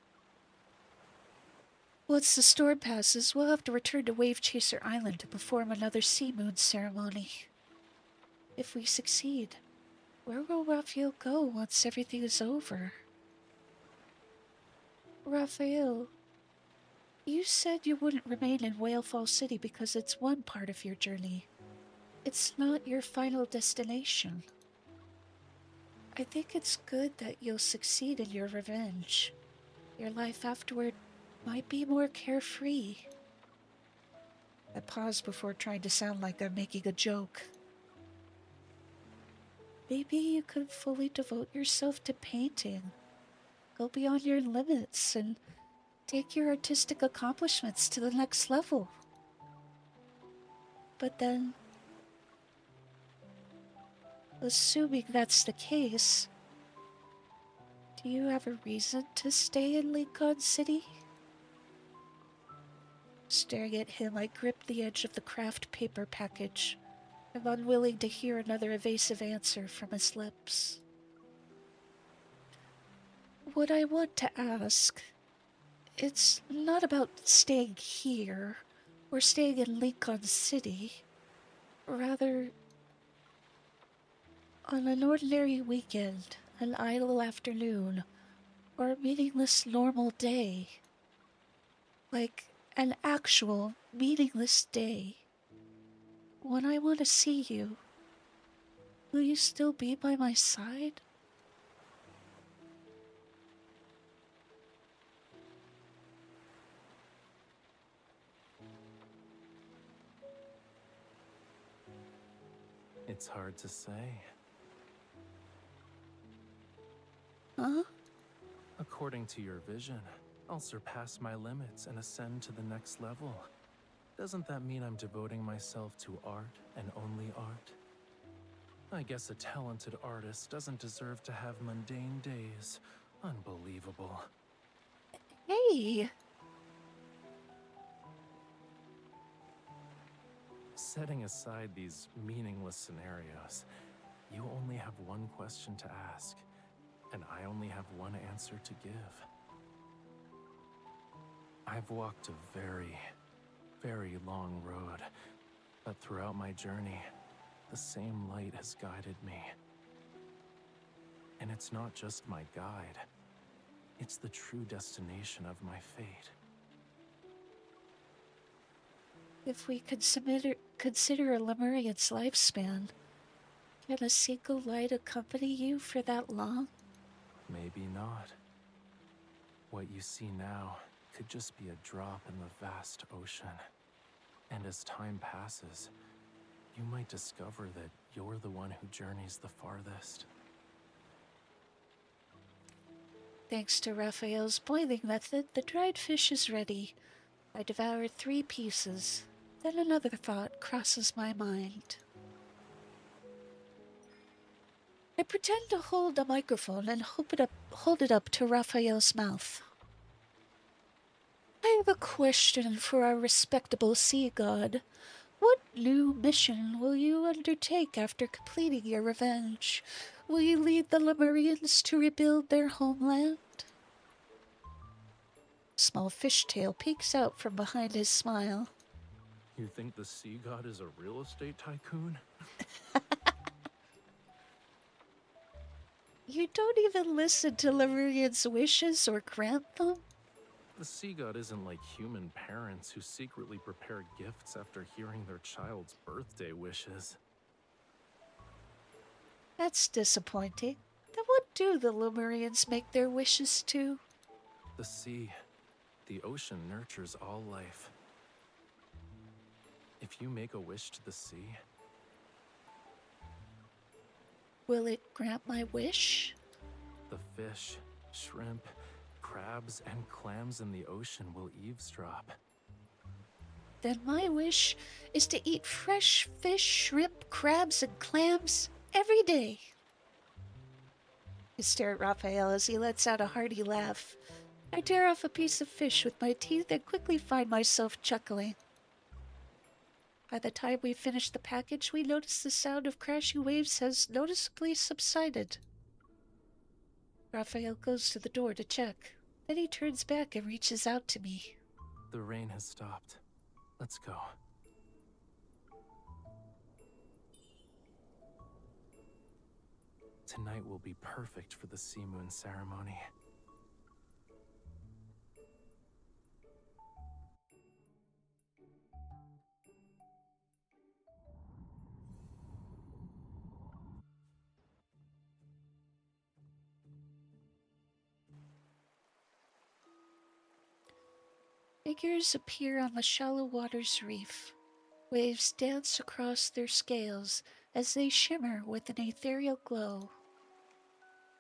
Once the storm passes, we'll have to return to Wave Chaser Island to perform another sea moon ceremony. If we succeed, where will Raphael go once everything is over? Raphael, you said you wouldn't remain in Whalefall City because it's one part of your journey. It's not your final destination. I think it's good that you'll succeed in your revenge. Your life afterward might be more carefree. I pause before trying to sound like I'm making a joke. maybe you could fully devote yourself to painting. Go beyond your limits and take your artistic accomplishments to the next level. But then, assuming that's the case, do you have a reason to stay in Lincoln City? Staring at him, I gripped the edge of the craft paper package. I'm unwilling to hear another evasive answer from his lips. What I want to ask, it's not about staying here or staying in Lincoln City. Rather, on an ordinary weekend, an idle afternoon, or a meaningless normal day. Like an actual meaningless day. When I want to see you, will you still be by my side? It's hard to say. Huh? According to your vision, I'll surpass my limits and ascend to the next level. Doesn't that mean I'm devoting myself to art and only art? I guess a talented artist doesn't deserve to have mundane days. Unbelievable. Hey! Setting aside these meaningless scenarios, you only have one question to ask, and I only have one answer to give. I've walked a very, very long road, but throughout my journey, the same light has guided me. And it's not just my guide, it's the true destination of my fate. If we consider a Lemurian's lifespan, can a single light accompany you for that long? Maybe not. What you see now could just be a drop in the vast ocean. And as time passes, you might discover that you're the one who journeys the farthest. Thanks to Raphael's boiling method, the dried fish is ready. I devoured 3 pieces. Then another thought crosses my mind. I pretend to hold a microphone and hold it up to Raphael's mouth. I have a question for our respectable sea god. What new mission will you undertake after completing your revenge? Will you lead the Lemurians to rebuild their homeland? Small fishtail peeks out from behind his smile. You think the sea god is a real estate tycoon? You don't even listen to Lemurians' wishes or grant them? The sea god isn't like human parents who secretly prepare gifts after hearing their child's birthday wishes. That's disappointing. Then what do the Lemurians make their wishes to? The sea, the ocean nurtures all life. If you make a wish to the sea, will it grant my wish? the fish, shrimp, crabs, and clams in the ocean will eavesdrop. Then my wish is to eat fresh fish, shrimp, crabs, and clams every day. I stare at Raphael as he lets out a hearty laugh. I tear off a piece of fish with my teeth and quickly find myself chuckling. By the time we finish the package, we notice the sound of crashing waves has noticeably subsided. Raphael goes to the door to check. Then he turns back and reaches out to me. The rain has stopped. Let's go. Tonight will be perfect for the sea moon ceremony. Figures appear on the shallow water's reef. Waves dance across their scales as they shimmer with an ethereal glow.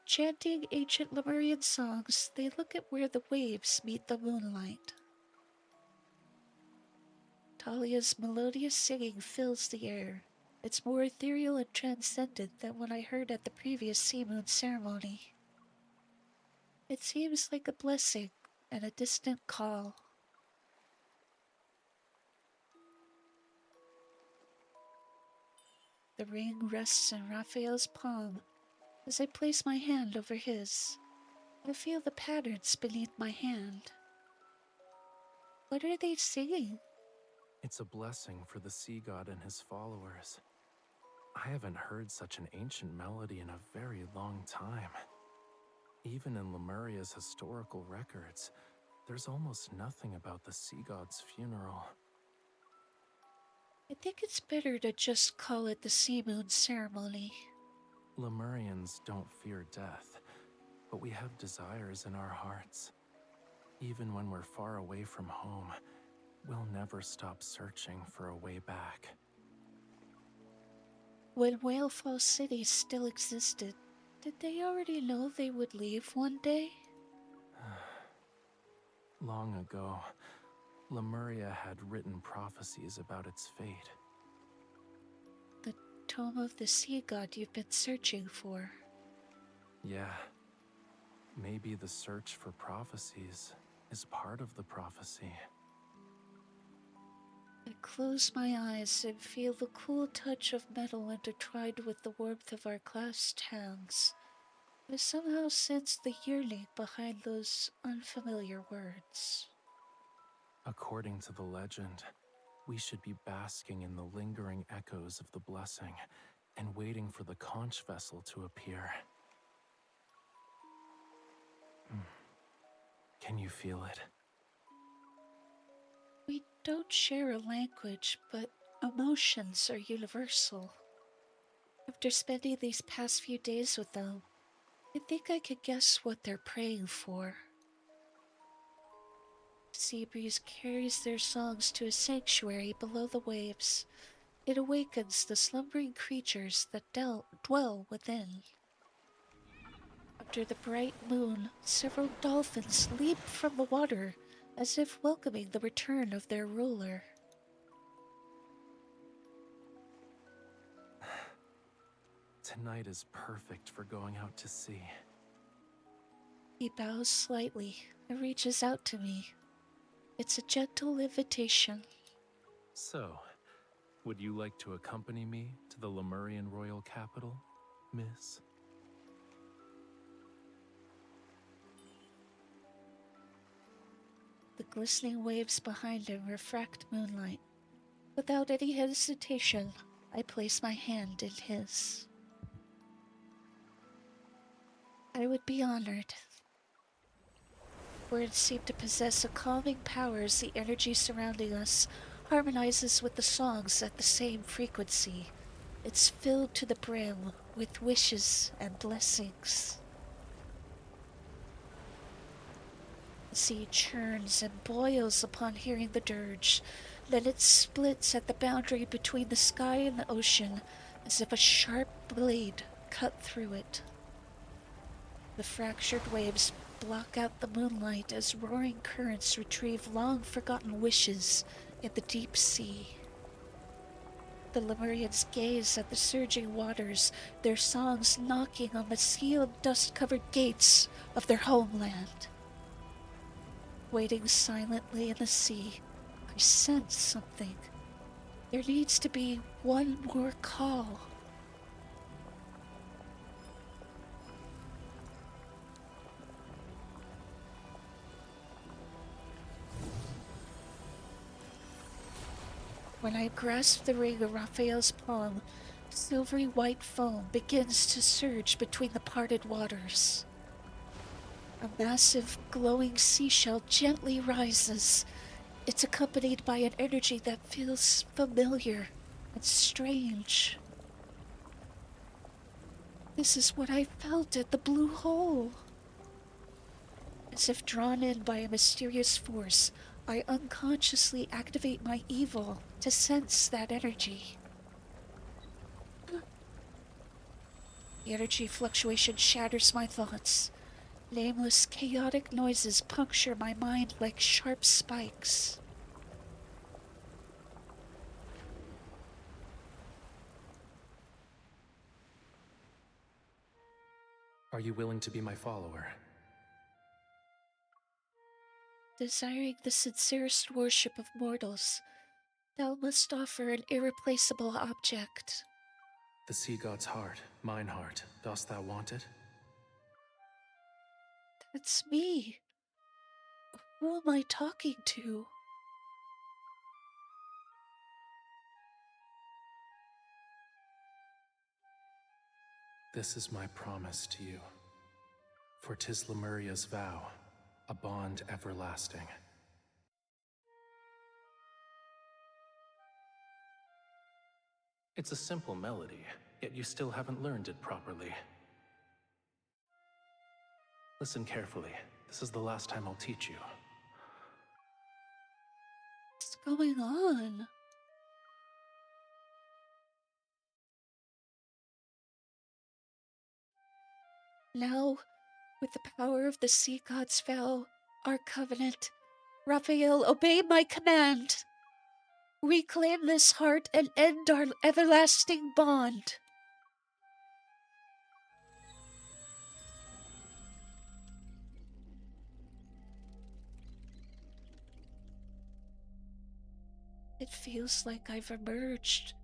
Chanting ancient Lemurian songs, they look at where the waves meet the moonlight. Talia's melodious singing fills the air. It's more ethereal and transcendent than what I heard at the previous Sea Moon ceremony. It seems like a blessing and a distant call. The ring rests in Raphael's palm. As I place my hand over his, I feel the patterns beneath my hand. What are they singing? It's a blessing for the sea god and his followers. I haven't heard such an ancient melody in a very long time. Even in Lemuria's historical records, there's almost nothing about the sea god's funeral. I think it's better to just call it the Sea Moon ceremony. Lemurians don't fear death, but we have desires in our hearts. Even when we're far away from home, we'll never stop searching for a way back. When Whalefall City still existed, did they already know they would leave one day? Long ago, Lemuria had written prophecies about its fate. The Tome of the Sea God you've been searching for. Yeah. Maybe the search for prophecies is part of the prophecy. I close my eyes and feel the cool touch of metal intertwined with the warmth of our clasped hands. I somehow sense the yearning behind those unfamiliar words. According to the legend, we should be basking in the lingering echoes of the blessing and waiting for the conch vessel to appear. Can you feel it? We don't share a language, but emotions are universal. After spending these past few days with them, I think I could guess what they're praying for. Seabreeze carries their songs to a sanctuary below the waves. It awakens the slumbering creatures that dwell within. Under the bright moon, several dolphins leap from the water as if welcoming the return of their ruler. Tonight is perfect for going out to sea. He bows slightly and reaches out to me. It's a gentle invitation. So, would you like to accompany me to the Lemurian royal capital, miss? The glistening waves behind him refract moonlight. Without any hesitation, I place my hand in his. I would be honored. Words seem to possess a calming power as the energy surrounding us harmonizes with the songs at the same frequency. It's filled to the brim with wishes and blessings. The sea churns and boils upon hearing the dirge. Then it splits at the boundary between the sky and the ocean, as if a sharp blade cut through it. The fractured waves block out the moonlight as roaring currents retrieve long-forgotten wishes in the deep sea. The Lemurians gaze at the surging waters, their songs knocking on the sealed, dust-covered gates of their homeland. Waiting silently in the sea, I sense something. There needs to be one more call. When I grasp the ring of Raphael's palm, silvery white foam begins to surge between the parted waters. A massive, glowing seashell gently rises. It's accompanied by an energy that feels familiar and strange. This is what I felt at the Blue Hole. As if drawn in by a mysterious force, I unconsciously activate my evil to sense that energy. The energy fluctuation shatters my thoughts. Nameless, chaotic noises puncture my mind like sharp spikes. Are you willing to be my follower? Desiring the sincerest worship of mortals, thou must offer an irreplaceable object. The sea god's heart, mine heart. Dost thou want it? That's me. Who am I talking to? This is my promise to you. For 'tis Lemuria's vow, a bond everlasting. It's a simple melody, yet you still haven't learned it properly. Listen carefully. This is the last time I'll teach you. What's going on? Now, with the power of the sea god's vow, our covenant, Raphael, obey my command. Reclaim this heart and end our everlasting bond. It feels like I've emerged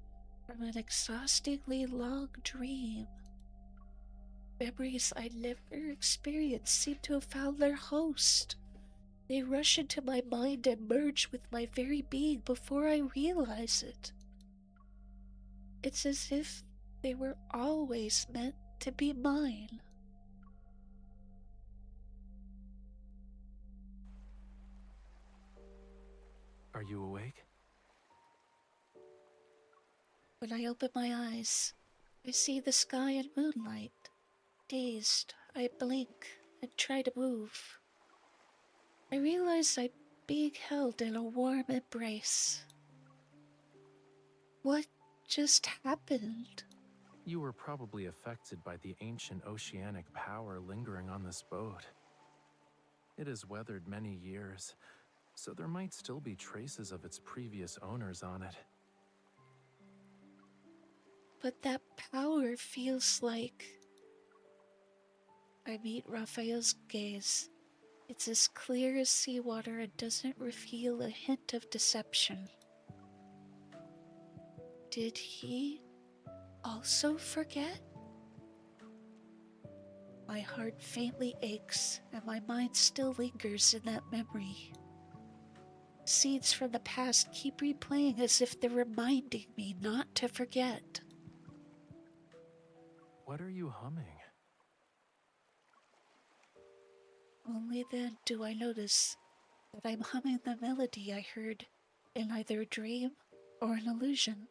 from an exhaustingly long dream. Memories I never experienced seem to have found their host. They rush into my mind and merge with my very being before I realize it. It's as if they were always meant to be mine. Are you awake? When I open my eyes, I see the sky and moonlight. Dazed, I blink and try to move. I realize I'm being held in a warm embrace. What just happened? You were probably affected by the ancient oceanic power lingering on this boat. It has weathered many years, so there might still be traces of its previous owners on it. But that power feels like... I meet Raphael's gaze. It's as clear as seawater and doesn't reveal a hint of deception. Did he also forget? My heart faintly aches, and my mind still lingers in that memory. Scenes from the past keep replaying as if they're reminding me not to forget. What are you humming? Only then do I notice that I'm humming the melody I heard in either a dream or an illusion.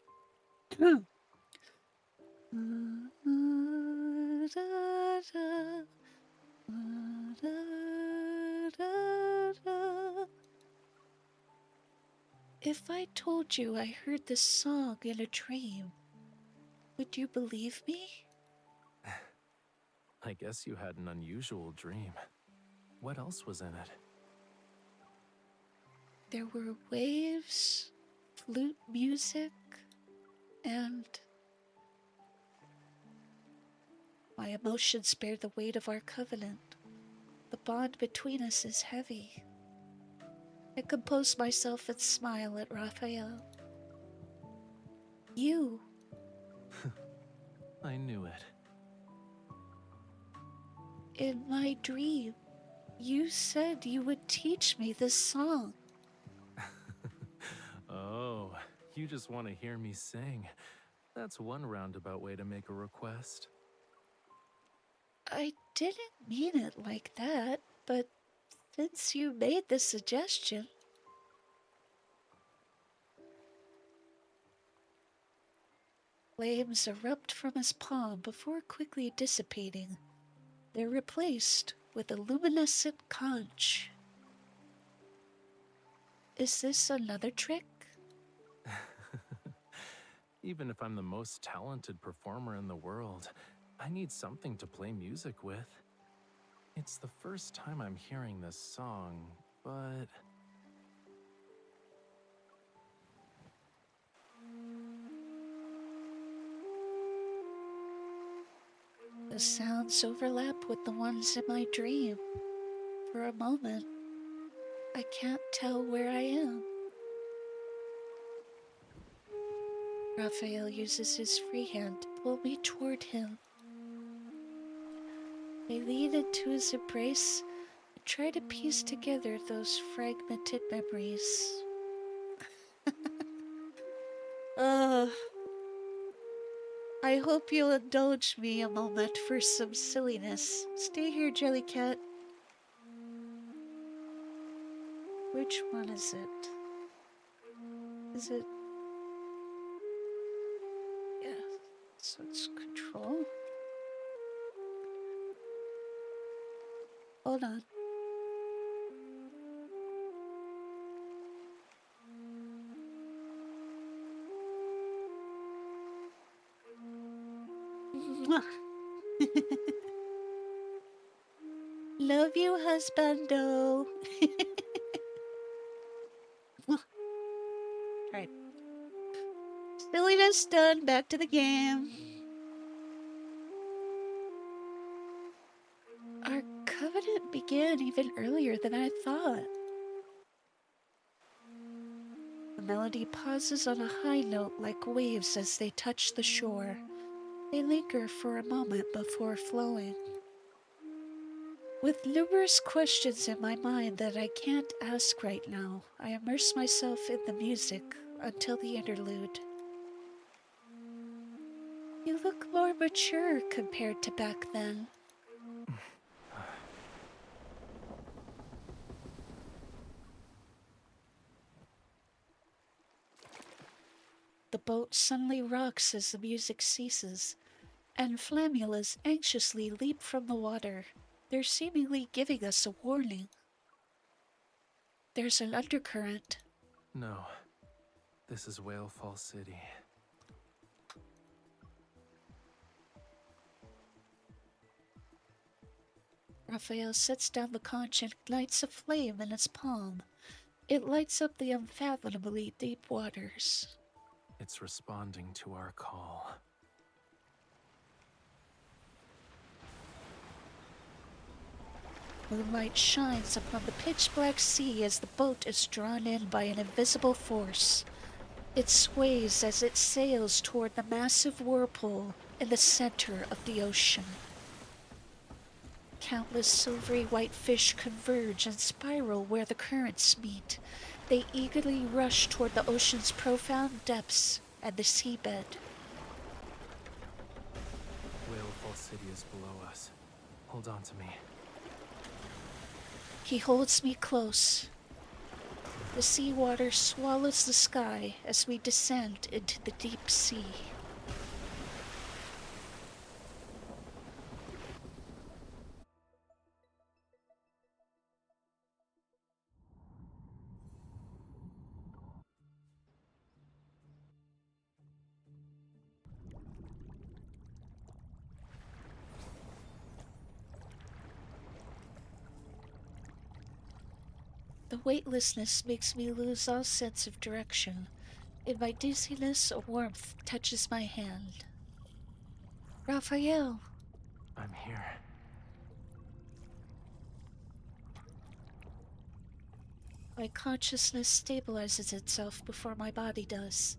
If I told you I heard this song in a dream, would you believe me? I guess you had an unusual dream. What else was in it? There were waves, flute music, and... My emotions bear the weight of our covenant. The bond between us is heavy. I compose myself and smile at Raphael. You. I knew it. In my dream, you said you would teach me this song. Oh, you just want to hear me sing. That's one roundabout way to make a request. I didn't mean it like that, but since you made the suggestion... Flames erupt from his palm before quickly dissipating. They're replaced with a luminescent conch. Is this another trick? Even if I'm the most talented performer in the world, I need something to play music with. It's the first time I'm hearing this song, but... The sounds overlap with the ones in my dream. For a moment, I can't tell where I am. Raphael uses his free hand to pull me toward him. I lean into his embrace and try to piece together those fragmented memories. I hope you'll indulge me a moment for some silliness. Stay here, Jellycat. Which one is it? Is it... Yeah, so it's control. Hold on. Love you, husbando. Alright. Silliness done. Back to the game. Our covenant began even earlier than I thought. The melody pauses on a high note like waves as they touch the shore. They linger for a moment before flowing. With numerous questions in my mind that I can't ask right now, I immerse myself in the music until the interlude. You look more mature compared to back then. The boat suddenly rocks as the music ceases, and flammulas anxiously leap from the water. They're seemingly giving us a warning. There's an undercurrent. No. This is Whalefall City. Raphael sets down the conch and ignites a flame in his palm. It lights up the unfathomably deep waters. It's responding to our call. Moonlight shines upon the pitch-black sea as the boat is drawn in by an invisible force. It sways as it sails toward the massive whirlpool in the center of the ocean. Countless silvery white fish converge and spiral where the currents meet. They eagerly rush toward the ocean's profound depths and the seabed. Whalefall City is below us. Hold on to me. He holds me close. The seawater swallows the sky as we descend into the deep sea. The weightlessness makes me lose all sense of direction. In my dizziness, a warmth touches my hand. Raphael! I'm here. My consciousness stabilizes itself before my body does.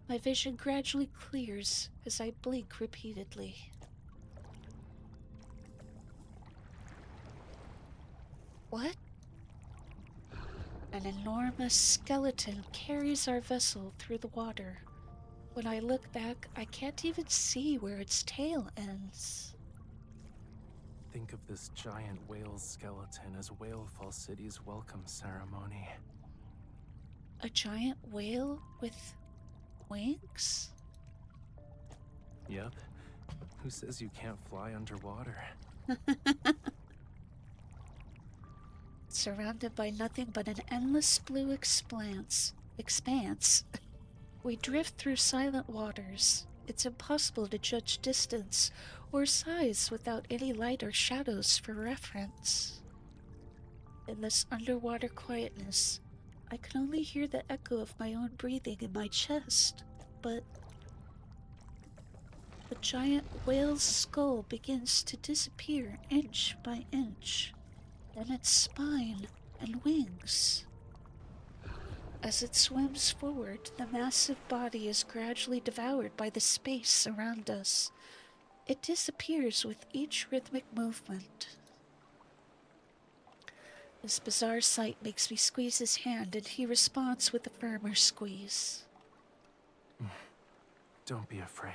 My vision gradually clears as I blink repeatedly. What? An enormous skeleton carries our vessel through the water. When I look back, I can't even see where its tail ends. Think of this giant whale's skeleton as Whalefall City's welcome ceremony. A giant whale with wings? Yep. Who says you can't fly underwater? Surrounded by nothing but an endless blue expanse, we drift through silent waters. It's impossible to judge distance or size without any light or shadows for reference. In this underwater quietness, I can only hear the echo of my own breathing in my chest, but the giant whale's skull begins to disappear inch by inch, then its spine and wings. As it swims forward, the massive body is gradually devoured by the space around us. It disappears with each rhythmic movement. This bizarre sight makes me squeeze his hand, and he responds with a firmer squeeze. Don't be afraid.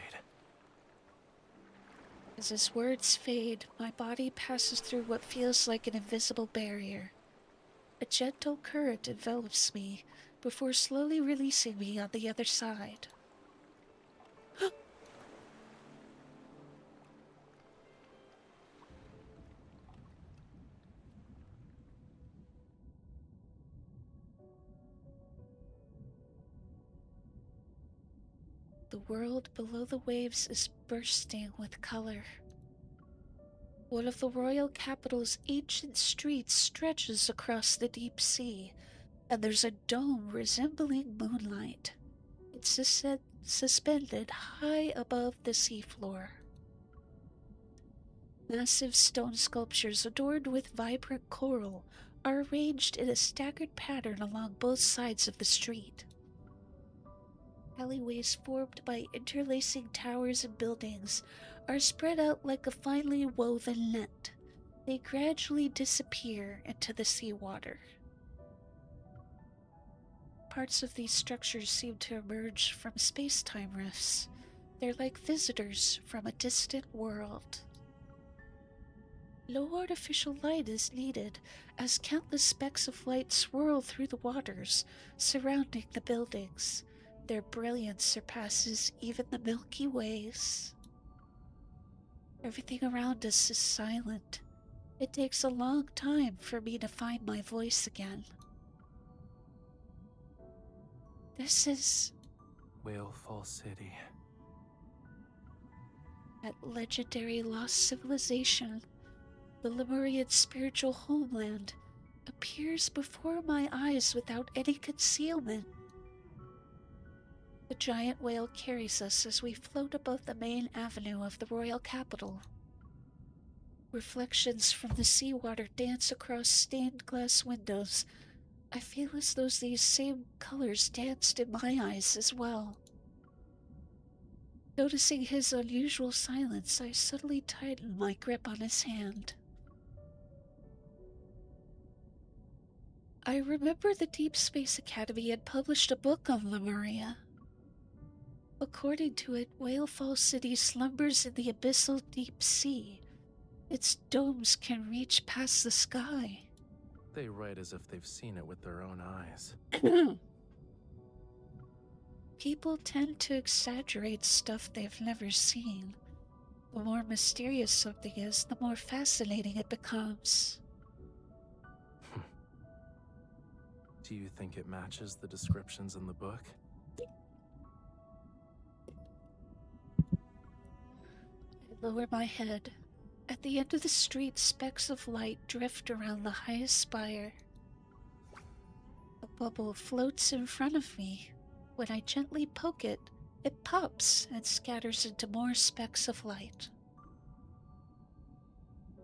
As his words fade, my body passes through what feels like an invisible barrier. A gentle current envelops me before slowly releasing me on the other side. The world below the waves is bursting with color. One of the royal capital's ancient streets stretches across the deep sea, and there's a dome resembling moonlight. It's suspended high above the seafloor. Massive stone sculptures adorned with vibrant coral are arranged in a staggered pattern along both sides of the street. Alleyways formed by interlacing towers and buildings are spread out like a finely woven net. They gradually disappear into the seawater. Parts of these structures seem to emerge from space-time rifts. They're like visitors from a distant world. No artificial light is needed, as countless specks of light swirl through the waters surrounding the buildings. Their brilliance surpasses even the Milky Ways. Everything around us is silent. It takes a long time for me to find my voice again. This is Whalefall City. that legendary lost civilization. The Lemurian spiritual homeland appears before my eyes without any concealment. The giant whale carries us as we float above the main avenue of the royal capital. Reflections from the seawater dance across stained glass windows. I feel as though these same colors danced in my eyes as well. Noticing his unusual silence, I subtly tighten my grip on his hand. I remember the Deepspace Academy had published a book on Lemuria. According to it, Whalefall City slumbers in the abyssal deep sea. Its domes can reach past the sky. They write as if they've seen it with their own eyes. People tend to exaggerate stuff they've never seen. The more mysterious something is, the more fascinating it becomes. Do you think it matches the descriptions in the book? I lower my head. At the end of the street, specks of light drift around the highest spire. A bubble floats in front of me. When I gently poke it, it pops and scatters into more specks of light.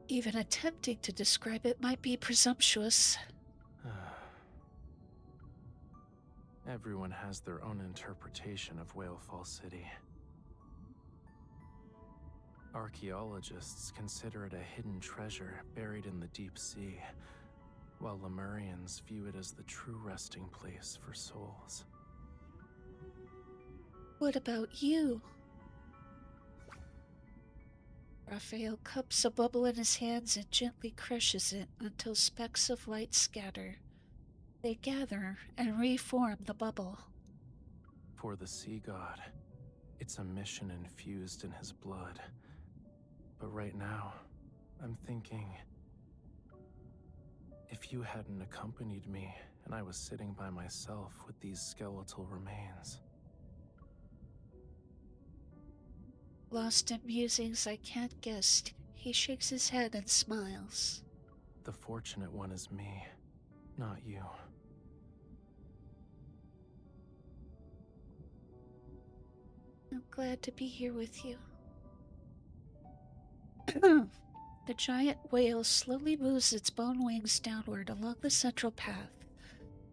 Even attempting to describe it might be presumptuous. Everyone has their own interpretation of Whalefall City. Archaeologists consider it a hidden treasure buried in the deep sea, while Lemurians view it as the true resting place for souls. What about you? Raphael cups a bubble in his hands and gently crushes it until specks of light scatter. They gather and reform the bubble. For the sea god, it's a mission infused in his blood. But right now, I'm thinking, if you hadn't accompanied me and I was sitting by myself with these skeletal remains, Lost in musings I can't guess, he shakes his head and smiles. The fortunate one is me, not you. I'm glad to be here with you. The giant whale slowly moves its bone wings downward along the central path.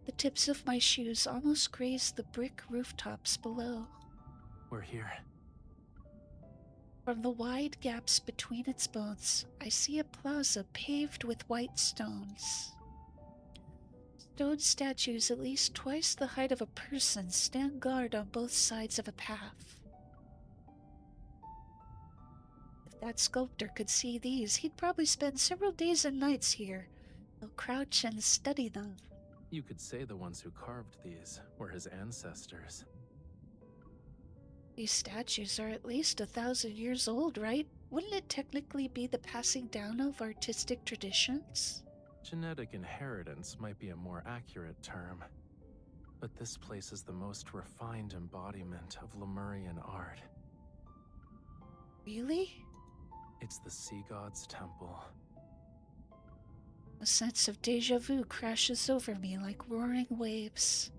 The tips of my shoes almost graze the brick rooftops below. We're here. From the wide gaps between its bones, I see a plaza paved with white stones. Stone statues at least twice the height of a person stand guard on both sides of a path. If that sculptor could see these, he'd probably spend several days and nights here. He'll crouch and study them. You could say the ones who carved these were his ancestors. These statues are at least 1,000 years old, right? Wouldn't it technically be the passing down of artistic traditions? Genetic inheritance might be a more accurate term, but this place is the most refined embodiment of Lemurian art. Really? It's the Sea God's temple. A sense of déjà vu crashes over me like roaring waves.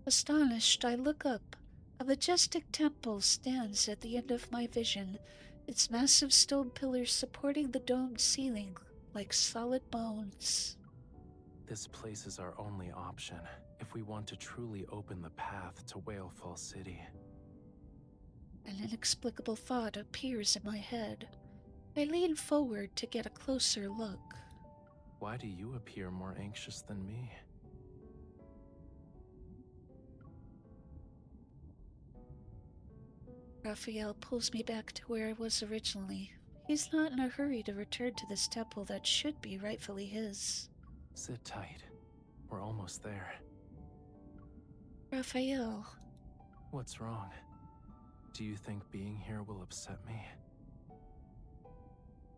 Astonished, I look up. A majestic temple stands at the end of my vision, its massive stone pillars supporting the domed ceiling like solid bones. This place is our only option if we want to truly open the path to Whalefall City. An inexplicable thought appears in my head. I lean forward to get a closer look. Why do you appear more anxious than me? Raphael pulls me back to where I was originally. He's not in a hurry to return to this temple that should be rightfully his. Sit tight. We're almost there. Raphael. What's wrong? Do you think being here will upset me?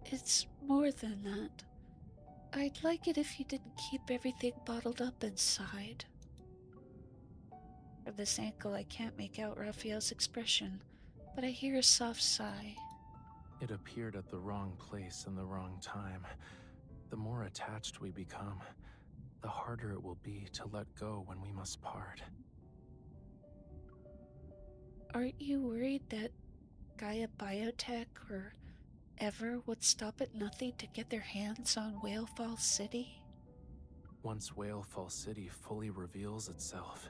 It's more than that. I'd like it if you didn't keep everything bottled up inside. From this angle, I can't make out Raphael's expression, but I hear a soft sigh. It appeared at the wrong place in the wrong time. The more attached we become, the harder it will be to let go when we must part. Aren't you worried that Gaia Biotech or ever would stop at nothing to get their hands on Whalefall City? Once Whalefall City fully reveals itself,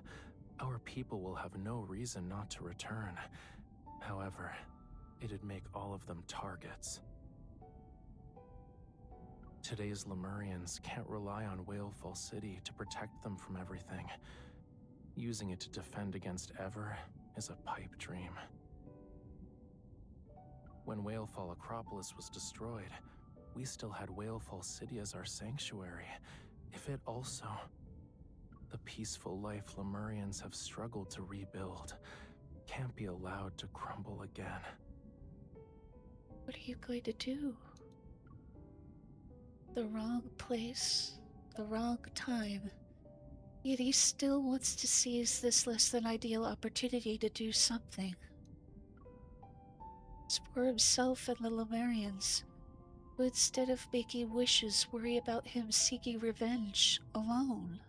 our people will have no reason not to return. However, it'd make all of them targets. Today's Lemurians can't rely on Whalefall City to protect them from everything. Using it to defend against Ever is a pipe dream. When Whalefall Acropolis was destroyed, we still had Whalefall City as our sanctuary. If it also... The peaceful life Lemurians have struggled to rebuild can't be allowed to crumble again. What are you going to do? The wrong place, the wrong time. Yet he still wants to seize this less than ideal opportunity to do something. It's for himself and the Lemurians, who instead of making wishes worry about him seeking revenge alone.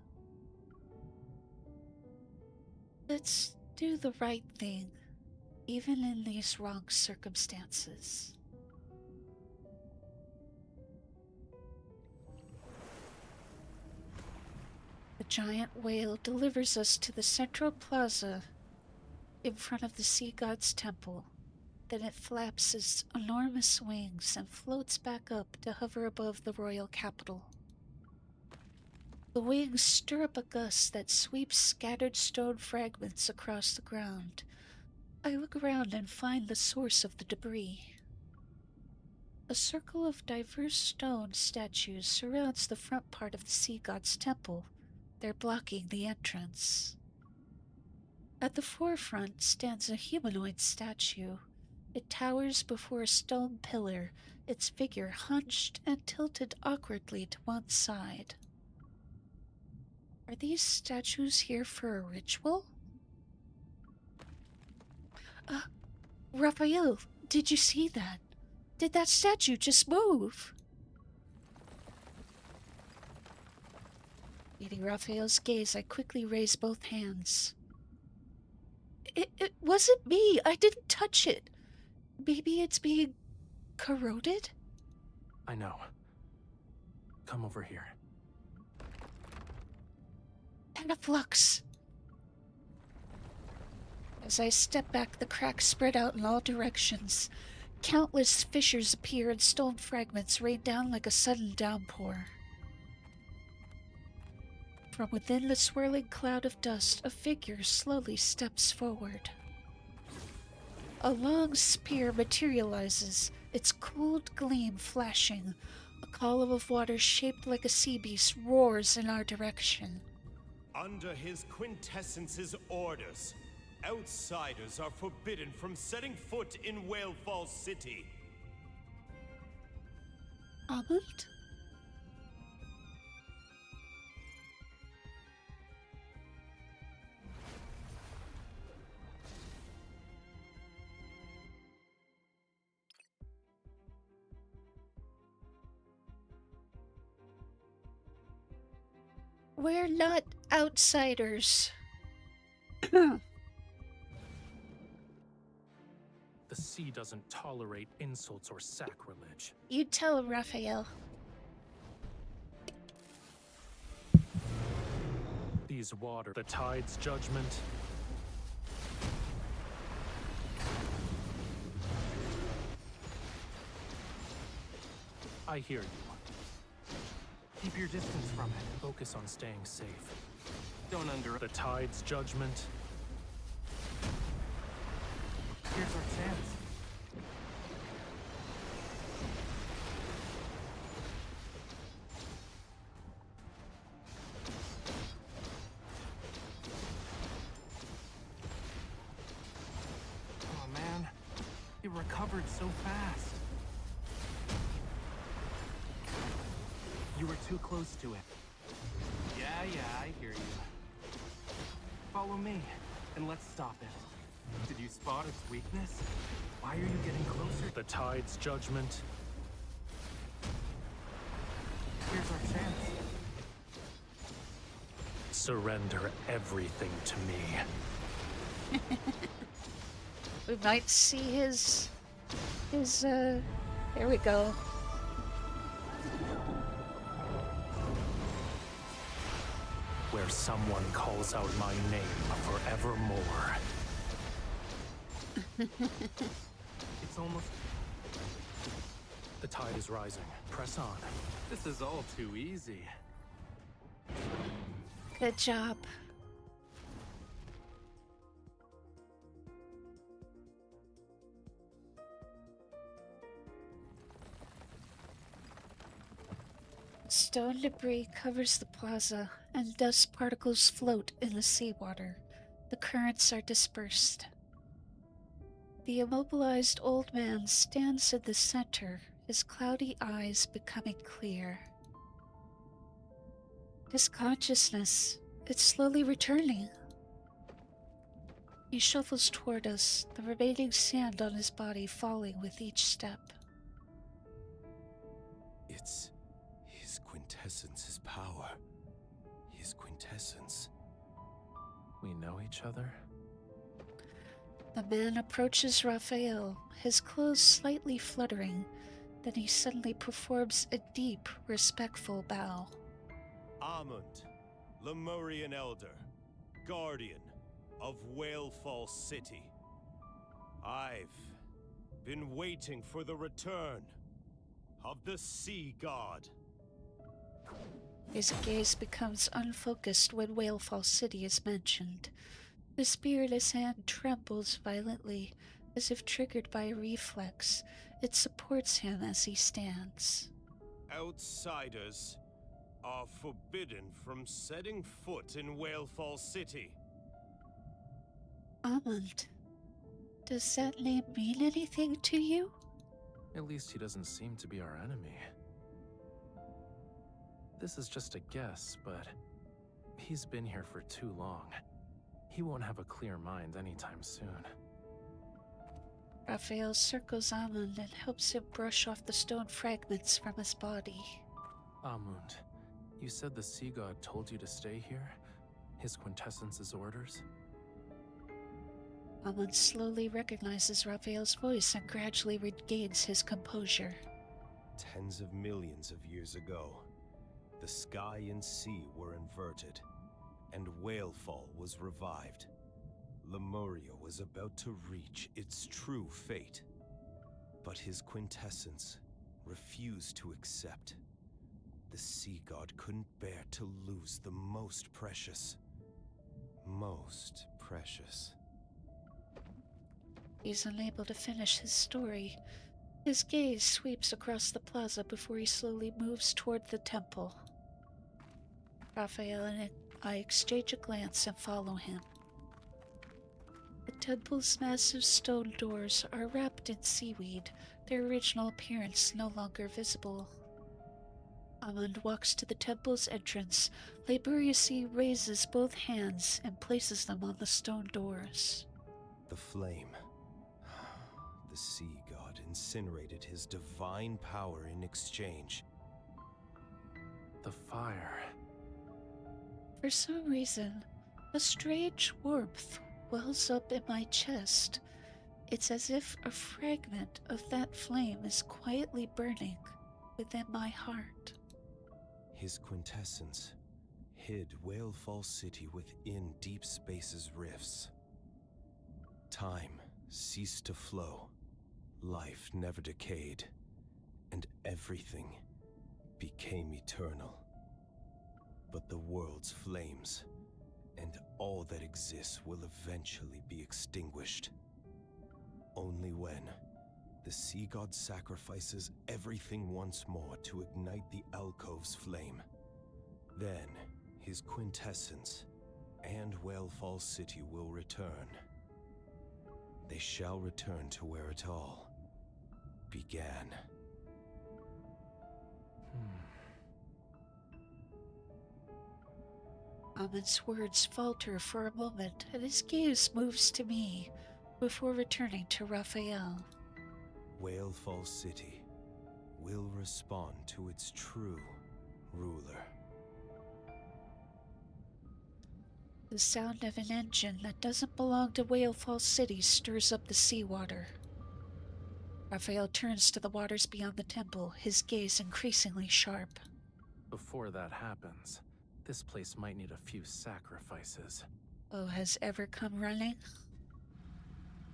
Let's do the right thing, even in these wrong circumstances. The giant whale delivers us to the central plaza in front of the Sea God's temple. Then it flaps its enormous wings and floats back up to hover above the royal capital. The wings stir up a gust that sweeps scattered stone fragments across the ground. I look around and find the source of the debris. A circle of diverse stone statues surrounds the front part of the Sea God's temple. They're blocking the entrance. At the forefront stands a humanoid statue. It towers before a stone pillar, its figure hunched and tilted awkwardly to one side. Are these statues here for a ritual? Raphael, did you see that? Did that statue just move? Meeting Raphael's gaze, I quickly raised both hands. It wasn't me. I didn't touch it. Maybe it's being corroded? I know. Come over here. Penaflux. As I step back, the cracks spread out in all directions. Countless fissures appear and stone fragments rain down like a sudden downpour. From within the swirling cloud of dust, a figure slowly steps forward. A long spear materializes, its cold gleam flashing. A column of water shaped like a sea beast roars in our direction. Under his quintessence's orders, outsiders are forbidden from setting foot in Whalefall City. Amund? We're not outsiders. The sea doesn't tolerate insults or sacrilege. You tell him, Raphael. These water, the tide's judgment. I hear you. Keep your distance from it. Focus on staying safe. Don't under the tide's judgment. Here's our chance. Oh man, it recovered so fast. You were too close to it. Yeah, I hear you. Follow me, and let's stop it. Did you spot its weakness? Why are you getting closer? The tide's judgment. Here's our chance. Surrender everything to me. We might see his there we go. Where someone calls out my name forevermore. It's almost... The tide is rising. Press on. This is all too easy. Good job. Stone debris covers the plaza, and dust particles float in the seawater. The currents are dispersed. The immobilized old man stands in the center, his cloudy eyes becoming clear. His consciousness, it's slowly returning. He shuffles toward us, the remaining sand on his body falling with each step. It's his quintessence's power. His quintessence. We know each other? The man approaches Raphael, his clothes slightly fluttering. Then he suddenly performs a deep, respectful bow. Amund, Lemurian Elder, Guardian of Whalefall City. I've been waiting for the return of the Sea God. His gaze becomes unfocused when Whalefall City is mentioned. The spear in his hand trembles violently, as if triggered by a reflex. It supports him as he stands. Outsiders are forbidden from setting foot in Whalefall City. Amund, does that name mean anything to you? At least he doesn't seem to be our enemy. This is just a guess, but he's been here for too long. He won't have a clear mind anytime soon. Raphael circles Amund and helps him brush off the stone fragments from his body. Amund, you said the sea god told you to stay here? His quintessence's orders? Amund slowly recognizes Raphael's voice and gradually regains his composure. Tens of millions of years ago, the sky and sea were inverted, and Whalefall was revived. Lemuria was about to reach its true fate, but his quintessence refused to accept. The sea god couldn't bear to lose the most precious. Most precious. He's unable to finish his story. His gaze sweeps across the plaza before he slowly moves toward the temple. Raphael and I exchange a glance and follow him. The temple's massive stone doors are wrapped in seaweed, their original appearance no longer visible. Amund walks to the temple's entrance. Laboriously raises both hands and places them on the stone doors. The flame. The sea god incinerated his divine power in exchange. The fire. For some reason, a strange warmth wells up in my chest. It's as if a fragment of that flame is quietly burning within my heart. His quintessence hid Whalefall City within Deepspace's rifts. Time ceased to flow, life never decayed, and everything became eternal. But the world's flames and all that exists will eventually be extinguished. Only when the sea god sacrifices everything once more to ignite the alcove's flame. Then his quintessence and Whalefall City will return. They shall return to where it all began. Amund's words falter for a moment, and his gaze moves to me before returning to Raphael. Whalefall City will respond to its true ruler. The sound of an engine that doesn't belong to Whalefall City stirs up the seawater. Raphael turns to the waters beyond the temple, his gaze increasingly sharp. Before that happens, this place might need a few sacrifices. Oh, has ever come running?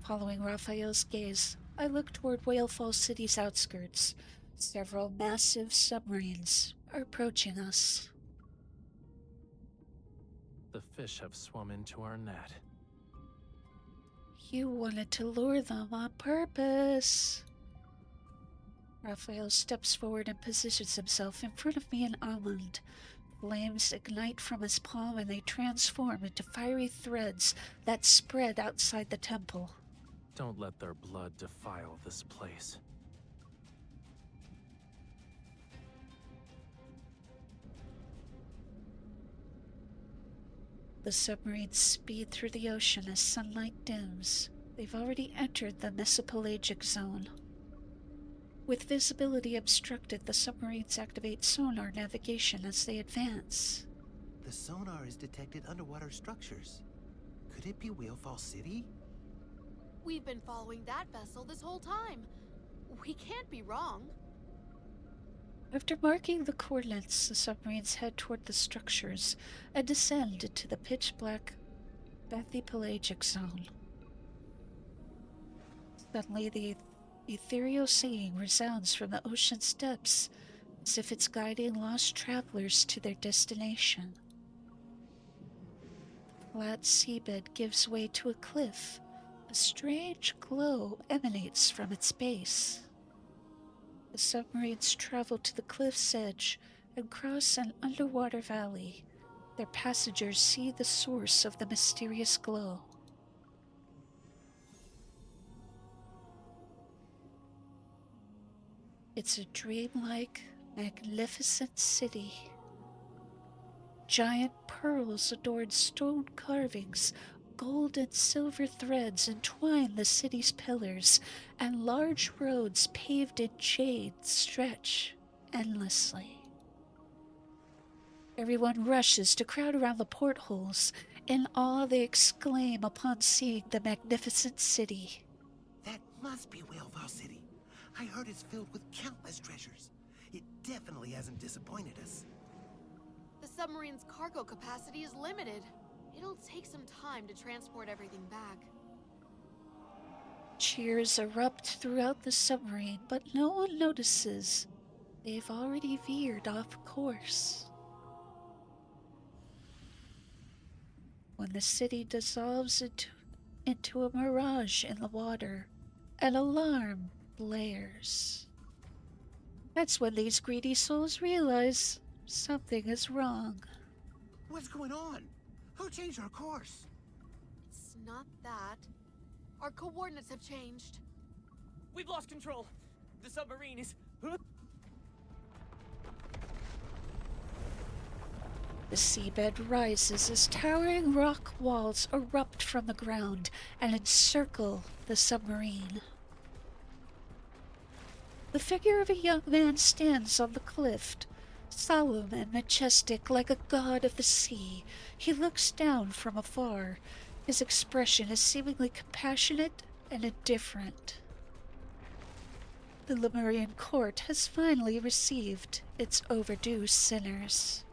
Following Raphael's gaze, I look toward Whalefall City's outskirts. Several massive submarines are approaching us. The fish have swum into our net. You wanted to lure them on purpose. Raphael steps forward and positions himself in front of me and Amund. Flames ignite from his palm and they transform into fiery threads that spread outside the temple. Don't let their blood defile this place. The submarines speed through the ocean as sunlight dims. They've already entered the mesopelagic zone. With visibility obstructed, the submarines activate sonar navigation as they advance. The sonar has detected underwater structures. Could it be Whalefall City? We've been following that vessel this whole time. We can't be wrong. After marking the coordinates, the submarines head toward the structures and descend into the pitch-black bathypelagic zone. Suddenly, the ethereal singing resounds from the ocean's depths, as if it's guiding lost travelers to their destination. The flat seabed gives way to a cliff. A strange glow emanates from its base. The submarines travel to the cliff's edge and cross an underwater valley. Their passengers see the source of the mysterious glow. It's a dreamlike, magnificent city. Giant pearls adorn stone carvings, gold and silver threads entwine the city's pillars, and large roads paved in jade stretch endlessly. Everyone rushes to crowd around the portholes. In awe, they exclaim upon seeing the magnificent city. That must be Whalefall City. I heard it's filled with countless treasures. It definitely hasn't disappointed us. The submarine's cargo capacity is limited. It'll take some time to transport everything back. Cheers erupt throughout the submarine, but no one notices. They've already veered off course. When the city dissolves into a mirage in the water, an alarm blares. That's when these greedy souls realize something is wrong. What's going on? Who changed our course? It's not that. Our coordinates have changed. We've lost control. The submarine is... The seabed rises as towering rock walls erupt from the ground and encircle the submarine. The figure of a young man stands on the cliff, solemn and majestic like a god of the sea. He looks down from afar. His expression is seemingly compassionate and indifferent. The Lemurian court has finally received its overdue sinners.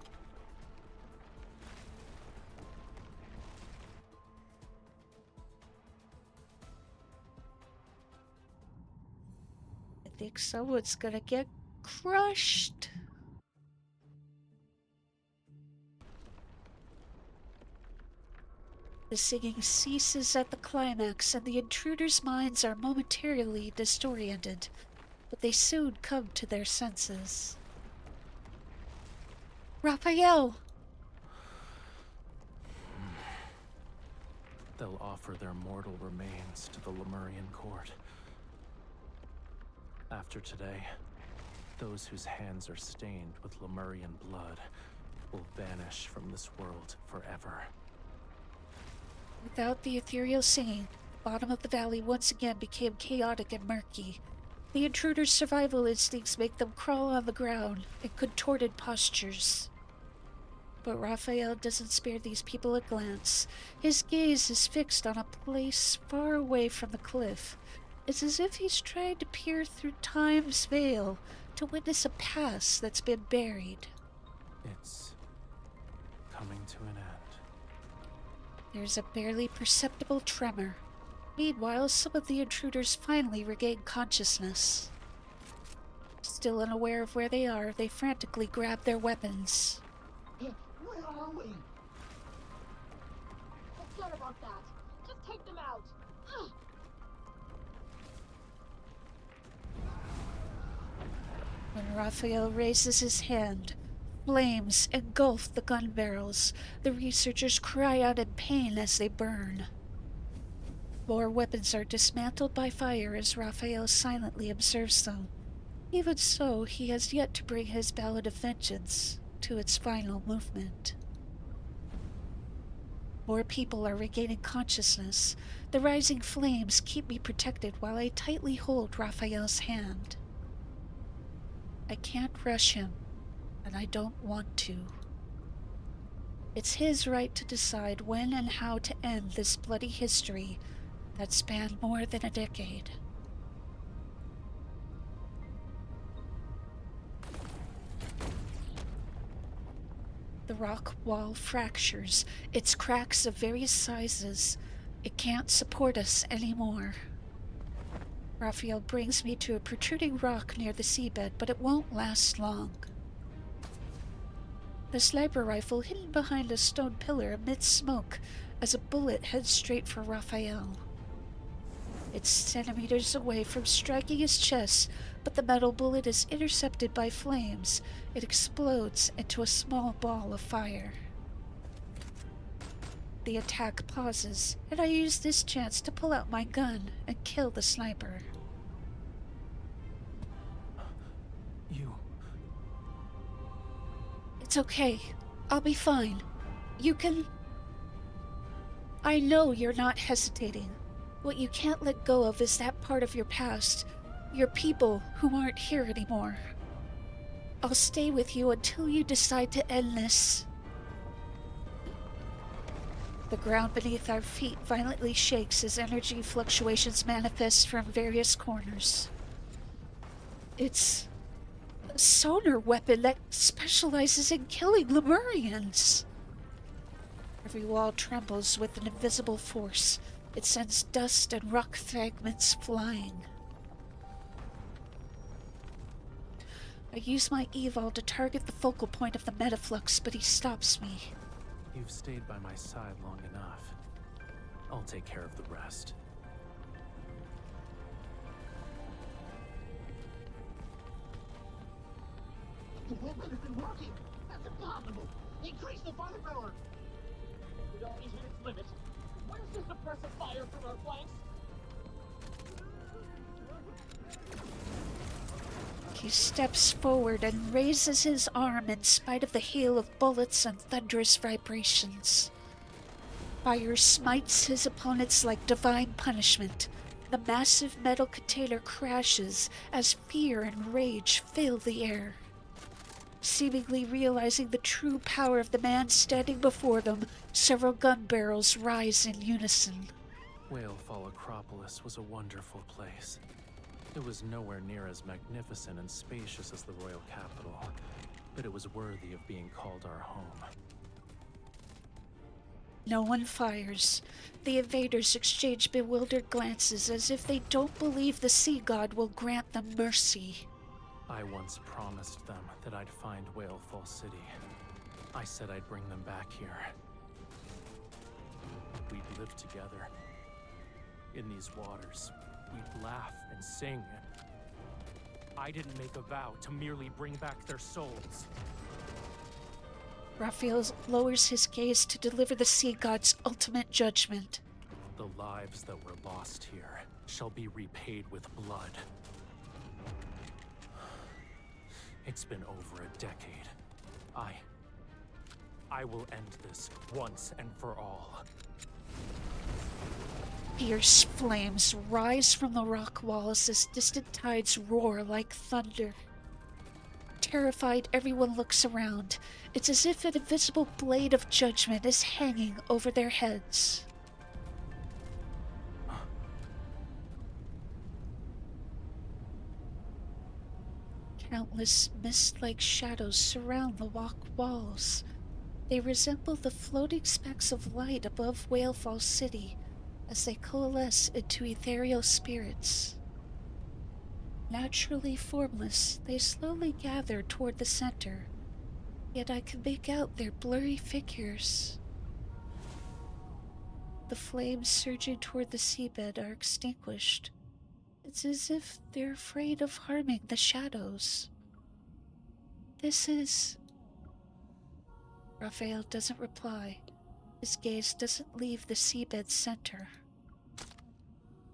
I think someone's gonna get crushed. The singing ceases at the climax, and the intruders' minds are momentarily disoriented, but they soon come to their senses. Raphael! They'll offer their mortal remains to the Lemurian court. After today, those whose hands are stained with Lemurian blood will vanish from this world forever. Without the ethereal singing, the bottom of the valley once again became chaotic and murky. The intruders' survival instincts make them crawl on the ground in contorted postures. But Raphael doesn't spare these people a glance. His gaze is fixed on a place far away from the cliff. It's as if he's trying to peer through time's veil to witness a past that's been buried. It's coming to an end. There's a barely perceptible tremor. Meanwhile, some of the intruders finally regain consciousness. Still unaware of where they are, they frantically grab their weapons. Where are we? Forget about that. Just take them out. When Raphael raises his hand, flames engulf the gun barrels. The researchers cry out in pain as they burn. More weapons are dismantled by fire as Raphael silently observes them. Even so, he has yet to bring his ballad of vengeance to its final movement. More people are regaining consciousness. The rising flames keep me protected while I tightly hold Raphael's hand. I can't rush him, and I don't want to. It's his right to decide when and how to end this bloody history that spanned more than a decade. The rock wall fractures, its cracks of various sizes. It can't support us anymore. Raphael brings me to a protruding rock near the seabed, but it won't last long. The sniper rifle hidden behind a stone pillar emits smoke as a bullet heads straight for Raphael. It's centimeters away from striking his chest, but the metal bullet is intercepted by flames. It explodes into a small ball of fire. The attack pauses, and I use this chance to pull out my gun and kill the sniper. You... It's okay. I'll be fine. You can... I know you're not hesitating. What you can't let go of is that part of your past, your people who aren't here anymore. I'll stay with you until you decide to end this. The ground beneath our feet violently shakes as energy fluctuations manifest from various corners. It's a sonar weapon that specializes in killing Lemurians. Every wall trembles with an invisible force. It sends dust and rock fragments flying. I use my evol to target the focal point of the metaflux, but he stops me. You've stayed by my side long enough. I'll take care of the rest. The weapon isn't working! That's impossible! Increase the firepower! It only hit its limit. Where's the suppressive fire from our flanks? He steps forward and raises his arm in spite of the hail of bullets and thunderous vibrations. Fire smites his opponents like divine punishment. The massive metal container crashes as fear and rage fill the air. Seemingly realizing the true power of the man standing before them, several gun barrels rise in unison. Whalefall Acropolis was a wonderful place. It was nowhere near as magnificent and spacious as the royal capital, but it was worthy of being called our home. No one fires. The invaders exchange bewildered glances as if they don't believe the sea god will grant them mercy. I once promised them that I'd find Whalefall City. I said I'd bring them back here. We'd live together. In these waters, we'd laugh and sing. I didn't make a vow to merely bring back their souls. Raphael lowers his gaze to deliver the sea god's ultimate judgment. The lives that were lost here shall be repaid with blood. It's been over a decade. I will end this once and for all. Fierce flames rise from the rock walls as distant tides roar like thunder. Terrified, everyone looks around. It's as if an invisible blade of judgment is hanging over their heads. Countless mist-like shadows surround the rock walls. They resemble the floating specks of light above Whalefall City as they coalesce into ethereal spirits. Naturally formless, they slowly gather toward the center, yet I can make out their blurry figures. The flames surging toward the seabed are extinguished. It's as if they're afraid of harming the shadows. This is... Raphael doesn't reply. His gaze doesn't leave the seabed's center.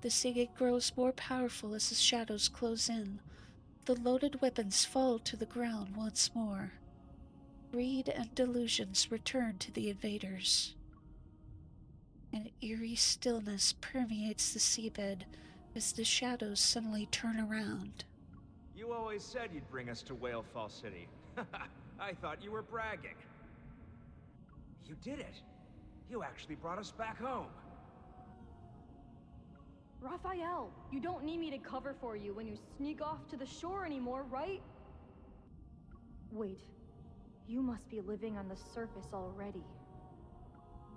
The singing grows more powerful as the shadows close in. The loaded weapons fall to the ground once more. Greed and delusions return to the invaders. An eerie stillness permeates the seabed as the shadows suddenly turn around. You always said you'd bring us to Whalefall City. I thought you were bragging. You did it. You actually brought us back home. Raphael, you don't need me to cover for you when you sneak off to the shore anymore, right? Wait, you must be living on the surface already.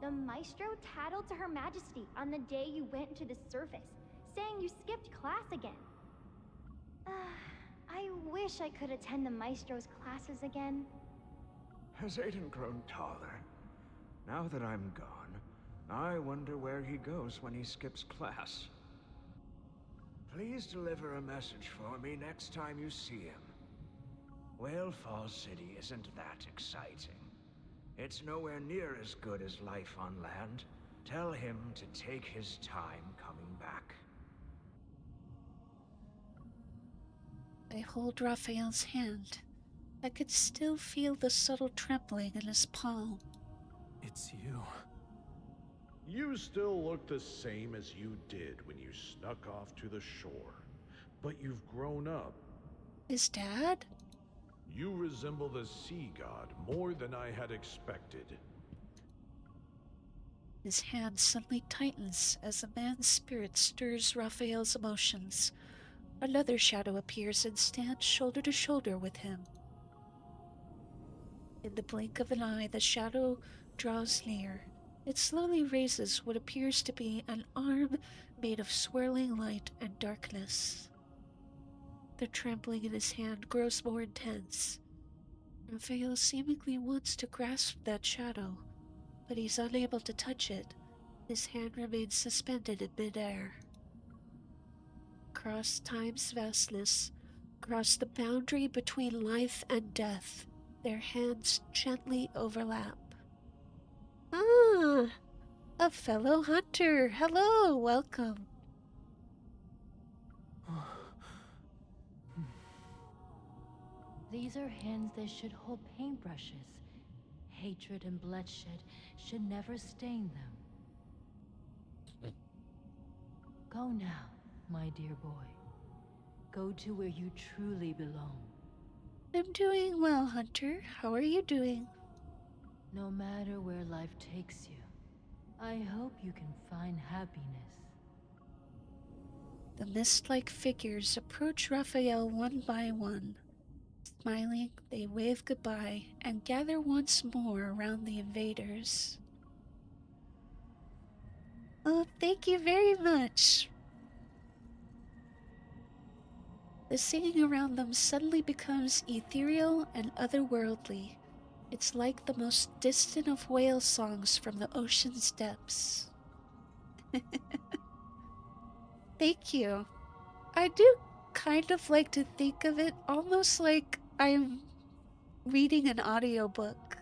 The Maestro tattled to Her Majesty on the day you went to the surface, saying you skipped class again. I wish I could attend the Maestro's classes again. Has Aiden grown taller? Now that I'm gone, I wonder where he goes when he skips class. Please deliver a message for me next time you see him. Whalefall City isn't that exciting. It's nowhere near as good as life on land. Tell him to take his time coming back. I hold Raphael's hand. I could still feel the subtle trembling in his palm. It's you. You still look the same as you did when you snuck off to the shore, but you've grown up. His dad? You resemble the sea god more than I had expected. His hand suddenly tightens as the man's spirit stirs Raphael's emotions. Another shadow appears and stands shoulder to shoulder with him. In the blink of an eye, the shadow draws near. It slowly raises what appears to be an arm made of swirling light and darkness. The trembling in his hand grows more intense. Raphael seemingly wants to grasp that shadow, but he's unable to touch it. His hand remains suspended in midair. Across time's vastness, across the boundary between life and death, their hands gently overlap. Ah, a fellow hunter. Hello, welcome. These are hands that should hold paintbrushes. Hatred and bloodshed should never stain them. Go now, my dear boy. Go to where you truly belong. I'm doing well, Hunter. How are you doing? No matter where life takes you, I hope you can find happiness. The mist-like figures approach Raphael one by one. Smiling, they wave goodbye and gather once more around the invaders. Oh, thank you very much. The singing around them suddenly becomes ethereal and otherworldly. It's like the most distant of whale songs from the ocean's depths. Thank you. I do kind of like to think of it almost like I'm reading an audiobook.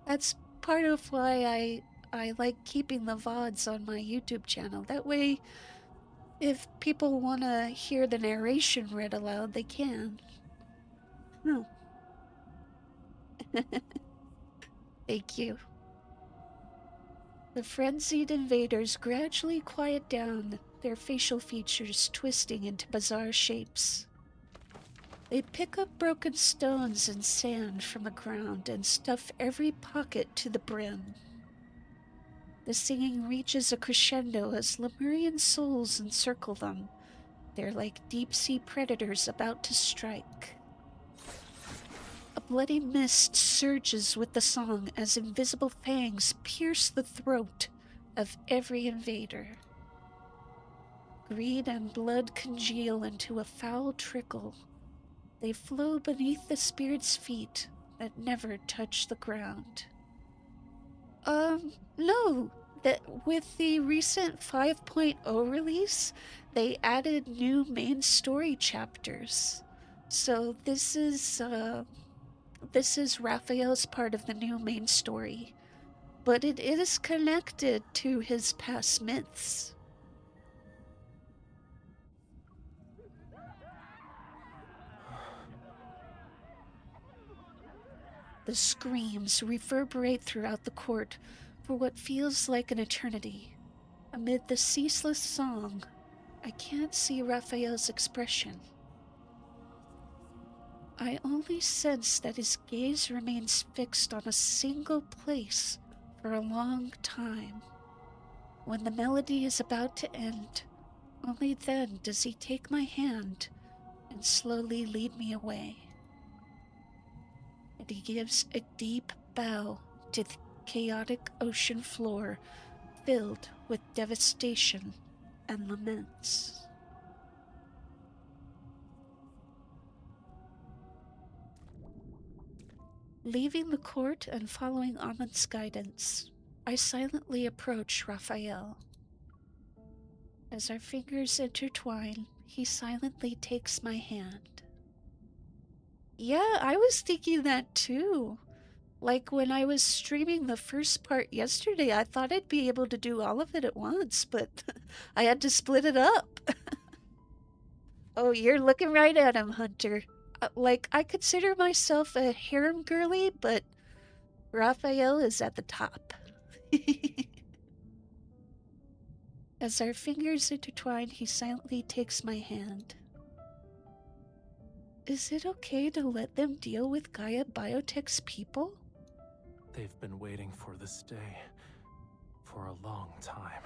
That's part of why I like keeping the VODs on my YouTube channel. That way, if people want to hear the narration read aloud, they can. Oh. Thank you. The frenzied invaders gradually quiet down, their facial features twisting into bizarre shapes. They pick up broken stones and sand from the ground and stuff every pocket to the brim. The singing reaches a crescendo as Lemurian souls encircle them. They're like deep-sea predators about to strike. A bloody mist surges with the song as invisible fangs pierce the throat of every invader. Greed and blood congeal into a foul trickle. They flow beneath the spirit's feet that never touch the ground. No. With the recent 5.0 release, they added new main story chapters. So this is Raphael's part of the new main story. But it is connected to his past myths. The screams reverberate throughout the court for what feels like an eternity. Amid the ceaseless song, I can't see Raphael's expression. I only sense that his gaze remains fixed on a single place for a long time. When the melody is about to end, only then does he take my hand and slowly lead me away. And he gives a deep bow to the chaotic ocean floor filled with devastation and laments. Leaving the court and following Amon's guidance, I silently approach Raphael. As our fingers intertwine, he silently takes my hand. Yeah, I was thinking that too. Like when I was streaming the first part yesterday, I thought I'd be able to do all of it at once, but I had to split it up. Oh, you're looking right at him, Hunter. Like, I consider myself a harem girly, but Raphael is at the top. As our fingers intertwine, he silently takes my hand. Is it okay to let them deal with Gaia Biotech's people? They've been waiting for this day for a long time.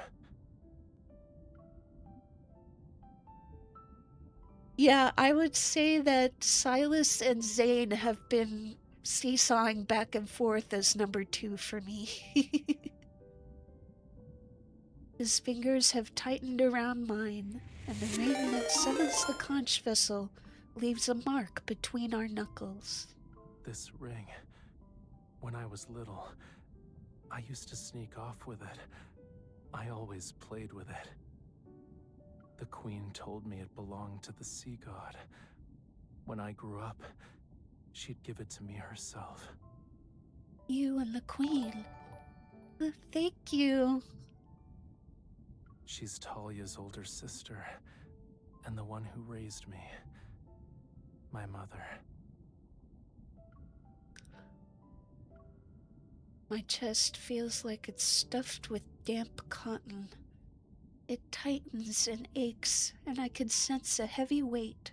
Yeah, I would say that Silas and Zane have been seesawing back and forth as number 2 for me. His fingers have tightened around mine, and the ring that summons the conch vessel leaves a mark between our knuckles. This ring, when I was little, I used to sneak off with it. I always played with it. The Queen told me it belonged to the sea god. When I grew up, she'd give it to me herself. You and the Queen. Thank you. She's Talia's older sister, and the one who raised me. My mother. My chest feels like it's stuffed with damp cotton. It tightens and aches, and I can sense a heavy weight.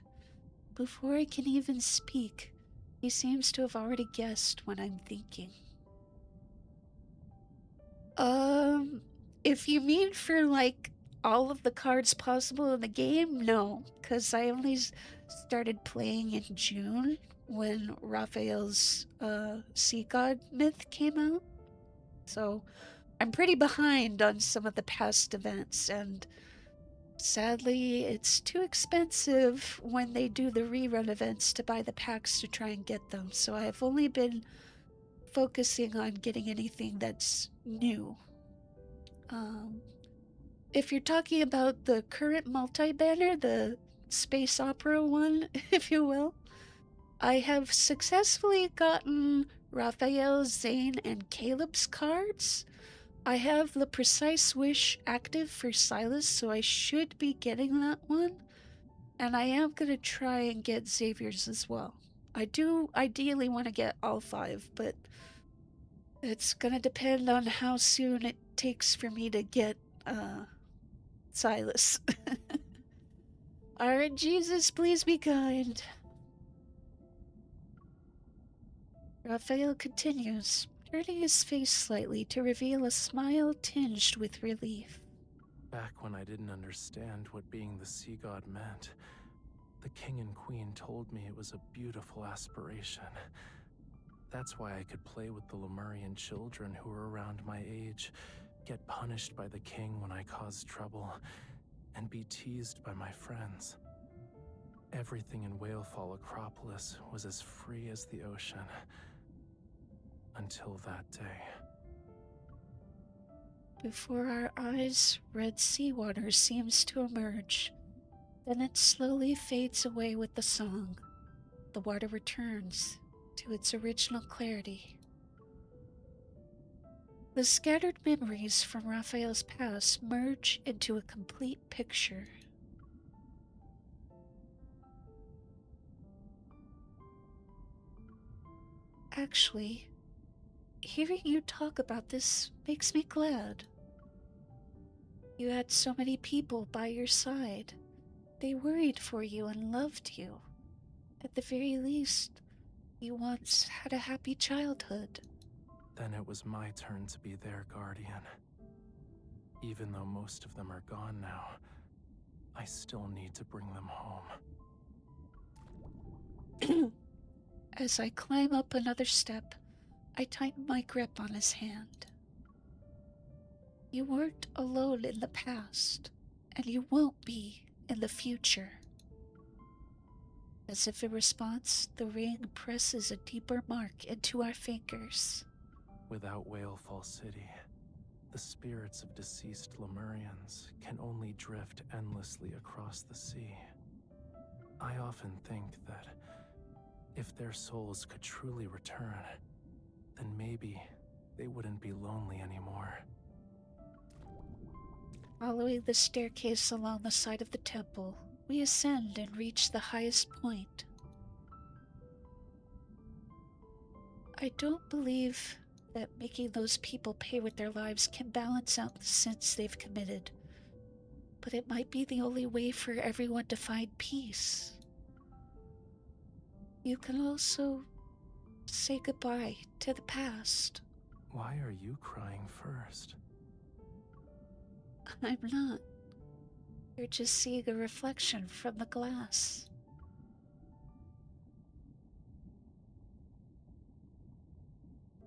Before I can even speak, he seems to have already guessed what I'm thinking. If you mean for, like, all of the cards possible in the game, no. Because I only started playing in June when Raphael's Sea God myth came out. So I'm pretty behind on some of the past events, and sadly, it's too expensive when they do the rerun events to buy the packs to try and get them. So I've only been focusing on getting anything that's new. If you're talking about the current multi-banner, the space opera one, if you will, I have successfully gotten Raphael, Zane, and Caleb's cards. I have the Precise Wish active for Silas, so I should be getting that one. And I am going to try and get Xavier's as well. I do ideally want to get all 5, but it's going to depend on how soon it takes for me to get Silas. Alright, Jesus, please be kind. Raphael continues, turning his face slightly to reveal a smile tinged with relief. Back when I didn't understand what being the sea god meant, the king and queen told me it was a beautiful aspiration. That's why I could play with the Lemurian children who were around my age, get punished by the king when I caused trouble, and be teased by my friends. Everything in Whalefall Acropolis was as free as the ocean. Until that day. Before our eyes, red seawater seems to emerge. Then it slowly fades away with the song. The water returns to its original clarity. The scattered memories from Raphael's past merge into a complete picture. Actually, hearing you talk about this makes me glad. You had so many people by your side. They worried for you and loved you. At the very least, you once had a happy childhood. Then it was my turn to be their guardian. Even though most of them are gone now, I still need to bring them home. As I climb up another step, I tighten my grip on his hand. You weren't alone in the past, and you won't be in the future. As if in response, the ring presses a deeper mark into our fingers. Without Whalefall City, the spirits of deceased Lemurians can only drift endlessly across the sea. I often think that if their souls could truly return, then maybe they wouldn't be lonely anymore. Following the staircase along the side of the temple, we ascend and reach the highest point. I don't believe that making those people pay with their lives can balance out the sins they've committed, but it might be the only way for everyone to find peace. You can also say goodbye to the past. Why are you crying first? I'm not. You're just seeing a reflection from the glass.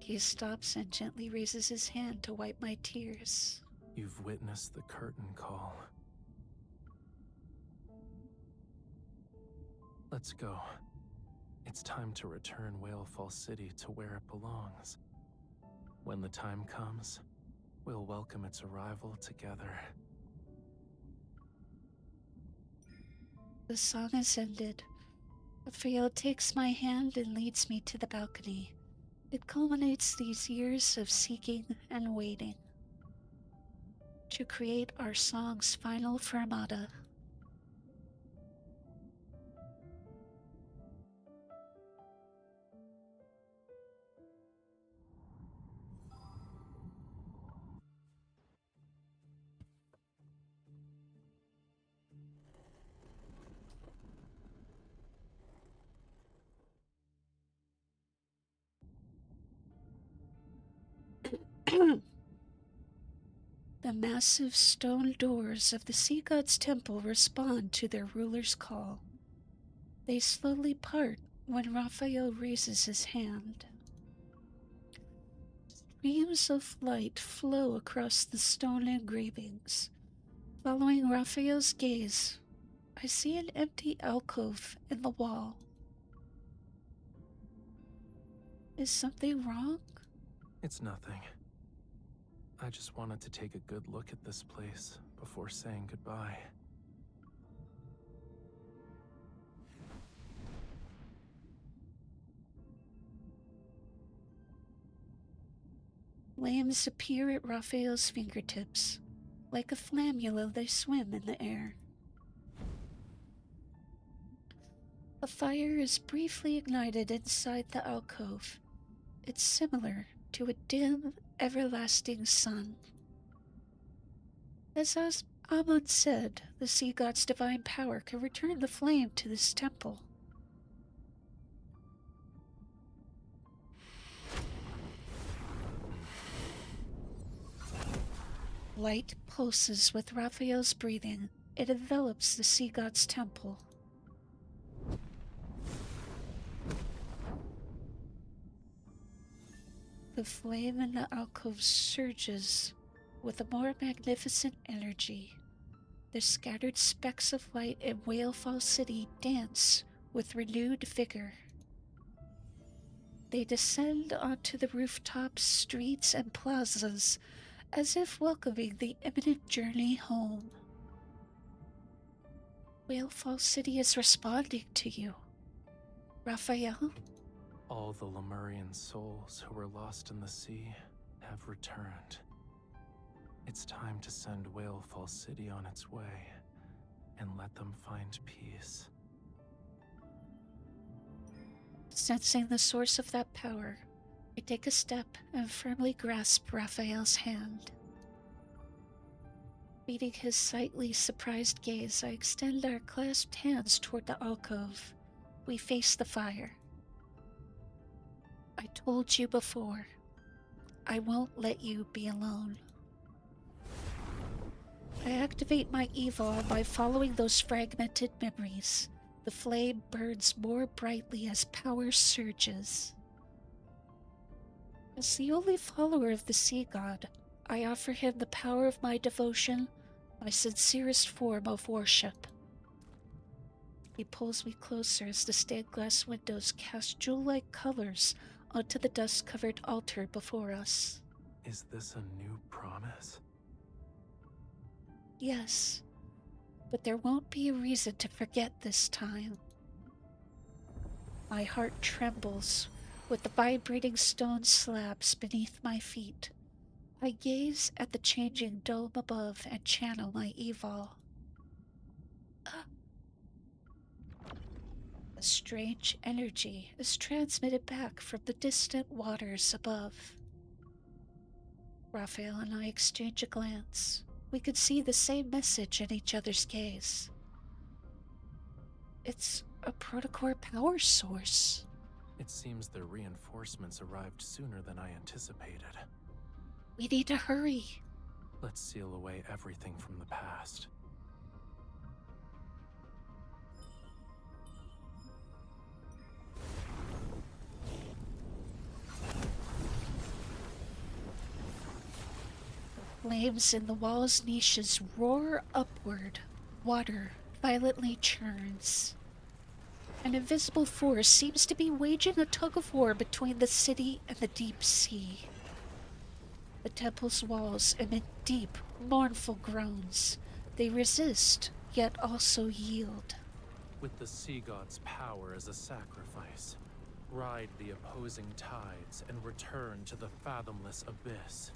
He stops and gently raises his hand to wipe my tears. You've witnessed the curtain call. Let's go. It's time to return Whalefall City to where it belongs. When the time comes, we'll welcome its arrival together. The song has ended. Raphael takes my hand and leads me to the balcony. It culminates these years of seeking and waiting to create our song's final fermata. The massive stone doors of the sea god's temple respond to their ruler's call. They slowly part when Raphael raises his hand. Streams of light flow across the stone engravings. Following Raphael's gaze, I see an empty alcove in the wall. Is something wrong? It's nothing. I just wanted to take a good look at this place before saying goodbye. Flames appear at Raphael's fingertips. Like a flammula, they swim in the air. A fire is briefly ignited inside the alcove. It's similar to a dim, everlasting sun. As Amun said, the sea god's divine power can return the flame to this temple. Light pulses with Raphael's breathing. It envelops the sea god's temple. The flame in the alcove surges with a more magnificent energy. The scattered specks of light in Whalefall City dance with renewed vigor. They descend onto the rooftops, streets, and plazas as if welcoming the imminent journey home. Whalefall City is responding to you. Raphael? All the Lemurian souls who were lost in the sea have returned. It's time to send Whalefall City on its way and let them find peace. Sensing the source of that power, I take a step and firmly grasp Raphael's hand. Meeting his slightly surprised gaze, I extend our clasped hands toward the alcove. We face the fire. I told you before, I won't let you be alone. I activate my evolve by following those fragmented memories. The flame burns more brightly as power surges. As the only follower of the sea god, I offer him the power of my devotion, my sincerest form of worship. He pulls me closer as the stained glass windows cast jewel-like colors onto the dust-covered altar before us. Is this a new promise? Yes, but there won't be a reason to forget this time. My heart trembles with the vibrating stone slabs beneath my feet. I gaze at the changing dome above and channel my evol. A strange energy is transmitted back from the distant waters above. Raphael and I exchange a glance. We could see the same message in each other's gaze. It's a protocore power source. It seems their reinforcements arrived sooner than I anticipated. We need to hurry. Let's seal away everything from the past. Flames in the wall's niches roar upward. Water violently churns. An invisible force seems to be waging a tug-of-war between the city and the deep sea. The temple's walls emit deep, mournful groans. They resist, yet also yield. With the sea god's power as a sacrifice, ride the opposing tides and return to the fathomless abyss.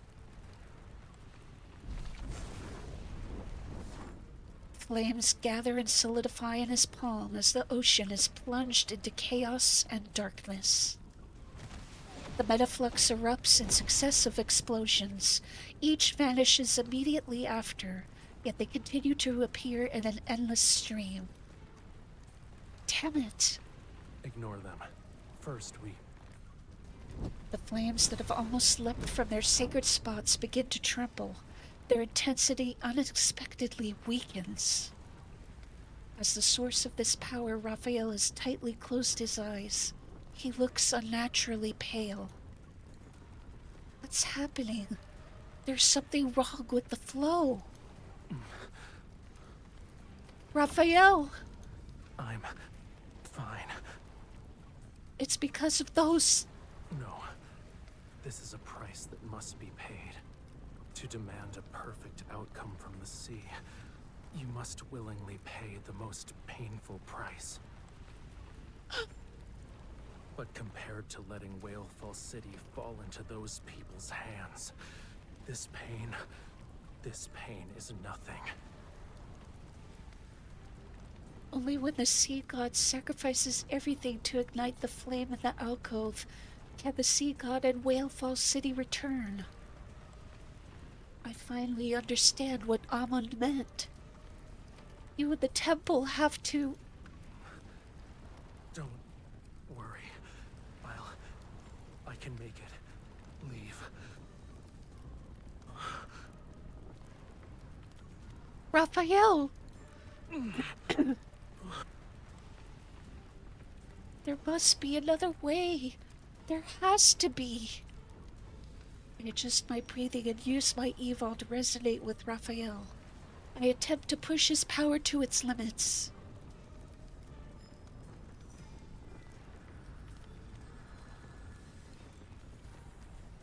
Flames gather and solidify in his palm as the ocean is plunged into chaos and darkness. The metaflux erupts in successive explosions. Each vanishes immediately after, yet they continue to appear in an endless stream. Damn it! Ignore them. First, The flames that have almost leapt from their sacred spots begin to tremble. Their intensity unexpectedly weakens. As the source of this power, Raphael has tightly closed his eyes. He looks unnaturally pale. What's happening? There's something wrong with the flow. Raphael! I'm fine. It's because of those... No. This is a price that must be paid. To demand a perfect outcome from the sea, you must willingly pay the most painful price. But compared to letting Whalefall City fall into those people's hands, this pain is nothing. Only when the sea god sacrifices everything to ignite the flame in the alcove can the sea god and Whalefall City return. I finally understand what Amon meant. You and the temple have to... Don't worry. I can make it. Leave. Raphael! There must be another way. There has to be. I adjust my breathing and use my evil to resonate with Raphael. I attempt to push his power to its limits.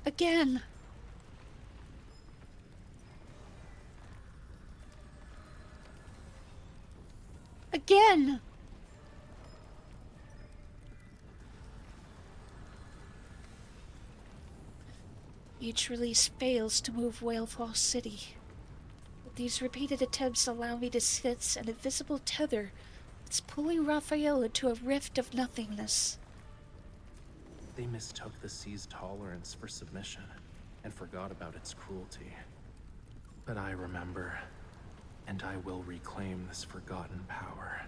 Again. Again. Each release fails to move Whalefall City. But these repeated attempts allow me to sense an invisible tether that's pulling Raphael into a rift of nothingness. They mistook the sea's tolerance for submission and forgot about its cruelty. But I remember, and I will reclaim this forgotten power.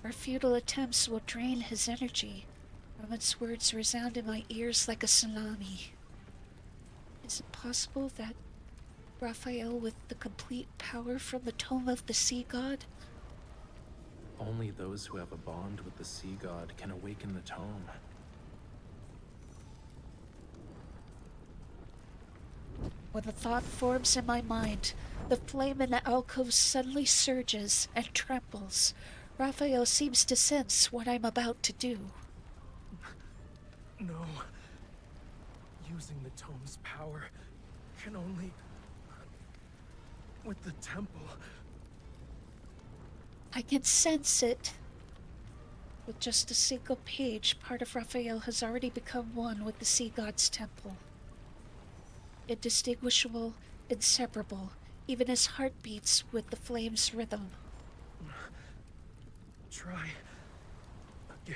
Our futile attempts will drain his energy. Raman's words resound in my ears like a tsunami. Is it possible that Raphael, with the complete power from the tome of the sea god? Only those who have a bond with the sea god can awaken the tome. When the thought forms in my mind, the flame in the alcove suddenly surges and trembles. Raphael seems to sense what I'm about to do. No. Using the tome's power can only... with the temple. I can sense it. With just a single page, part of Raphael has already become one with the sea god's temple. Indistinguishable, inseparable, even his heart beats with the flame's rhythm. Try again.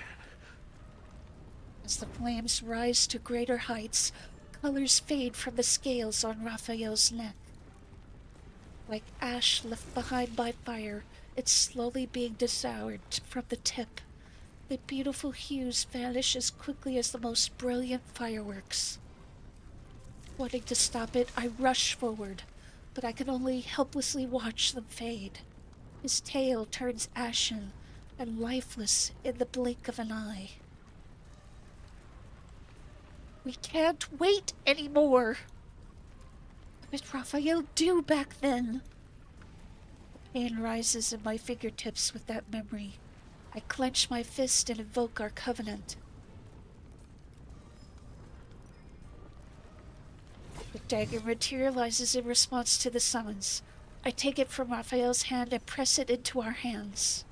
As the flames rise to greater heights, colors fade from the scales on Raphael's neck. Like ash left behind by fire, it's slowly being devoured from the tip. The beautiful hues vanish as quickly as the most brilliant fireworks. Wanting to stop it, I rush forward, but I can only helplessly watch them fade. His tail turns ashen and lifeless in the blink of an eye. We can't wait anymore! What did Raphael do back then? Pain rises in my fingertips with that memory. I clench my fist and invoke our covenant. The dagger materializes in response to the summons. I take it from Raphael's hand and press it into our hands.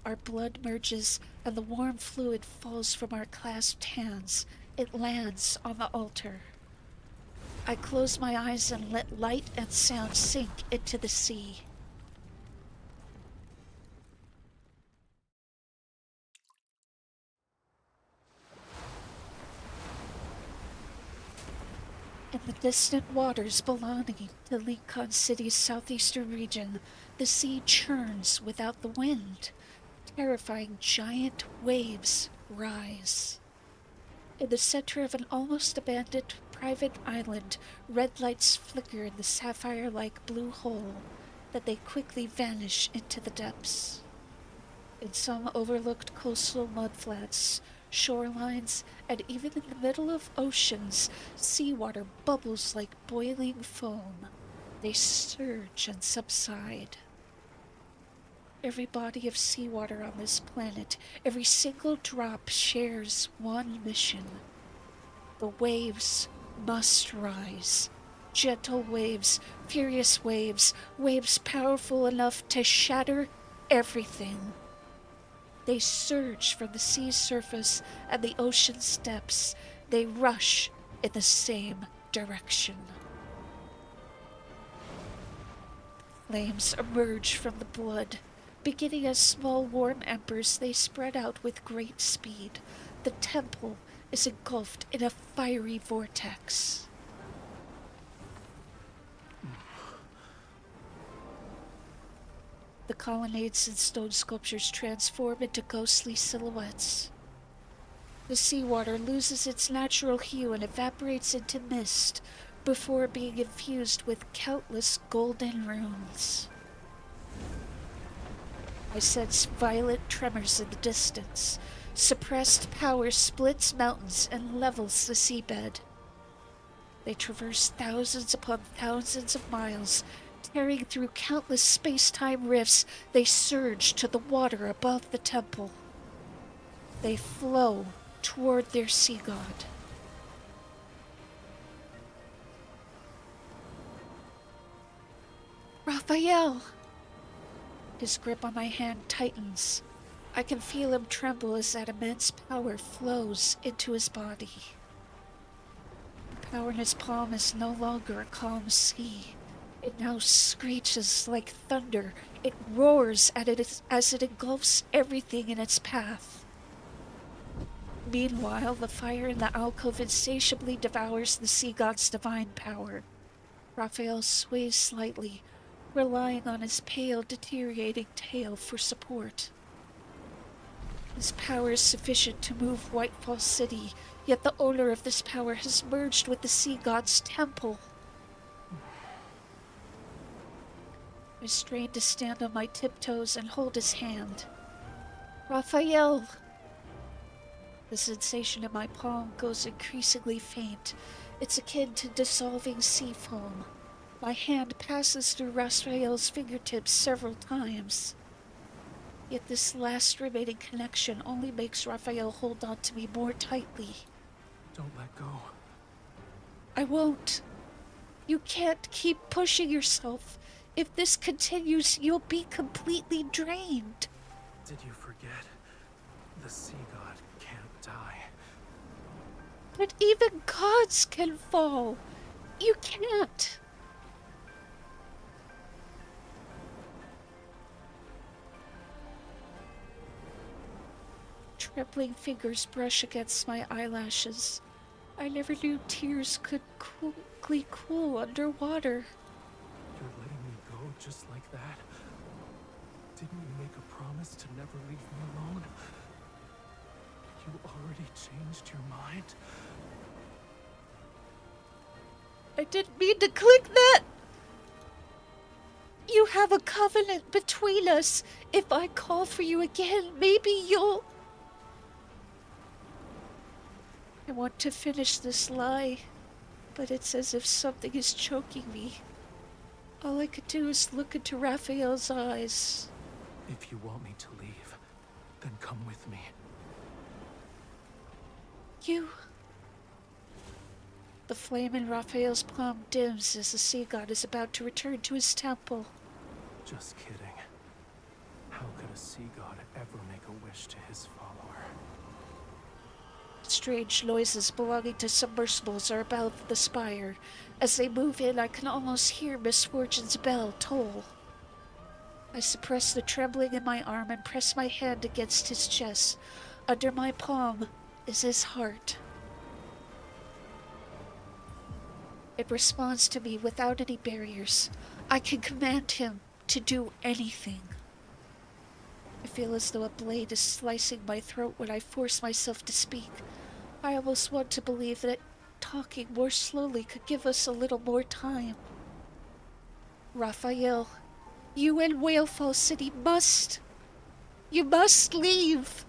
Our blood merges and the warm fluid falls from our clasped hands. It lands on the altar. I close my eyes and let light and sound sink into the sea. In the distant waters belonging to Lincoln City's southeastern region, the sea churns without the wind. Terrifying giant waves rise. In the center of an almost abandoned private island, red lights flicker in the sapphire-like blue hole, that they quickly vanish into the depths. In some overlooked coastal mudflats, shorelines, and even in the middle of oceans, seawater bubbles like boiling foam. They surge and subside. Every body of seawater on this planet, every single drop shares one mission. The waves must rise. Gentle waves, furious waves, waves powerful enough to shatter everything. They surge from the sea's surface and the ocean's depths. They rush in the same direction. Flames emerge from the blood. Beginning as small warm embers, they spread out with great speed. The temple is engulfed in a fiery vortex. The colonnades and stone sculptures transform into ghostly silhouettes. The seawater loses its natural hue and evaporates into mist before being infused with countless golden runes. I sense violent tremors in the distance. Suppressed power splits mountains and levels the seabed. They traverse thousands upon thousands of miles, tearing through countless space-time rifts. They surge to the water above the temple. They flow toward their sea god. Raphael! His grip on my hand tightens. I can feel him tremble as that immense power flows into his body. The power in his palm is no longer a calm sea. It now screeches like thunder. It roars at it as it engulfs everything in its path. Meanwhile, the fire in the alcove insatiably devours the sea god's divine power. Raphael sways slightly, relying on his pale, deteriorating tail for support. His power is sufficient to move Whitefall City, yet the owner of this power has merged with the sea god's temple. I strain to stand on my tiptoes and hold his hand. Raphael! The sensation in my palm goes increasingly faint. It's akin to dissolving sea foam. My hand passes through Raphael's fingertips several times. Yet this last remaining connection only makes Raphael hold on to me more tightly. Don't let go. I won't. You can't keep pushing yourself. If this continues, you'll be completely drained. Did you forget? The sea god can't die. But even gods can fall. You can't. Trembling fingers brush against my eyelashes. I never knew tears could quickly cool underwater. You're letting me go just like that? Didn't you make a promise to never leave me alone? You already changed your mind? I didn't mean to click that! You have a covenant between us. If I call for you again, maybe you'll... I want to finish this lie, but it's as if something is choking me. All I could do is look into Raphael's eyes. If you want me to leave, then come with me. You... The flame in Raphael's palm dims as the sea god is about to return to his temple. Just kidding. How could a sea god ever make a wish to his follower? Strange noises belonging to submersibles are above the spire. As they move in, I can almost hear Miss Fortune's bell toll. I suppress the trembling in my arm and press my hand against his chest. Under my palm is his heart. It responds to me without any barriers. I can command him to do anything. I feel as though a blade is slicing my throat when I force myself to speak. I almost want to believe that talking more slowly could give us a little more time. Raphael, you and Whalefall City must... You must leave!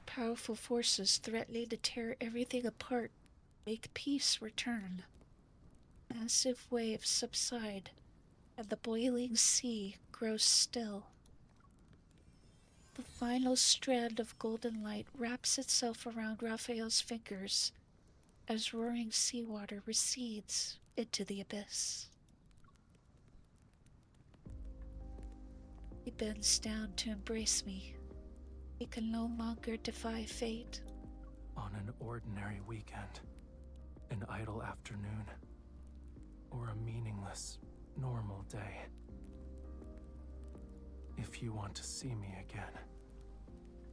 Powerful forces threatening to tear everything apart make peace return. Massive waves subside, and the boiling sea grows still. The final strand of golden light wraps itself around Raphael's fingers as roaring seawater recedes into the abyss. He bends down to embrace me. He can no longer defy fate. On an ordinary weekend, an idle afternoon, or a meaningless, normal day. If you want to see me again,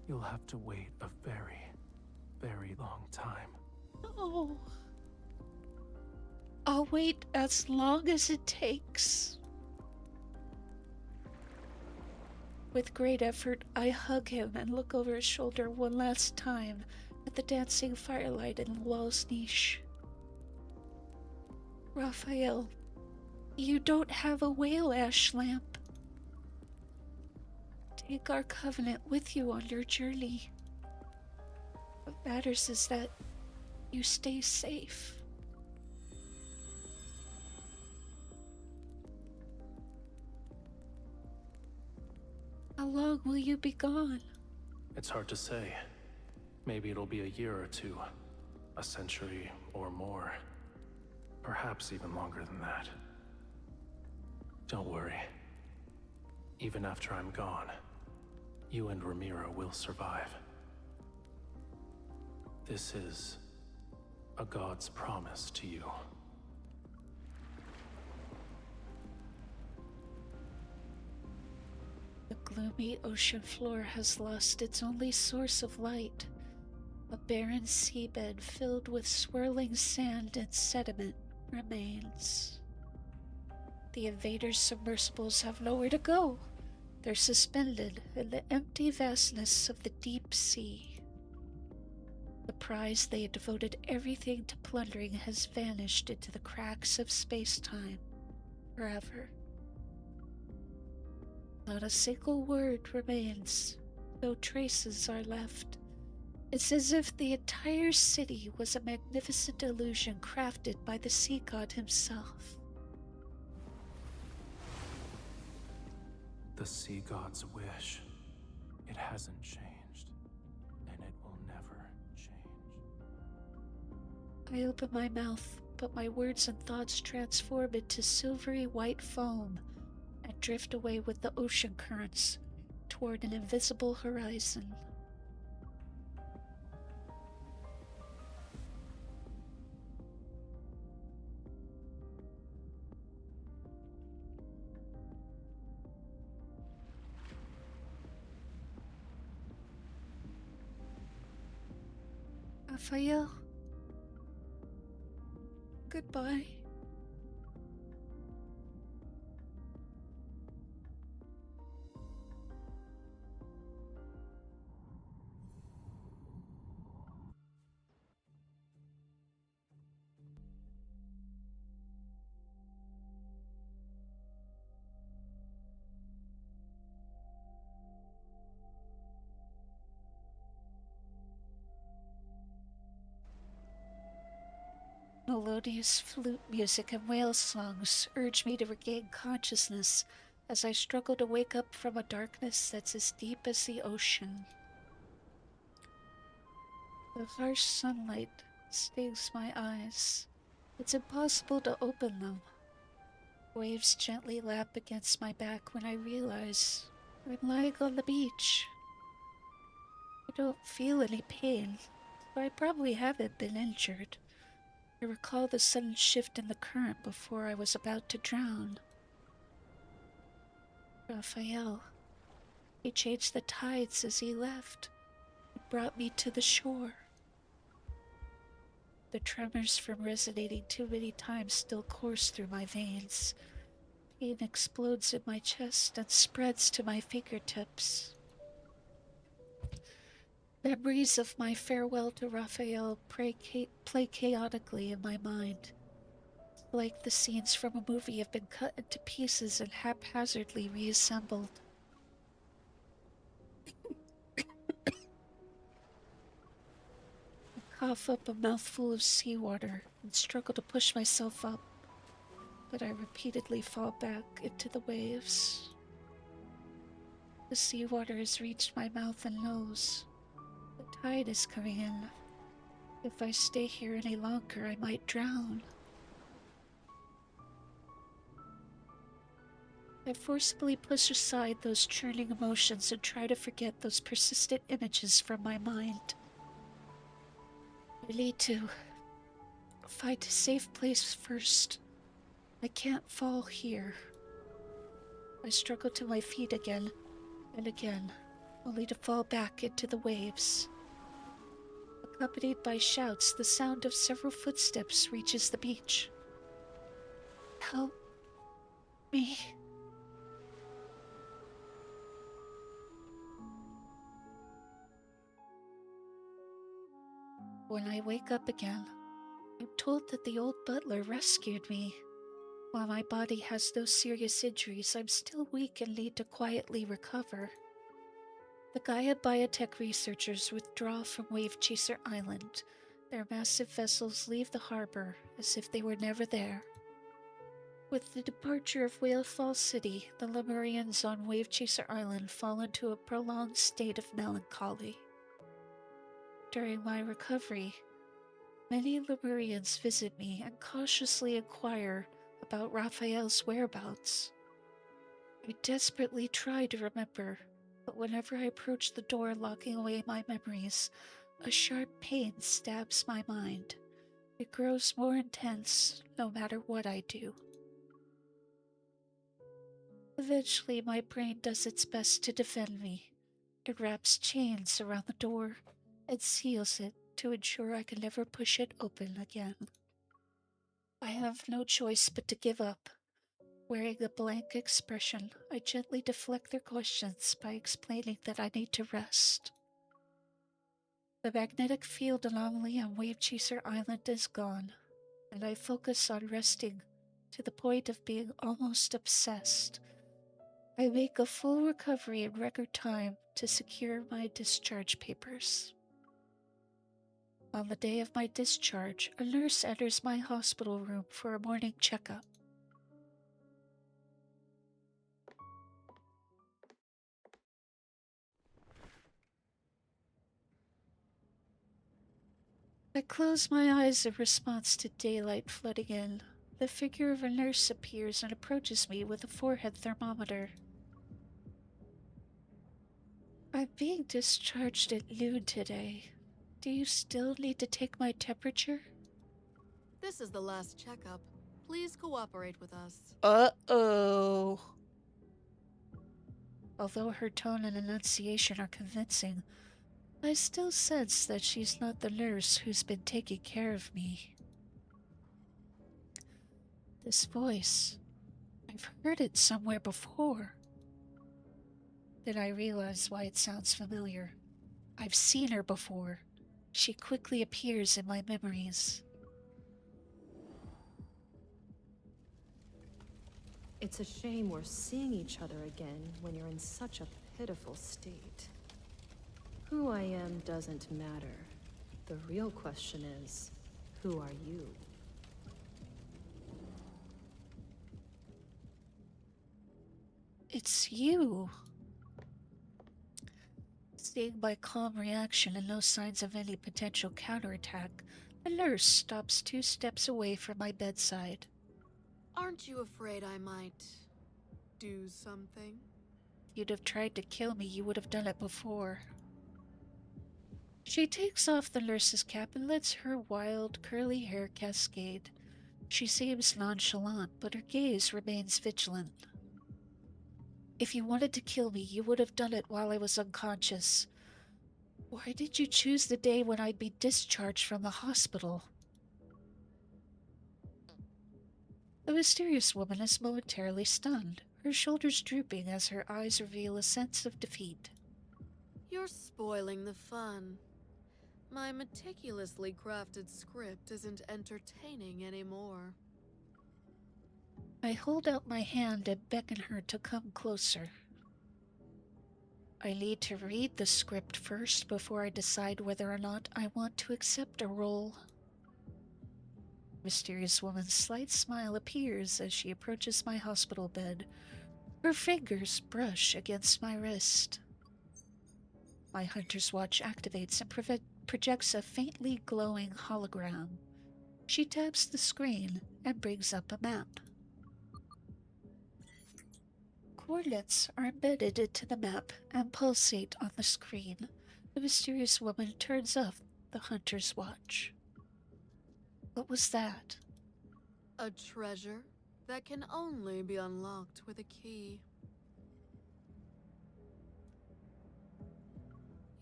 you'll have to wait a very, very long time. Oh. I'll wait as long as it takes. With great effort, I hug him and look over his shoulder one last time at the dancing firelight in the wall's niche. Raphael, you don't have a whale ash lamp. Take our covenant with you on your journey. What matters is that you stay safe. How long will you be gone? It's hard to say. Maybe it'll be a year or two, a century or more. Perhaps even longer than that. Don't worry. Even after I'm gone, you and Ramiro will survive. This is a god's promise to you. The gloomy ocean floor has lost its only source of light. A barren seabed filled with swirling sand and sediment remains. The invaders' submersibles have nowhere to go. They're suspended in the empty vastness of the deep sea. The prize they had devoted everything to plundering has vanished into the cracks of space-time forever. Not a single word remains, no traces are left. It's as if the entire city was a magnificent illusion crafted by the sea god himself. The sea god's wish. It hasn't changed, and it will never change. I open my mouth, but my words and thoughts transform into silvery white foam and drift away with the ocean currents toward an invisible horizon. Raphael? Goodbye. Melodious flute music and whale songs urge me to regain consciousness as I struggle to wake up from a darkness that's as deep as the ocean. The harsh sunlight stings my eyes. It's impossible to open them. Waves gently lap against my back when I realize I'm lying on the beach. I don't feel any pain, so I probably haven't been injured. I recall the sudden shift in the current before I was about to drown. Raphael. He changed the tides as he left. It brought me to the shore. The tremors from resonating too many times still course through my veins. Pain explodes in my chest and spreads to my fingertips. Memories of my farewell to Raphael play chaotically in my mind. Like the scenes from a movie have been cut into pieces and haphazardly reassembled. I cough up a mouthful of seawater and struggle to push myself up, but I repeatedly fall back into the waves. The seawater has reached my mouth and nose. The tide is coming in. If I stay here any longer, I might drown. I forcibly push aside those churning emotions and try to forget those persistent images from my mind. I need to find a safe place first. I can't fall here. I struggle to my feet again and again, only to fall back into the waves. Accompanied by shouts, the sound of several footsteps reaches the beach. Help me. When I wake up again, I'm told that the old butler rescued me. While my body has no serious injuries, I'm still weak and need to quietly recover. The Gaia Biotech researchers withdraw from Wave Chaser Island. Their massive vessels leave the harbor as if they were never there. With the departure of Whale Fall City, the Lemurians on Wave Chaser Island fall into a prolonged state of melancholy. During my recovery, many Lemurians visit me and cautiously inquire about Raphael's whereabouts. I desperately try to remember, but whenever I approach the door locking away my memories, a sharp pain stabs my mind. It grows more intense no matter what I do. Eventually, my brain does its best to defend me. It wraps chains around the door and seals it to ensure I can never push it open again. I have no choice but to give up. Wearing a blank expression, I gently deflect their questions by explaining that I need to rest. The magnetic field anomaly on Wave Chaser Island is gone, and I focus on resting to the point of being almost obsessed. I make a full recovery in record time to secure my discharge papers. On the day of my discharge, a nurse enters my hospital room for a morning checkup. I close my eyes in response to daylight flooding in. The figure of a nurse appears and approaches me with a forehead thermometer. I'm being discharged at noon today. Do you still need to take my temperature? This is the last checkup. Please cooperate with us. Uh-oh. Although her tone and enunciation are convincing, I still sense that she's not the nurse who's been taking care of me. This voice, I've heard it somewhere before. Then I realize why it sounds familiar. I've seen her before. She quickly appears in my memories. It's a shame we're seeing each other again when you're in such a pitiful state. Who I am doesn't matter. The real question is, who are you? It's you. Seeing my calm reaction and no signs of any potential counterattack, the nurse stops 2 steps away from my bedside. Aren't you afraid I might do something? If you'd have tried to kill me, you would have done it before. She takes off the nurse's cap and lets her wild, curly hair cascade. She seems nonchalant, but her gaze remains vigilant. If you wanted to kill me, you would have done it while I was unconscious. Why did you choose the day when I'd be discharged from the hospital? The mysterious woman is momentarily stunned, her shoulders drooping as her eyes reveal a sense of defeat. You're spoiling the fun. My meticulously crafted script isn't entertaining anymore. I hold out my hand and beckon her to come closer. I need to read the script first before I decide whether or not I want to accept a role. The mysterious woman's slight smile appears as she approaches my hospital bed. Her fingers brush against my wrist. My hunter's watch activates and projects a faintly glowing hologram. She taps the screen and brings up a map. Coordinates are embedded into the map and pulsate on the screen. The mysterious woman turns off the hunter's watch. What was that? A treasure that can only be unlocked with a key.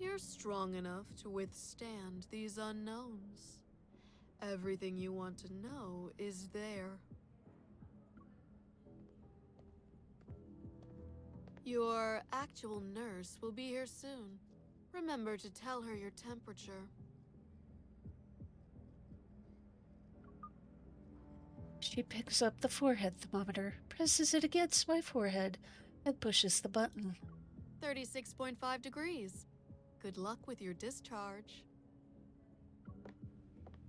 You're strong enough to withstand these unknowns. Everything you want to know is there. Your actual nurse will be here soon. Remember to tell her your temperature. She picks up the forehead thermometer, presses it against my forehead, and pushes the button. 36.5 degrees. Good luck with your discharge.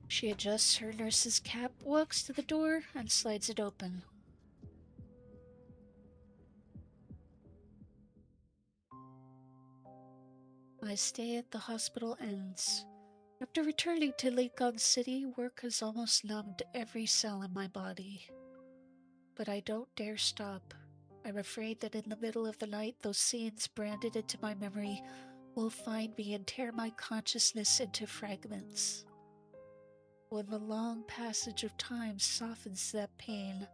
She adjusts her nurse's cap, walks to the door, and slides it open. My stay at the hospital ends. After returning to Lincoln City, work has almost numbed every cell in my body. But I don't dare stop. I'm afraid that in the middle of the night, those scenes branded into my memory will find me and tear my consciousness into fragments. When the long passage of time softens that pain,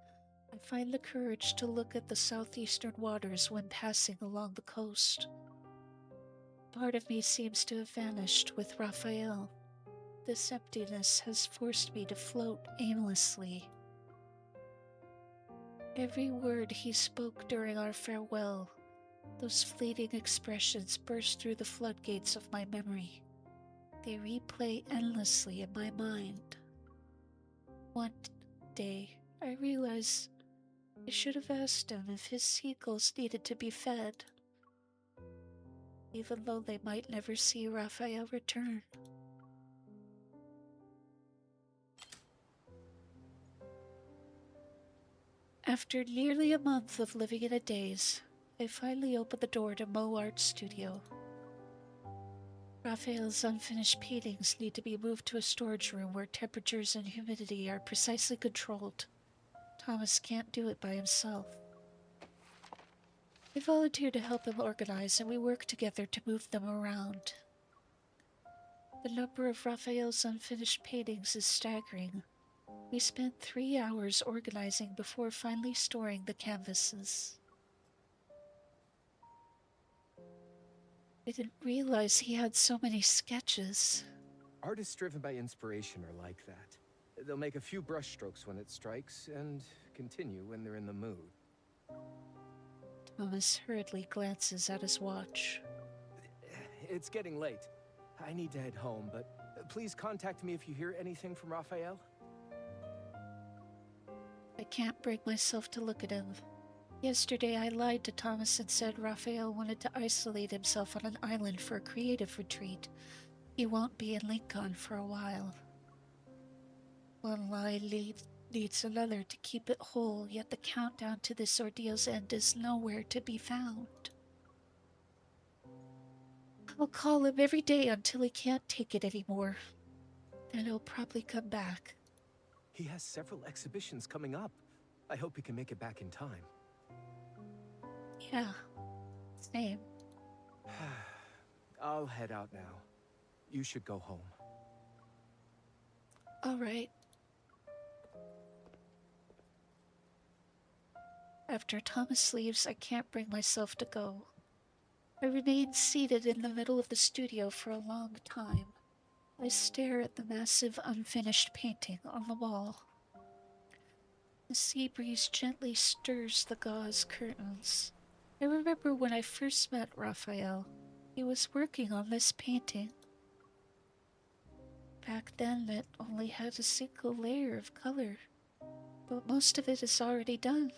I find the courage to look at the southeastern waters when passing along the coast. Part of me seems to have vanished with Raphael. This emptiness has forced me to float aimlessly. Every word he spoke during our farewell, those fleeting expressions burst through the floodgates of my memory. They replay endlessly in my mind. One day, I realize I should have asked him if his seagulls needed to be fed, even though they might never see Raphael return. After nearly a month of living in a daze, I finally opened the door to Mo Art's studio. Raphael's unfinished paintings need to be moved to a storage room where temperatures and humidity are precisely controlled. Thomas can't do it by himself. I volunteered to help him organize, and we work together to move them around. The number of Raphael's unfinished paintings is staggering. We spent 3 hours organizing before finally storing the canvases. I didn't realize he had so many sketches. Artists driven by inspiration are like that. They'll make a few brushstrokes when it strikes, and continue when they're in the mood. Thomas hurriedly glances at his watch. It's getting late. I need to head home, but please contact me if you hear anything from Raphael. I can't bring myself to look at him. Yesterday I lied to Thomas and said Raphael wanted to isolate himself on an island for a creative retreat. He won't be in Lincoln for a while. One lie leads another to keep it whole, yet the countdown to this ordeal's end is nowhere to be found. I'll call him every day until he can't take it anymore. Then he'll probably come back. He has several exhibitions coming up. I hope he can make it back in time. Yeah, same. I'll head out now. You should go home. All right. After Thomas leaves, I can't bring myself to go. I remain seated in the middle of the studio for a long time. I stare at the massive unfinished painting on the wall. The sea breeze gently stirs the gauze curtains. I remember when I first met Raphael. He was working on this painting. Back then, it only had a single layer of color, but most of it is already done.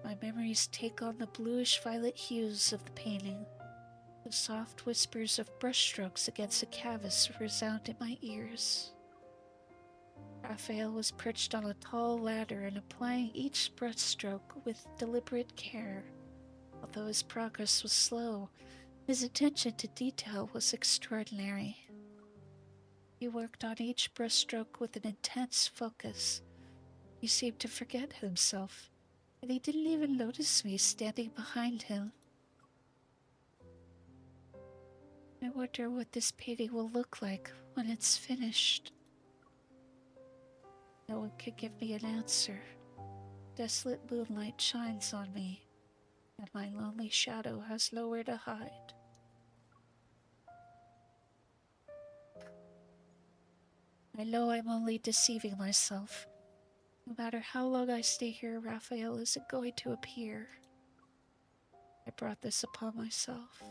My memories take on the bluish-violet hues of the painting. The soft whispers of brushstrokes against the canvas resound in my ears. Raphael was perched on a tall ladder and applying each brushstroke with deliberate care. Although his progress was slow, his attention to detail was extraordinary. He worked on each brushstroke with an intense focus. He seemed to forget himself, and he didn't even notice me standing behind him. I wonder what this painting will look like when it's finished. No one can give me an answer. Desolate moonlight shines on me, and my lonely shadow has nowhere to hide. I know I'm only deceiving myself. No matter how long I stay here, Raphael isn't going to appear. I brought this upon myself.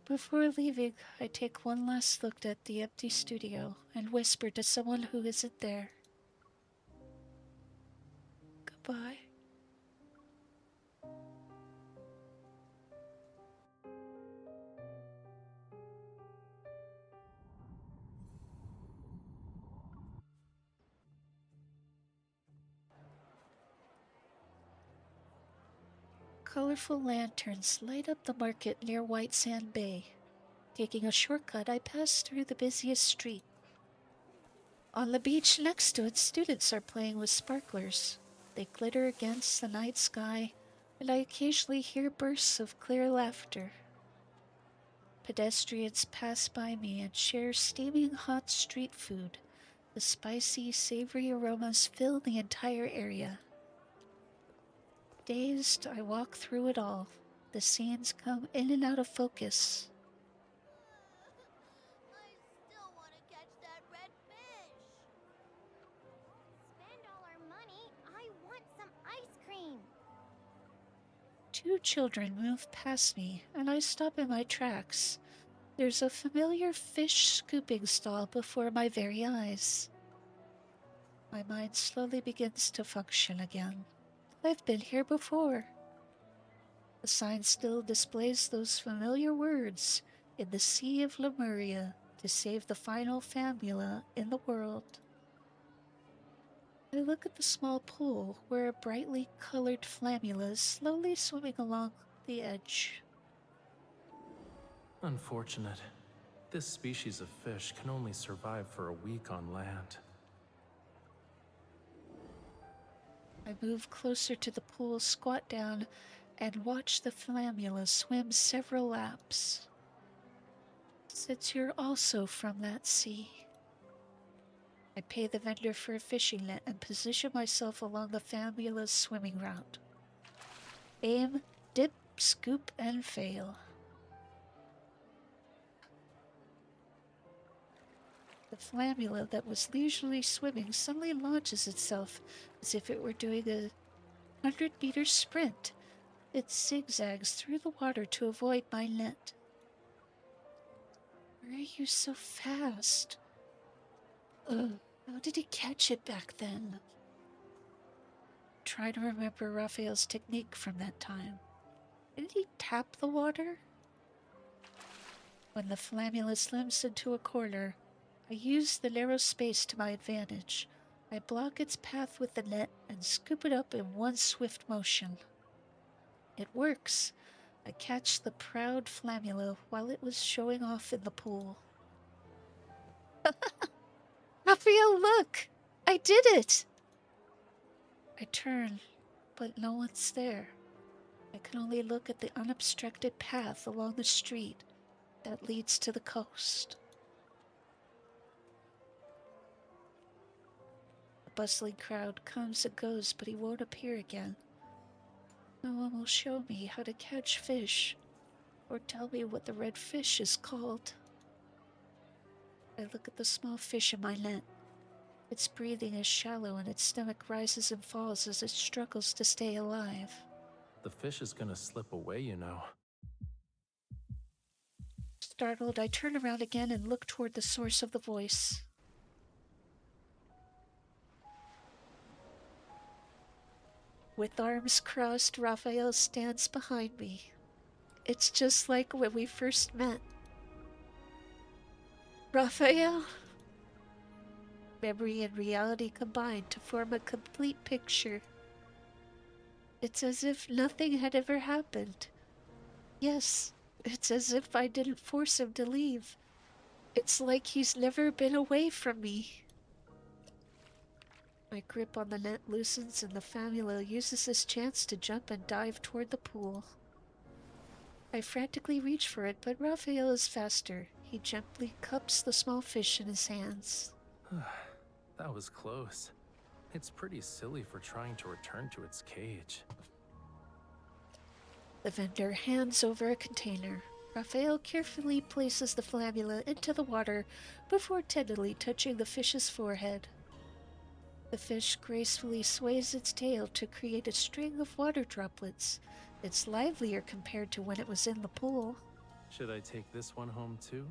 Before leaving, I take one last look at the empty studio and whisper to someone who isn't there. Goodbye. Colorful lanterns light up the market near White Sand Bay. Taking a shortcut, I pass through the busiest street. On the beach next to it, students are playing with sparklers. They glitter against the night sky, and I occasionally hear bursts of clear laughter. Pedestrians pass by me and share steaming hot street food. The spicy, savory aromas fill the entire area. Dazed, I walk through it all. The scenes come in and out of focus. I still want to catch that red fish. Spend all our money. I want some ice cream. Two children move past me, and I stop in my tracks. There's a familiar fish scooping stall before my very eyes. My mind slowly begins to function again. I've been here before. The sign still displays those familiar words, in the Sea of Lemuria, to save the final famula in the world. I look at the small pool where a brightly colored flammula is slowly swimming along the edge. Unfortunate. This species of fish can only survive for a week on land. I move closer to the pool, squat down, and watch the flammula swim several laps. Since you're also from that sea, I pay the vendor for a fishing net and position myself along the Famula's swimming route. Aim, dip, scoop, and fail. The Flamula that was leisurely swimming suddenly launches itself as if it were doing a 100-meter sprint. It zigzags through the water to avoid my net. Why are you so fast? How did he catch it back then? Try to remember Raphael's technique from that time. Did he tap the water? When the Flamula slims into a corner, I use the narrow space to my advantage. I block its path with the net and scoop it up in one swift motion. It works. I catch the proud Flamula while it was showing off in the pool. Raphael, look! I did it! I turn, but no one's there. I can only look at the unobstructed path along the street that leads to the coast. The bustling crowd comes and goes, but he won't appear again. No one will show me how to catch fish, or tell me what the red fish is called. I look at the small fish in my net. Its breathing is shallow and its stomach rises and falls as it struggles to stay alive. The fish is gonna slip away, you know. Startled, I turn around again and look toward the source of the voice. With arms crossed, Raphael stands behind me. It's just like when we first met. Raphael? Memory and reality combine to form a complete picture. It's as if nothing had ever happened. Yes, it's as if I didn't force him to leave. It's like he's never been away from me. My grip on the net loosens and the Famula uses this chance to jump and dive toward the pool. I frantically reach for it, but Raphael is faster. He gently cups the small fish in his hands. That was close. It's pretty silly for trying to return to its cage. The vendor hands over a container. Raphael carefully places the Flamula into the water before tenderly touching the fish's forehead. The fish gracefully sways its tail to create a string of water droplets. It's livelier compared to when it was in the pool. Should I take this one home too?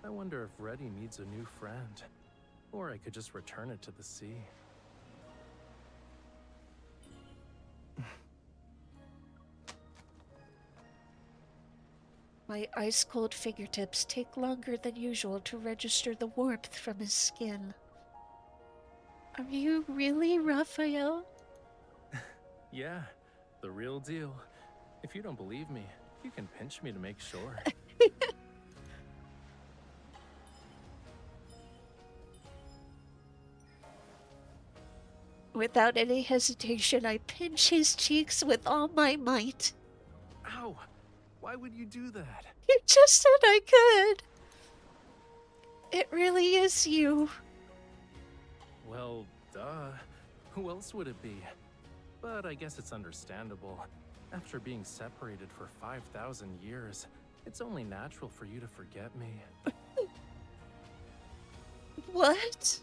I wonder if Reddy needs a new friend. Or I could just return it to the sea. My ice-cold fingertips take longer than usual to register the warmth from his skin. Are you really Raphael? Yeah, the real deal. If you don't believe me, you can pinch me to make sure. Without any hesitation, I pinch his cheeks with all my might. Ow! Why would you do that? You just said I could. It really is you. Well, duh. Who else would it be? But I guess it's understandable. After being separated for 5,000 years, it's only natural for you to forget me. What?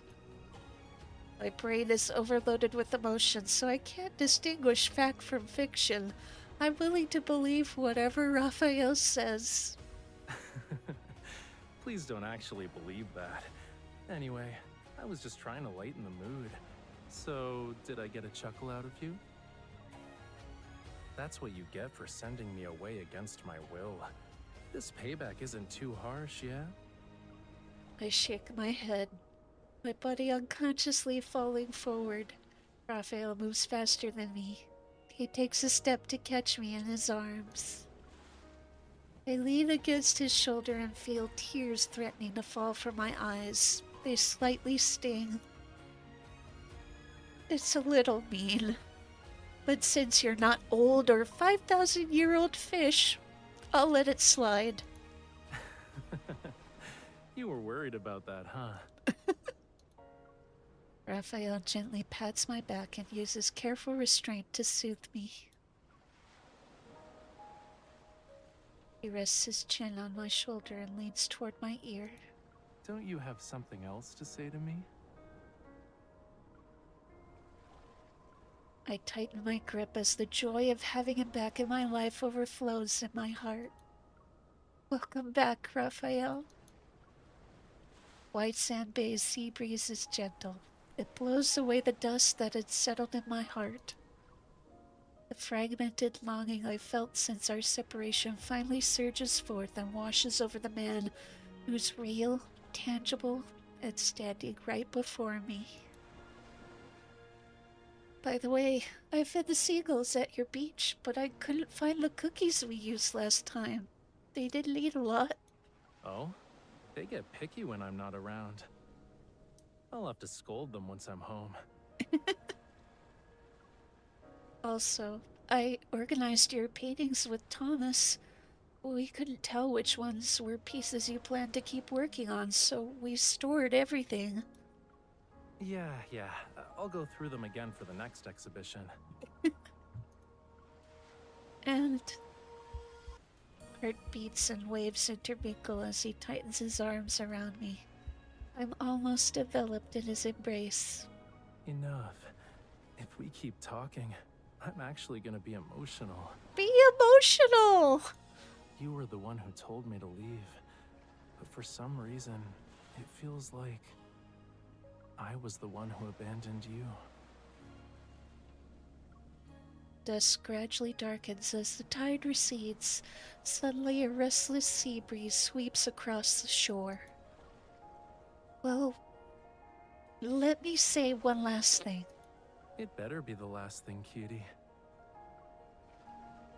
My brain is overloaded with emotion, so I can't distinguish fact from fiction. I'm willing to believe whatever Raphael says. Please don't actually believe that. Anyway, I was just trying to lighten the mood. So, did I get a chuckle out of you? That's what you get for sending me away against my will. This payback isn't too harsh, yeah? I shake my head, my body unconsciously falling forward. Raphael moves faster than me. He takes a step to catch me in his arms. I lean against his shoulder and feel tears threatening to fall from my eyes. They slightly sting. It's a little mean. But since you're not old or 5,000-year-old fish, I'll let it slide. You were worried about that, huh? Raphael gently pats my back and uses careful restraint to soothe me. He rests his chin on my shoulder and leans toward my ear. Don't you have something else to say to me? I tighten my grip as the joy of having him back in my life overflows in my heart. Welcome back, Raphael. White Sand Bay's sea breeze is gentle. It blows away the dust that had settled in my heart. The fragmented longing I felt since our separation finally surges forth and washes over the man who's real, tangible, and standing right before me. By the way, I fed the seagulls at your beach, but I couldn't find the cookies we used last time. They didn't eat a lot. Oh? They get picky when I'm not around. I'll have to scold them once I'm home. Also, I organized your paintings with Thomas. We couldn't tell which ones were pieces you planned to keep working on, so we stored everything. Yeah. I'll go through them again for the next exhibition. And heartbeats and waves intermingle as he tightens his arms around me. I'm almost enveloped in his embrace. Enough. If we keep talking, I'm actually gonna be emotional. Be emotional! You were the one who told me to leave, but for some reason, it feels like I was the one who abandoned you. Dusk gradually darkens as the tide recedes. Suddenly a restless sea breeze sweeps across the shore. Well, let me say one last thing. It better be the last thing, cutie.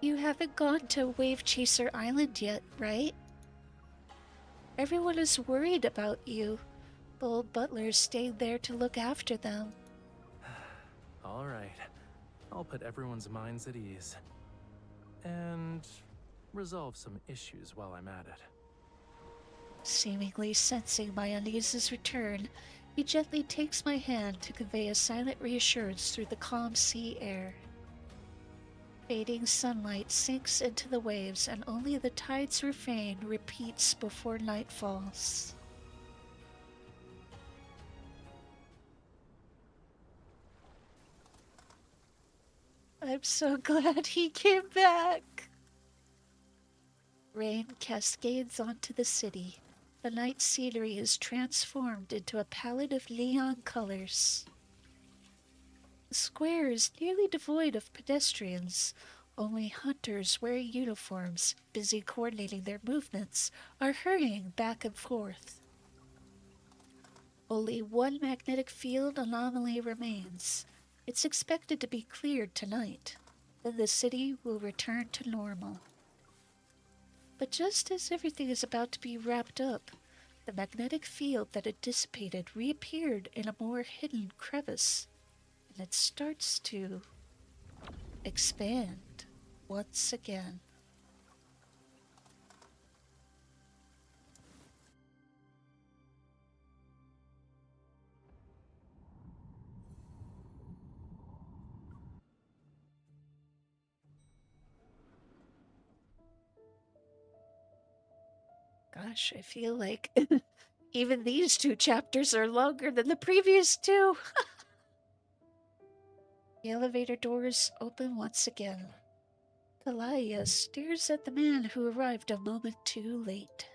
You haven't gone to Wave Chaser Island yet, right? Everyone is worried about you. The old butler stayed there to look after them. All right. I'll put everyone's minds at ease. And resolve some issues while I'm at it. Seemingly sensing my unease's return, he gently takes my hand to convey a silent reassurance through the calm sea air. Fading sunlight sinks into the waves, and only the tide's refrain repeats before night falls. I'm so glad he came back. Rain cascades onto the city. The night scenery is transformed into a palette of neon colors. The square is nearly devoid of pedestrians. Only hunters wearing uniforms, busy coordinating their movements, are hurrying back and forth. Only one magnetic field anomaly remains. It's expected to be cleared tonight. Then the city will return to normal. But just as everything is about to be wrapped up, the magnetic field that had dissipated reappeared in a more hidden crevice, and it starts to expand once again. Gosh, I feel like even these two chapters are longer than the previous two. The elevator doors open once again. Kalaya stares at the man who arrived a moment too late.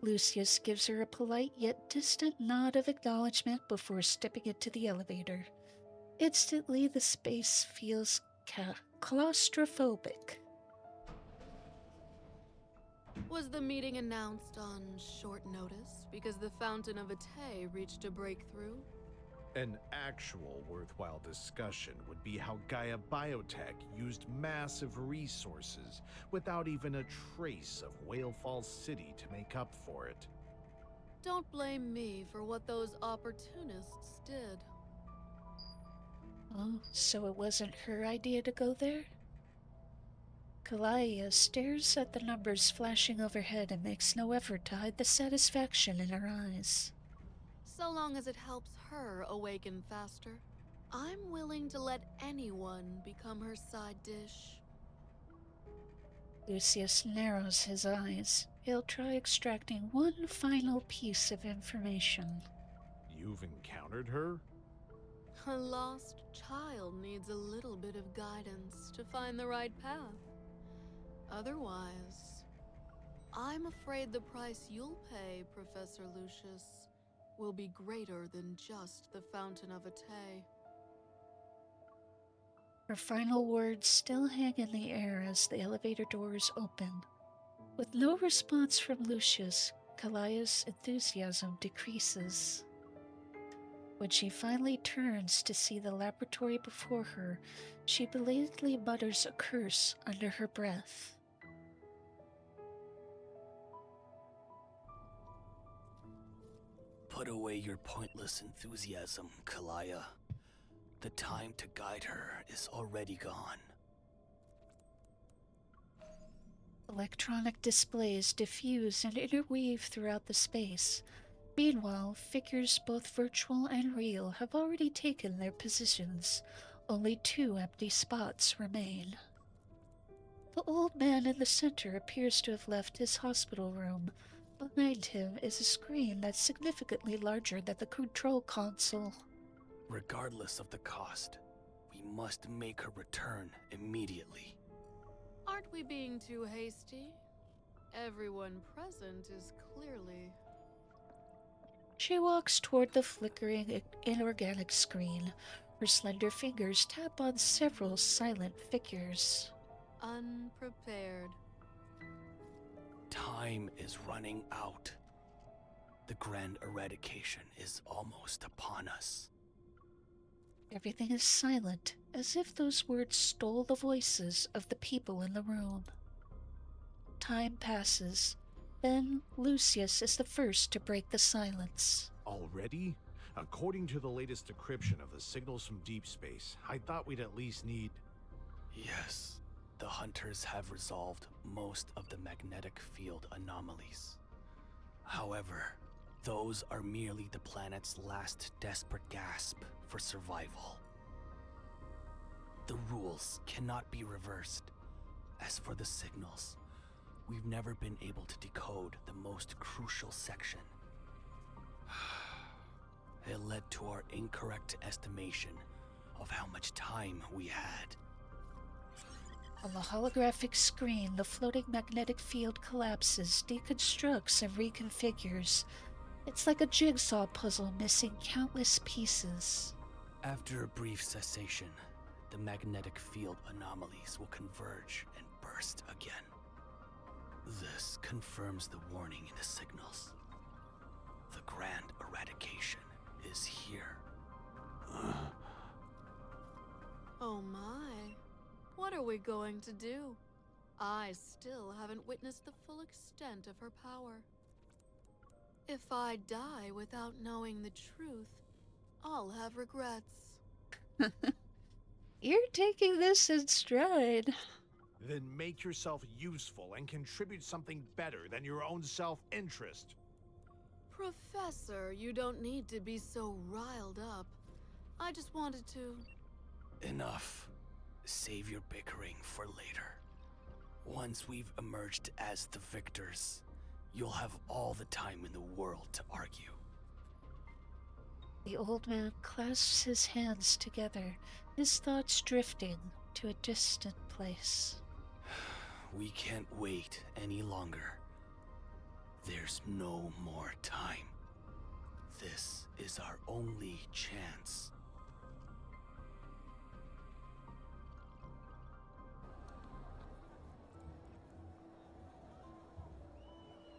Lucius gives her a polite yet distant nod of acknowledgement before stepping into the elevator. Instantly, the space feels claustrophobic. Was the meeting announced on short notice because the Fountain of Ate reached a breakthrough? An actual worthwhile discussion would be how Gaia Biotech used massive resources without even a trace of Whalefall City to make up for it. Don't blame me for what those opportunists did. Oh, so it wasn't her idea to go there? Kalaya stares at the numbers flashing overhead and makes no effort to hide the satisfaction in her eyes. So long as it helps her awaken faster, I'm willing to let anyone become her side dish. Lucius narrows his eyes. He'll try extracting one final piece of information. You've encountered her? A lost child needs a little bit of guidance to find the right path. Otherwise, I'm afraid the price you'll pay, Professor Lucius, will be greater than just the Fountain of Atay. Her final words still hang in the air as the elevator doors open. With no response from Lucius, Kalaya's enthusiasm decreases. When she finally turns to see the laboratory before her, she belatedly mutters a curse under her breath. Put away your pointless enthusiasm, Kalaya. The time to guide her is already gone. Electronic displays diffuse and interweave throughout the space. Meanwhile, figures both virtual and real have already taken their positions. Only 2 empty spots remain. The old man in the center appears to have left his hospital room. Behind him is a screen that's significantly larger than the control console. Regardless of the cost, we must make her return immediately. Aren't we being too hasty? Everyone present is clearly... She walks toward the flickering inorganic screen. Her slender fingers tap on several silent figures. unprepared. Time is running out. The grand eradication is almost upon us. Everything is silent, as if those words stole the voices of the people in the room. Time passes. Then Lucius is the first to break the silence. Already? According to the latest decryption of the signals from Deepspace, I thought we'd at least need... Yes, the hunters have resolved most of the magnetic field anomalies. However, those are merely the planet's last desperate gasp for survival. The rules cannot be reversed. As for the signals, we've never been able to decode the most crucial section. It led to our incorrect estimation of how much time we had. On the holographic screen, the floating magnetic field collapses, deconstructs, and reconfigures. It's like a jigsaw puzzle missing countless pieces. After a brief cessation, the magnetic field anomalies will converge and burst again. This confirms the warning in the signals. The grand eradication is here. Oh my. What are we going to do? I still haven't witnessed the full extent of her power. If I die without knowing the truth, I'll have regrets. You're taking this in stride. Then make yourself useful and contribute something better than your own self-interest. Professor, you don't need to be so riled up. I just wanted to... Enough. Save your bickering for later. Once we've emerged as the victors, you'll have all the time in the world to argue. The old man clasps his hands together, his thoughts drifting to a distant place. We can't wait any longer. There's no more time. This is our only chance.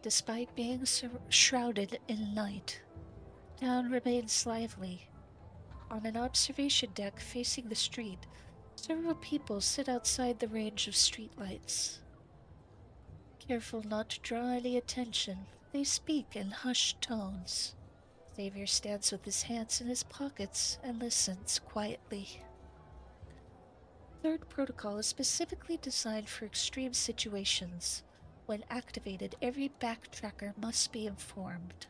Despite being shrouded in night, town remains lively. On an observation deck facing the street, several people sit outside the range of streetlights. Careful not to draw any attention, they speak in hushed tones. Xavier stands with his hands in his pockets and listens quietly. Third protocol is specifically designed for extreme situations. When activated, every backtracker must be informed.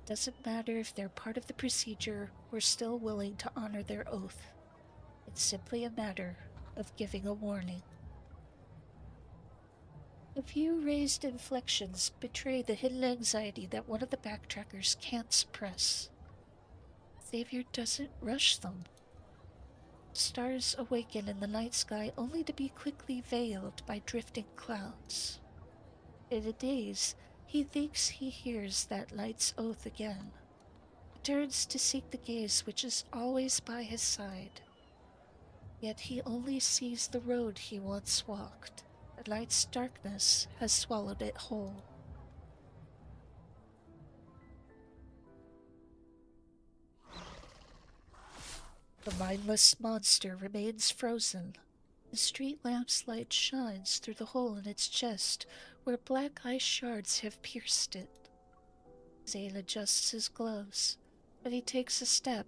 Doesn't matter if they're part of the procedure or still willing to honor their oath. It's simply a matter of giving a warning. A few raised inflections betray the hidden anxiety that one of the backtrackers can't suppress. Xavier doesn't rush them. Stars awaken in the night sky only to be quickly veiled by drifting clouds. In a daze, he thinks he hears that light's oath again. He turns to seek the gaze which is always by his side. Yet he only sees the road he once walked. The light's darkness has swallowed it whole. The mindless monster remains frozen. The street lamp's light shines through the hole in its chest where black ice shards have pierced it. Zane adjusts his gloves. When he takes a step,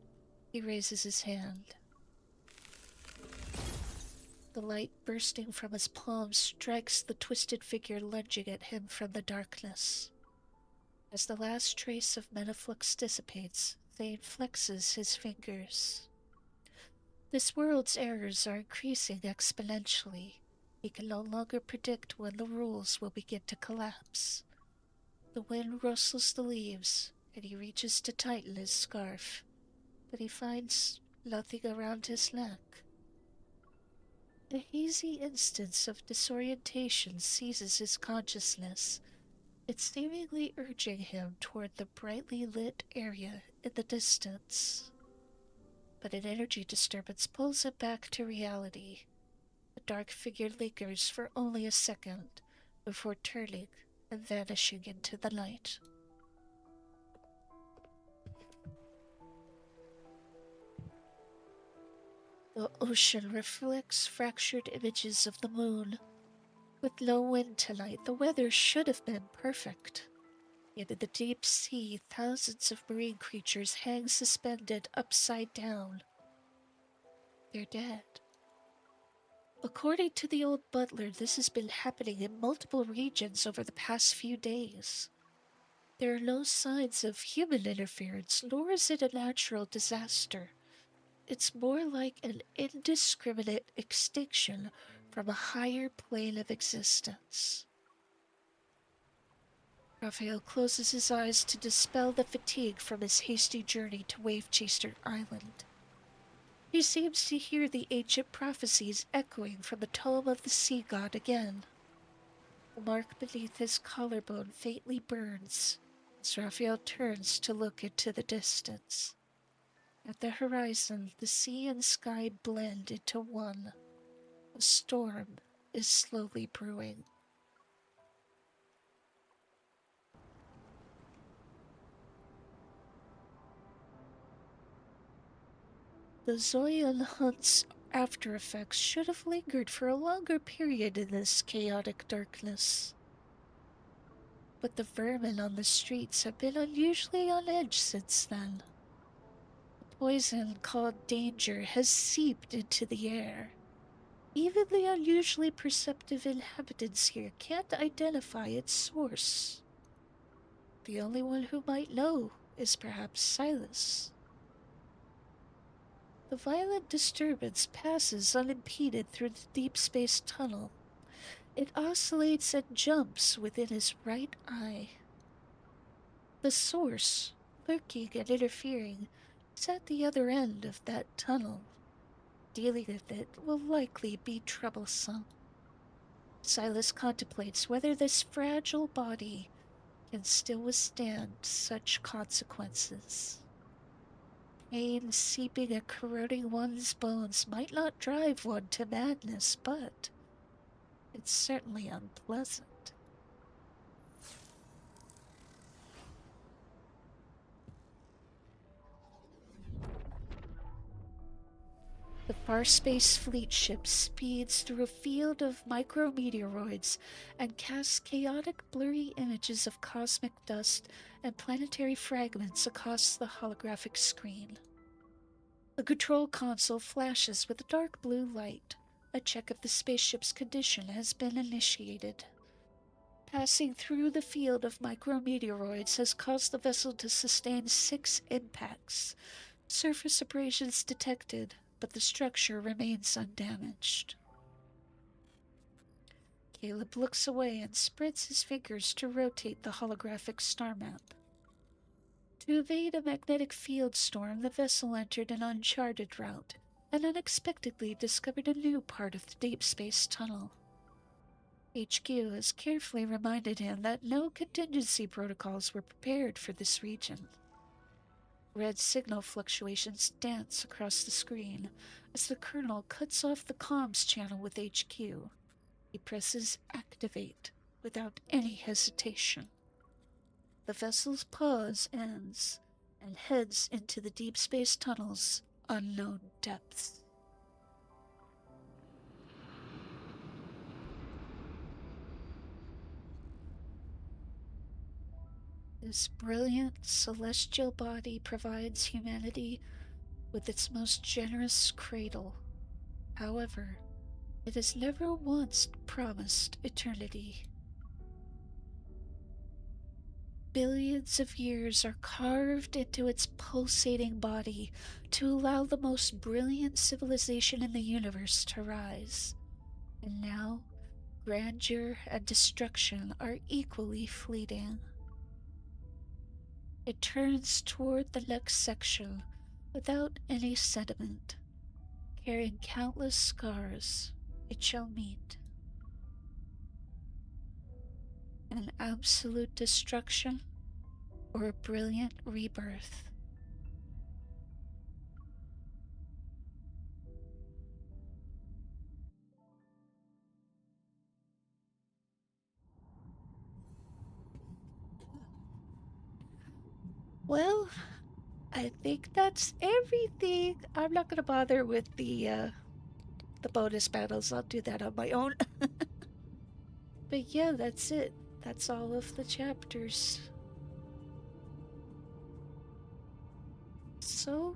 he raises his hand. The light bursting from his palm strikes the twisted figure lunging at him from the darkness. As the last trace of Menaflux dissipates, Thane flexes his fingers. This world's errors are increasing exponentially. He can no longer predict when the rules will begin to collapse. The wind rustles the leaves, and he reaches to tighten his scarf, but he finds nothing around his neck. A hazy instance of disorientation seizes his consciousness. It's seemingly urging him toward the brightly lit area in the distance. But an energy disturbance pulls him back to reality. The dark figure lingers for only a second before turning and vanishing into the night. The ocean reflects fractured images of the moon. With no wind tonight, the weather should have been perfect. Yet in the deep sea, thousands of marine creatures hang suspended upside down. They're dead. According to the old butler, this has been happening in multiple regions over the past few days. There are no signs of human interference, nor is it a natural disaster. It's more like an indiscriminate extinction from a higher plane of existence. Raphael closes his eyes to dispel the fatigue from his hasty journey to Wave-Chaser Island. He seems to hear the ancient prophecies echoing from the tome of the sea god again. The mark beneath his collarbone faintly burns as Raphael turns to look into the distance. At the horizon, the sea and sky blend into one. A storm is slowly brewing. The Zoyan hunt's after effects should have lingered for a longer period in this chaotic darkness. But the vermin on the streets have been unusually on edge since then. The poison called danger has seeped into the air. Even the unusually perceptive inhabitants here can't identify its source. The only one who might know is perhaps Silas. The violent disturbance passes unimpeded through the deep space tunnel. It oscillates and jumps within his right eye. The source, lurking and interfering, is at the other end of that tunnel. Dealing with it will likely be troublesome. Silas contemplates whether this fragile body can still withstand such consequences. Pain seeping and corroding one's bones might not drive one to madness, but it's certainly unpleasant. The Farspace fleet ship speeds through a field of micrometeoroids and casts chaotic, blurry images of cosmic dust and planetary fragments across the holographic screen. The control console flashes with a dark blue light. A check of the spaceship's condition has been initiated. Passing through the field of micrometeoroids has caused the vessel to sustain 6 impacts. Surface abrasions detected, but the structure remains undamaged. Caleb looks away and spreads his fingers to rotate the holographic star map. To evade a magnetic field storm, the vessel entered an uncharted route and unexpectedly discovered a new part of the deep space tunnel. HQ has carefully reminded him that no contingency protocols were prepared for this region. Red signal fluctuations dance across the screen as the Colonel cuts off the comms channel with HQ. He presses Activate without any hesitation. The vessel's pause ends and heads into the deep space tunnel's unknown depths. This brilliant celestial body provides humanity with its most generous cradle. However, it has never once promised eternity. Billions of years are carved into its pulsating body to allow the most brilliant civilization in the universe to rise. And now, grandeur and destruction are equally fleeting. It turns toward the next section without any sentiment, carrying countless scars it shall meet. An absolute destruction or a brilliant rebirth. Well, I think that's everything. I'm not going to bother with the bonus battles. I'll do that on my own. But yeah, that's it. That's all of the chapters. So,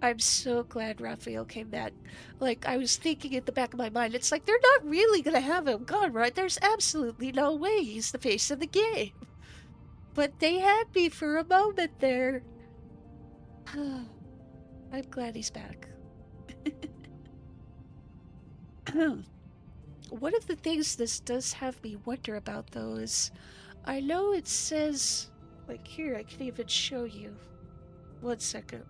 I'm so glad Raphael came back. Like, I was thinking in the back of my mind, it's like, they're not really going to have him gone, right? There's absolutely no way he's the face of the game. But they had me for a moment there. I'm glad he's back. One of the things this does have me wonder about, though, is I know it says, like here, I can even show you. 1 second.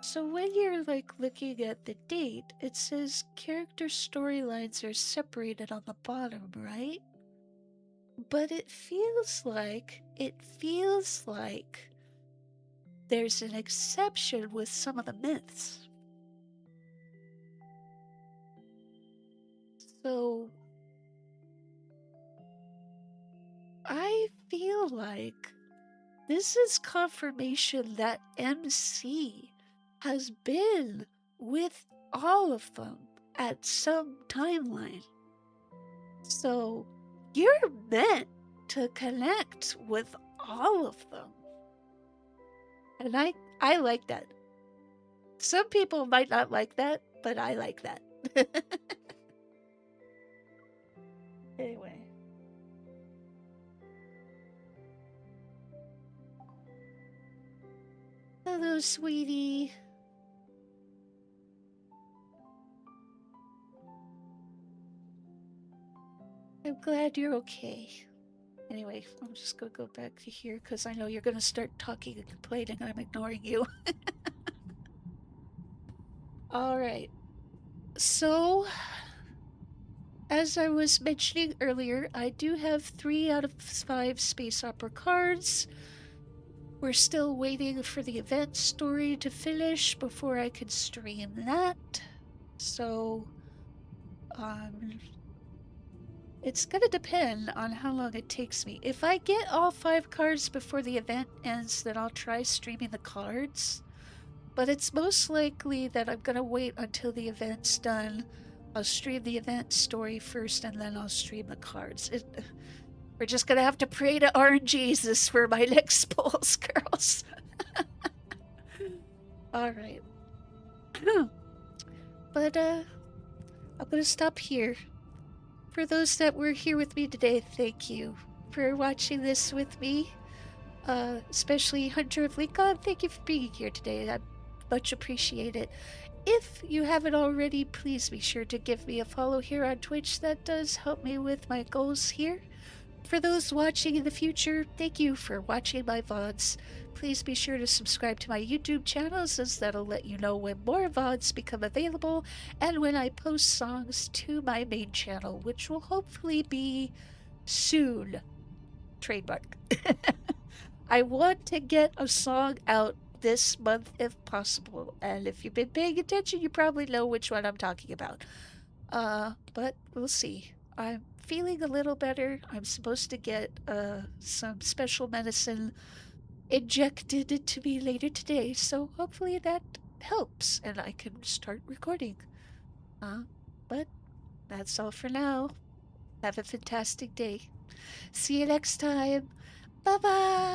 So when you're like looking at the date, it says character storylines are separated on the bottom, right? But it feels like there's an exception with some of the myths. So I feel like this is confirmation that MC has been with all of them at some timeline. So you're meant to connect with all of them. And I like that. Some people might not like that, but I like that. Anyway. Hello, sweetie. I'm glad you're okay. Anyway, I'm just gonna go back to here because I know you're gonna start talking and complaining I'm ignoring you. Alright. So, as I was mentioning earlier, I do have 3 out of 5 space opera cards. We're still waiting for the event story to finish before I can stream that. So, it's gonna depend on how long it takes me. If I get all 5 cards before the event ends, then I'll try streaming the cards. But it's most likely that I'm gonna wait until the event's done. I'll stream the event story first, and then I'll stream the cards. We're just gonna have to pray to RNGesus for my next polls, girls. Alright. But I'm gonna stop here. For those that were here with me today, thank you for watching this with me. Especially Hunter of Lincoln, thank you for being here today. I much appreciate it. If you haven't already, please be sure to give me a follow here on Twitch. That does help me with my goals here. For those watching in the future, thank you for watching my VODs. Please be sure to subscribe to my YouTube channels, as that'll let you know when more VODs become available and when I post songs to my main channel, which will hopefully be soon. Trademark. I want to get a song out this month if possible, and if you've been paying attention, you probably know which one I'm talking about. But we'll see. I'm feeling a little better. I'm supposed to get some special medicine injected into me later today, so hopefully that helps and I can start recording. But that's all for now. Have a fantastic day. See you next time. Bye bye.